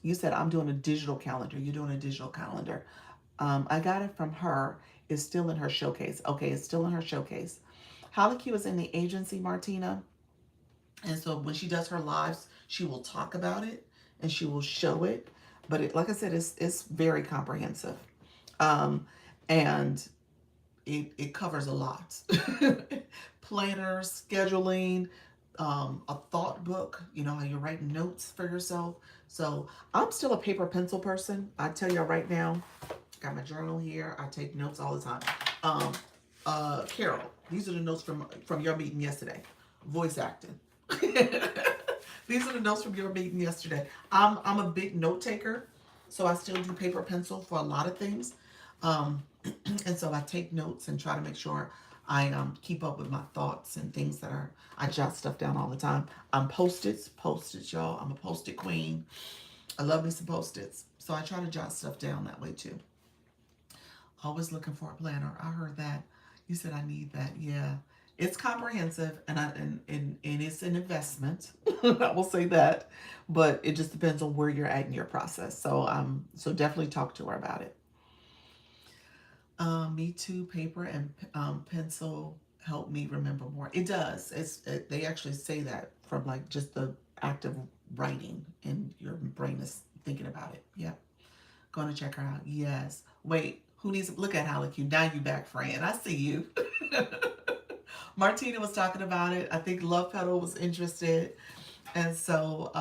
you said I'm doing a digital calendar. You're doing a digital calendar. I got it from her. It's still in her showcase. Okay, it's still in her showcase. Holly Q is in the agency, Martina. And so when she does her lives, she will talk about it and she will show it. But like I said, it's very comprehensive. Um, and it covers a lot. Planners, scheduling, a thought book, you know, how you're writing notes for yourself. So I'm still a paper pencil person. I tell you right now, got my journal here. I take notes all the time. Um, Carol, these are the notes from your meeting yesterday. Voice acting. These are the notes from your meeting yesterday. I'm a big note taker, so I still do paper pencil for a lot of things. Um, and so I take notes and try to make sure I keep up with my thoughts and things that are, I jot stuff down all the time. I'm post-its, y'all. I'm a post-it queen. I love me some post-its. So I try to jot stuff down that way too. Always looking for a planner. I heard that. You said I need that. Yeah. It's comprehensive and it's an investment. I will say that. But it just depends on where you're at in your process. So definitely talk to her about it. Me too, paper and pencil help me remember more. It does. They actually say that from like just the act of writing and your brain is thinking about it. Yep. Going to check her out. Yes. Wait, who needs to look at Holly Q? Now you back, friend. I see you. Martina was talking about it. I think Love Petal was interested. And so,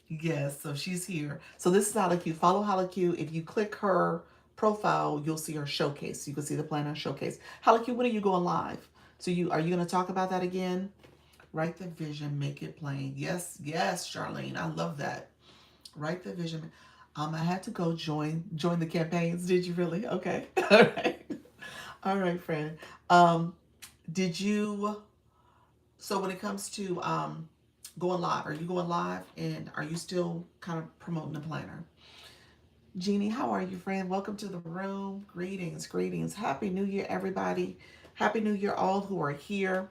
yes, so she's here. So this is Holly Q. Follow Holly Q. If you click her profile, you'll see her showcase. You can see the planner showcase. Holly Q, when are you going live? So are you going to talk about that again? Write the vision, make it plain. Yes, yes, Charlene. I love that. Write the vision. I had to go join the campaigns. Did you really? Okay. All right. All right, friend. Did you, so when it comes to going live, are you going live and are you still kind of promoting the planner? Jeannie, how are you, friend? Welcome to the room. Greetings, greetings. Happy New Year, everybody. Happy New Year, all who are here.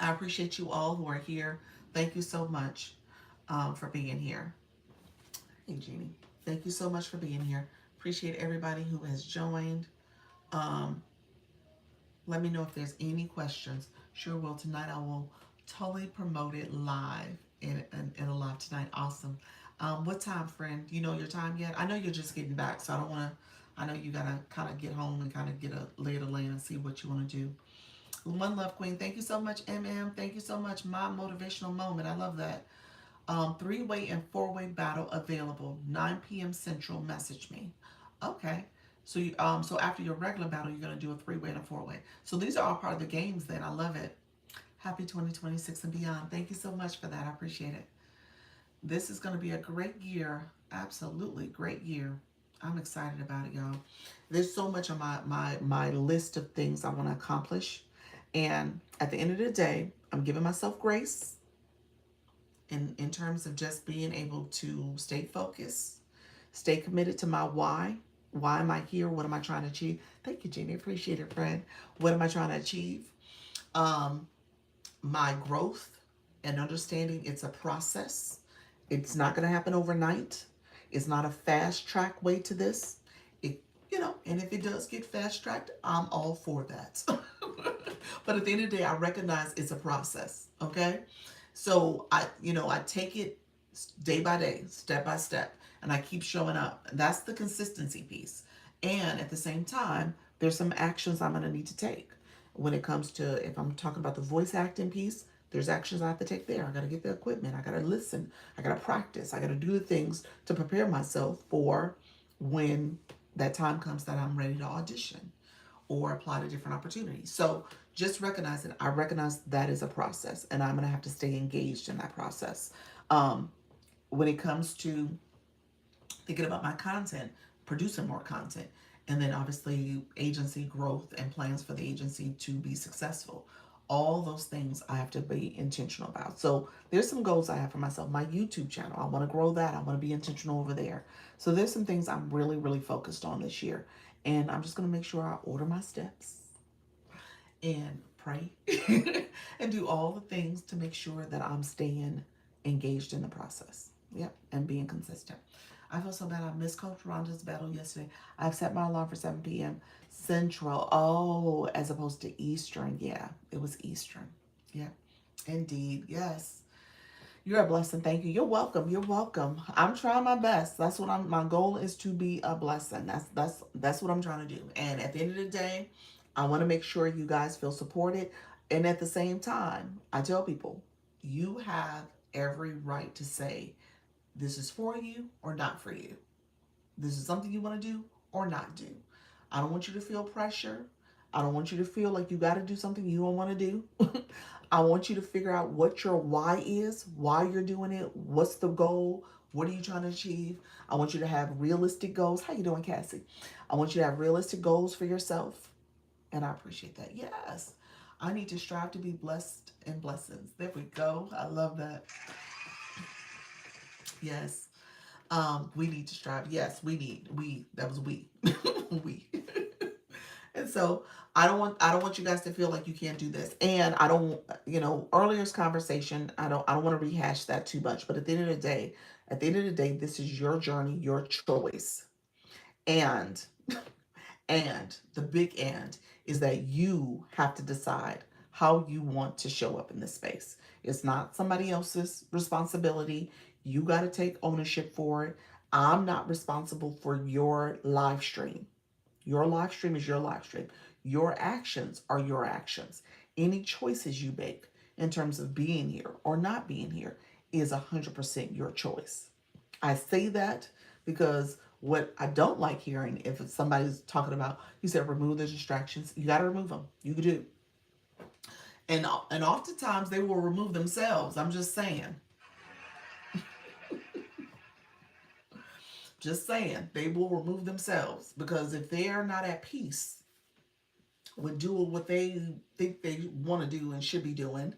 I appreciate you all who are here. Thank you so much for being here. Hey, Jeannie. Thank you so much for being here. Appreciate everybody who has joined. Let me know if there's any questions. Sure will. Tonight I will totally promote it live in a live tonight. Awesome. What time, friend? Do you know your time yet? I know you're just getting back, so I don't want to. I know you gotta kind of get home and kind of get a lay of the land and see what you want to do. One Love Queen. Thank you so much, MM. Thank you so much. My motivational moment. I love that. 3-way and 4-way battle available. 9 p.m. Central. Message me. Okay. So so after your regular battle, you're gonna do a 3-way and a 4-way. So these are all part of the games. Then I love it. Happy 2026 and beyond. Thank you so much for that. I appreciate it. This is gonna be a great year. Absolutely great year. I'm excited about it, y'all. There's so much on my list of things I want to accomplish, and at the end of the day, I'm giving myself grace in terms of just being able to stay focused, stay committed to my why. Why am I here? What am I trying to achieve? Thank you, Jeannie. Appreciate it, friend. What am I trying to achieve? My growth and understanding it's a process. It's not going to happen overnight. It's not a fast track way to this. And if it does get fast tracked, I'm all for that. But at the end of the day, I recognize it's a process. Okay. So I take it day by day, step by step, and I keep showing up. That's the consistency piece. And at the same time, there's some actions I'm going to need to take when it comes to, if I'm talking about the voice acting piece, there's actions I have to take there. I got to get the equipment. I got to listen. I got to practice. I got to do the things to prepare myself for when that time comes that I'm ready to audition or apply to different opportunities. So just recognize it. I recognize that is a process, and I'm going to have to stay engaged in that process. When it comes to thinking about my content, producing more content, and then obviously agency growth and plans for the agency to be successful. All those things I have to be intentional about. So there's some goals I have for myself. My YouTube channel, I want to grow that. I want to be intentional over there. So there's some things I'm really, really focused on this year. And I'm just going to make sure I order my steps. and pray and do all the things to make sure that I'm staying engaged in the process. Yep, and being consistent. I feel so bad. I missed Coach Rhonda's battle yesterday. I've set my alarm for 7 p.m. Central. Oh, as opposed to Eastern. Yeah, it was Eastern. Yeah, indeed. Yes. You're a blessing. Thank you. You're welcome. You're welcome. I'm trying my best. That's what my goal is, to be a blessing. That's what I'm trying to do. And at the end of the day, I want to make sure you guys feel supported. And at the same time, I tell people, you have every right to say this is for you or not for you. This is something you want to do or not do. I don't want you to feel pressure. I don't want you to feel like you got to do something you don't want to do. I want you to figure out what your why is, why you're doing it, what's the goal, what are you trying to achieve. I want you to have realistic goals. How you doing, Cassie? I want you to have realistic goals for yourself, and I appreciate that. Yes, I need to strive to be blessed and blessings. There we go. I love that. Yes. We need to strive. Yes, that was we. we. And so I don't want you guys to feel like you can't do this. And I don't, earlier's conversation, I don't want to rehash that too much, but at the end of the day, this is your journey, your choice. And the big and is that you have to decide how you want to show up in this space. It's not somebody else's responsibility. You got to take ownership for it. I'm not responsible for your live stream. Your live stream is your live stream. Your actions are your actions. Any choices you make in terms of being here or not being here is 100% your choice. I say that because what I don't like hearing, if somebody's talking about, you said remove the distractions, you got to remove them. You do. And oftentimes they will remove themselves. I'm just saying. Just saying. They will remove themselves because if they are not at peace with doing what they think they want to do and should be doing,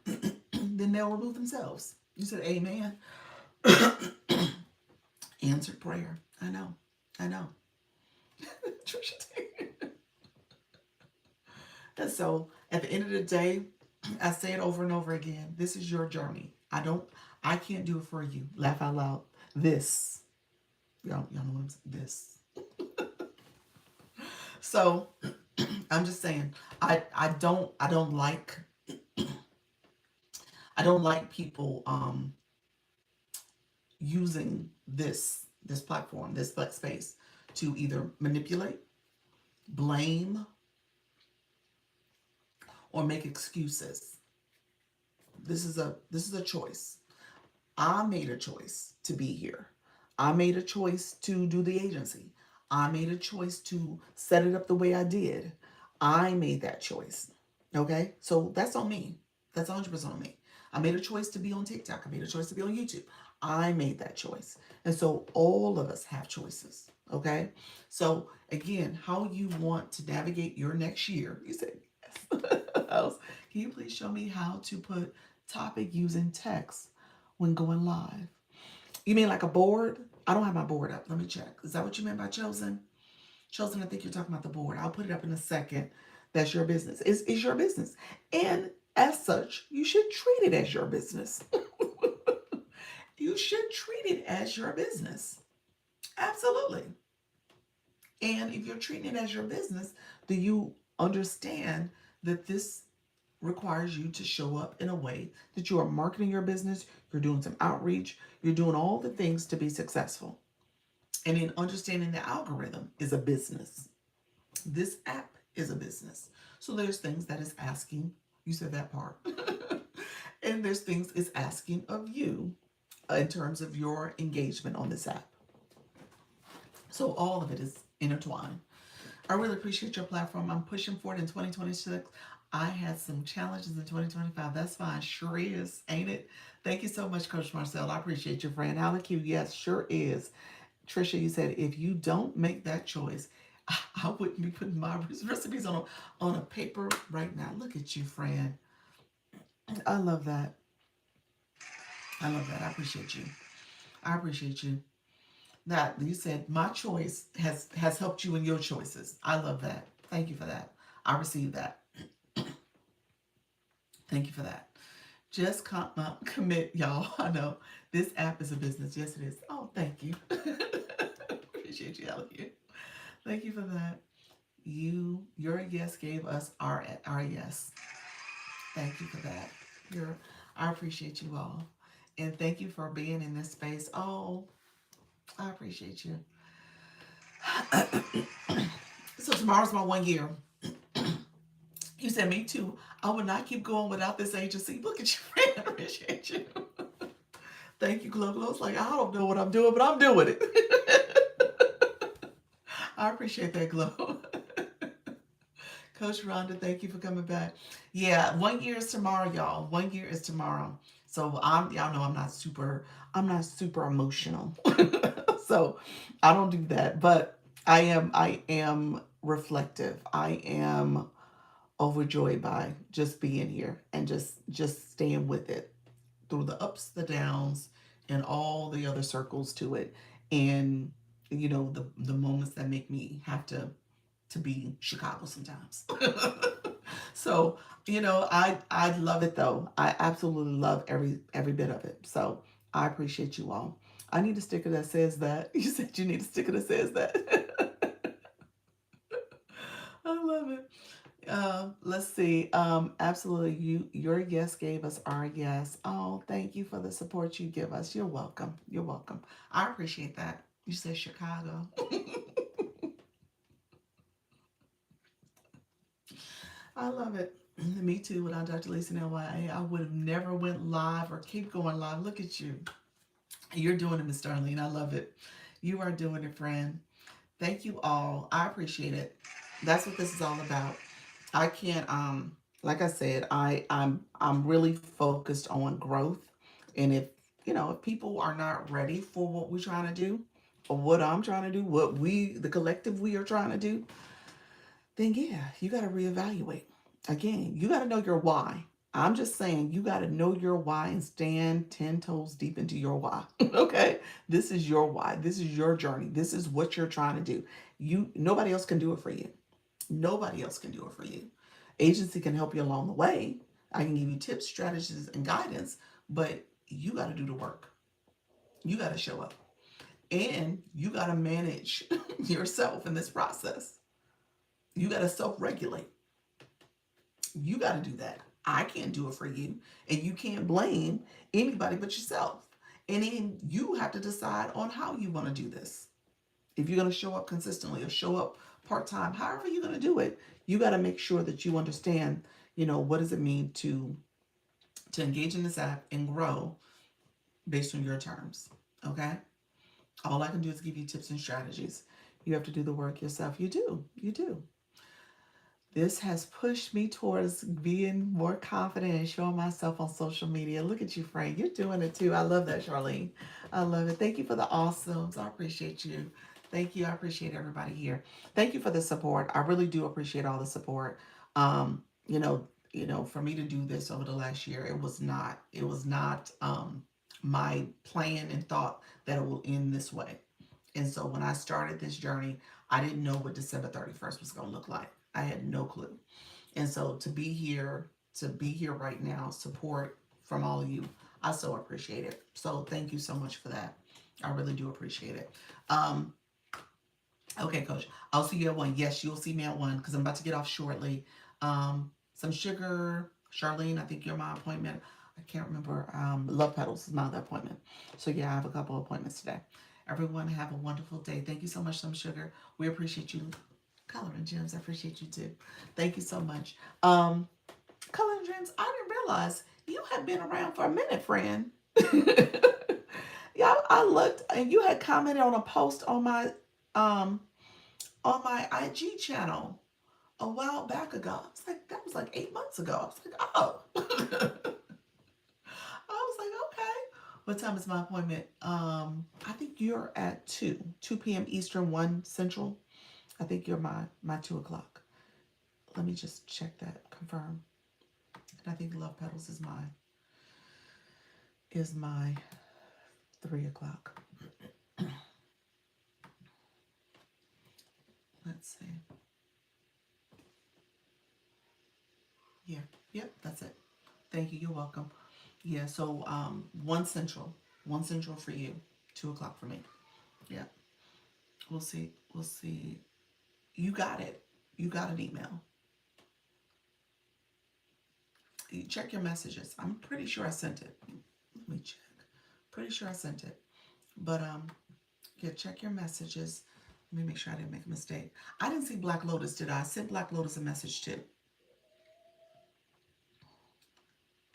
then they'll remove themselves. You said amen. Answered prayer. I know. I know. Trisha. And so at the end of the day, I say it over and over again. This is your journey. I can't do it for you. Laugh out loud. This. Y'all know what I'm saying? This. So I'm just saying, I don't like people using this platform, this space, to either manipulate, blame, or make excuses. This is a choice. I made a choice to be here. I made a choice to do the agency. I made a choice to set it up the way I did. I made that choice. Okay? So that's on me. That's 100% on me. I made a choice to be on TikTok. I made a choice to be on YouTube. I made that choice. And so all of us have choices. Okay? So again, how you want to navigate your next year. You said yes. Can you please show me how to put topic using text when going live? You mean like a board? I don't have my board up. Let me check. Is that what you meant by chosen? Chosen, I think you're talking about the board. I'll put it up in a second. That's your business. It's your business. And as such, you should treat it as your business. You should treat it as your business. Absolutely. And if you're treating it as your business, do you understand that this requires you to show up in a way that you are marketing your business, you're doing some outreach, you're doing all the things to be successful. And in understanding the algorithm is a business. This app is a business. So there's things that is asking, you said that part. And there's things it's asking of you in terms of your engagement on this app. So all of it is intertwined. I really appreciate your platform. I'm pushing for it in 2026. I had some challenges in 2025. That's fine. Sure is, ain't it? Thank you so much, Coach Marcel. I appreciate your friend. Alec, yes, sure is. Trisha, you said if you don't make that choice, I wouldn't be putting my recipes on a paper right now. Look at you, friend. I love that. I love that. I appreciate you. I appreciate you. That you said my choice has helped you in your choices. I love that. Thank you for that. I received that. Thank you for that. Just commit, y'all. I know this app is a business. Yes, it is. Oh, thank you. Appreciate you, Elliot. Thank you for that. Your yes gave us our yes. Thank you for that. I appreciate you all, and thank you for being in this space. Oh, I appreciate you. So tomorrow's my 1 year. You said me too. I would not keep going without this agency. Look at you, friend. I appreciate you. Thank you, Glow Glow. It's like I don't know what I'm doing, but I'm doing it. I appreciate that, Glow. Coach Rhonda, thank you for coming back. Yeah, 1 year is tomorrow, y'all. 1 year is tomorrow. So y'all know I'm not super emotional. So I don't do that. But I am reflective. I am overjoyed by just being here and just staying with it through the ups, the downs, and all the other circles to it. And the moments that make me have to be Chicago sometimes. So I love it though. I absolutely love every bit of it. So I appreciate you all. I need a sticker that says that. You said you need a sticker that says that. I love it. Let's see. Absolutely. Your yes gave us our yes. Oh, thank you for the support you give us. You're welcome. You're welcome. I appreciate that. You said Chicago. I love it. Me too. Without Dr. Lisa and LYA, I would have never went live or keep going live. Look at you. You're doing it, Miss Darlene. I love it. You are doing it, friend. Thank you all. I appreciate it. That's what this is all about. I can't like I said, I'm really focused on growth. And if people are not ready for what we're trying to do or what I'm trying to do, what the collective we are trying to do, then yeah, you got to reevaluate. Again, you got to know your why. I'm just saying you got to know your why and stand 10 toes deep into your why. Okay? This is your why. This is your journey. This is what you're trying to do. Nobody else can do it for you. Nobody else can do it for you. Agency can help you along the way. I can give you tips, strategies, and guidance, but you got to do the work. You got to show up. And you got to manage yourself in this process. You got to self regulate. You got to do that. I can't do it for you. And you can't blame anybody but yourself. And then you have to decide on how you want to do this. If you're going to show up consistently or show up part time, however you're going to do it, you got to make sure that you understand, what does it mean to engage in this app and grow based on your terms. Okay? All I can do is give you tips and strategies. You have to do the work yourself. You do. You do. This has pushed me towards being more confident and showing myself on social media. Look at you, Frank. You're doing it too. I love that, Charlene. I love it. Thank you for the awesomes. I appreciate you. Thank you. I appreciate everybody here. Thank you for the support. I really do appreciate all the support. Um, for me to do this over the last year, it was not my plan and thought that it will end this way. And so when I started this journey, I didn't know what December 31st was going to look like. I had no clue. And so to be here right now, support from all of you, I so appreciate it. So thank you so much for that. I really do appreciate it. Um, okay, Coach, I'll see you at 1. Yes, you'll see me at 1 because I'm about to get off shortly. Some sugar, Charlene. I think you're my appointment. I can't remember. Love Petals is my other appointment. So yeah, I have a couple appointments today. Everyone have a wonderful day. Thank you so much, Some Sugar. We appreciate you. Color and Gems, I appreciate you too. Thank you so much. Color and Gems, I didn't realize you had been around for a minute, friend. Yeah, I looked and you had commented on a post um on my IG channel a while back ago. I was like, that was like 8 months ago. I was like, oh. I was like, okay. What time is my appointment? I think you're at 2 p.m. Eastern, 1 Central. I think you're my 2 o'clock. Let me just check that, confirm. And I think Love Petals is my 3 o'clock. Let's see. Yeah, yep, that's it. Thank you. You're welcome. Yeah, so 1 Central for you, 2 o'clock for me. Yeah, we'll see. We'll see. You got it. You got an email. You check your messages. I'm pretty sure I sent it. Let me check. Pretty sure I sent it. But yeah, check your messages. Let me make sure I didn't make a mistake. I didn't see Black Lotus, did I? I sent Black Lotus a message too.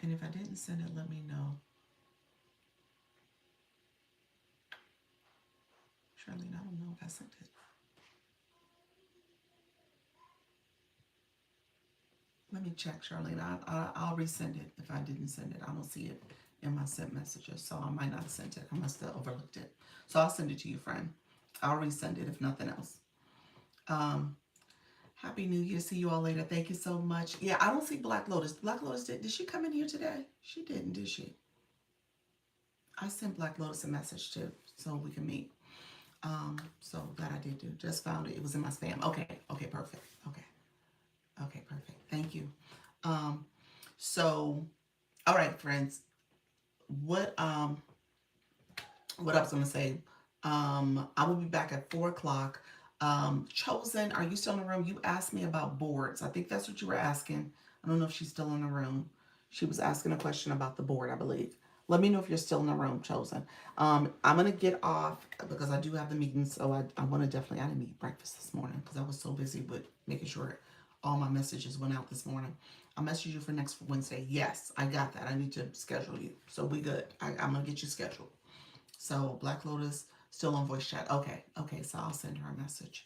And if I didn't send it, let me know. Charlene, I don't know if I sent it. Let me check, Charlene. I'll resend it if I didn't send it. I don't see it in my sent messages, so I might not have sent it. I must have overlooked it. So I'll send it to you, friend. I'll resend it if nothing else. Happy New Year. See you all later. Thank you so much. Yeah, I don't see Black Lotus. Black Lotus, did she come in here today? She didn't, did she? I sent Black Lotus a message too, so we can meet. So that I did do. Just found it. It was in my spam. Okay. Okay, perfect. Okay. Okay, perfect. Thank you. So all right, friends. What I was gonna say. I will be back at 4 o'clock. Chosen, are you still in the room? You asked me about boards. I think that's what you were asking. I don't know if she's still in the room. She was asking a question about the board, I believe. Let me know if you're still in the room, Chosen. I'm gonna get off because I do have the meeting, so I want to definitely. I didn't eat breakfast this morning because I was so busy with making sure all my messages went out this morning. I'll message you for next Wednesday. Yes, I got that. I need to schedule you, so we good. I'm gonna get you scheduled. So Black Lotus still on voice chat. Okay, okay. So I'll send her a message,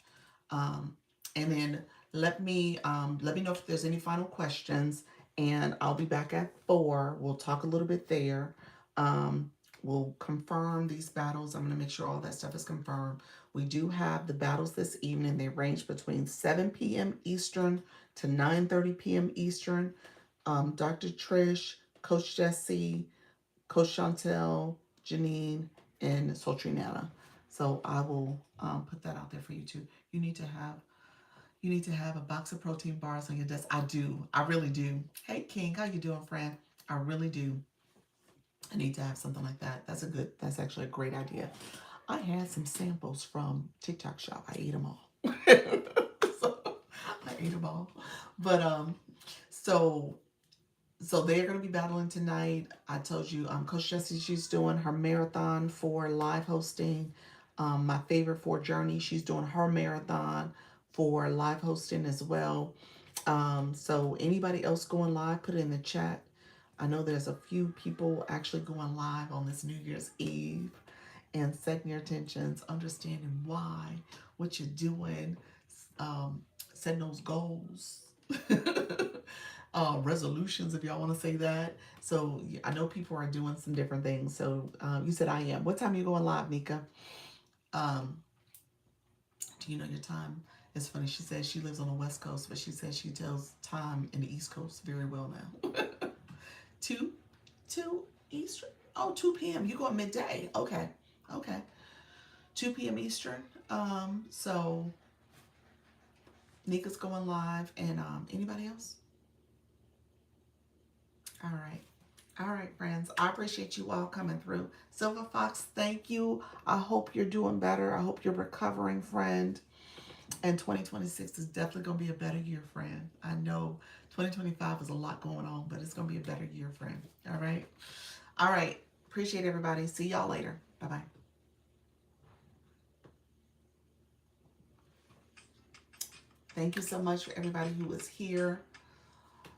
and then let me know if there's any final questions. And I'll be back at 4. We'll talk a little bit there. Um, we'll confirm these battles. I'm gonna make sure all that stuff is confirmed. We do have the battles this evening. They range between 7 p.m. Eastern to 9:30 p.m. Eastern. Dr. Trish, Coach Jesse, Coach Chantel, Janine, and Sultry So I will put that out there for you too. You need to have a box of protein bars on your desk. I do. I really do. Hey King, how you doing, friend? I really do. I need to have something like that. That's actually a great idea. I had some samples from TikTok shop. I ate them all. So, I ate them all. But so they're going to be battling tonight. I told you, Coach Jessie, she's doing her marathon for live hosting. My favorite for Journey, she's doing her marathon for live hosting as well. So anybody else going live, put it in the chat. I know there's a few people actually going live on this New Year's Eve and setting your intentions, understanding why, what you're doing, setting those goals. Resolutions, if y'all want to say that. So I know people are doing some different things. So you said I am. What time are you going live, Mika? Do you know your time? It's funny. She says she lives on the West Coast, but she says she tells time in the East Coast very well now. 2 Eastern. Oh, 2 p.m. You go at midday. Okay. 2 p.m. Eastern. So Nika's going live, and anybody else? All right, friends. I appreciate you all coming through. Silver Fox, thank you. I hope you're doing better. I hope you're recovering, friend. And 2026 is definitely going to be a better year, friend. I know 2025 is a lot going on, but it's going to be a better year, friend. All right? All right. Appreciate everybody. See y'all later. Bye-bye. Thank you so much for everybody who was here.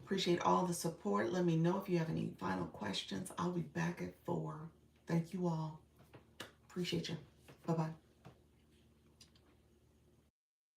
Appreciate all the support. Let me know if you have any final questions. I'll be back at 4. Thank you all. Appreciate you. Bye-bye.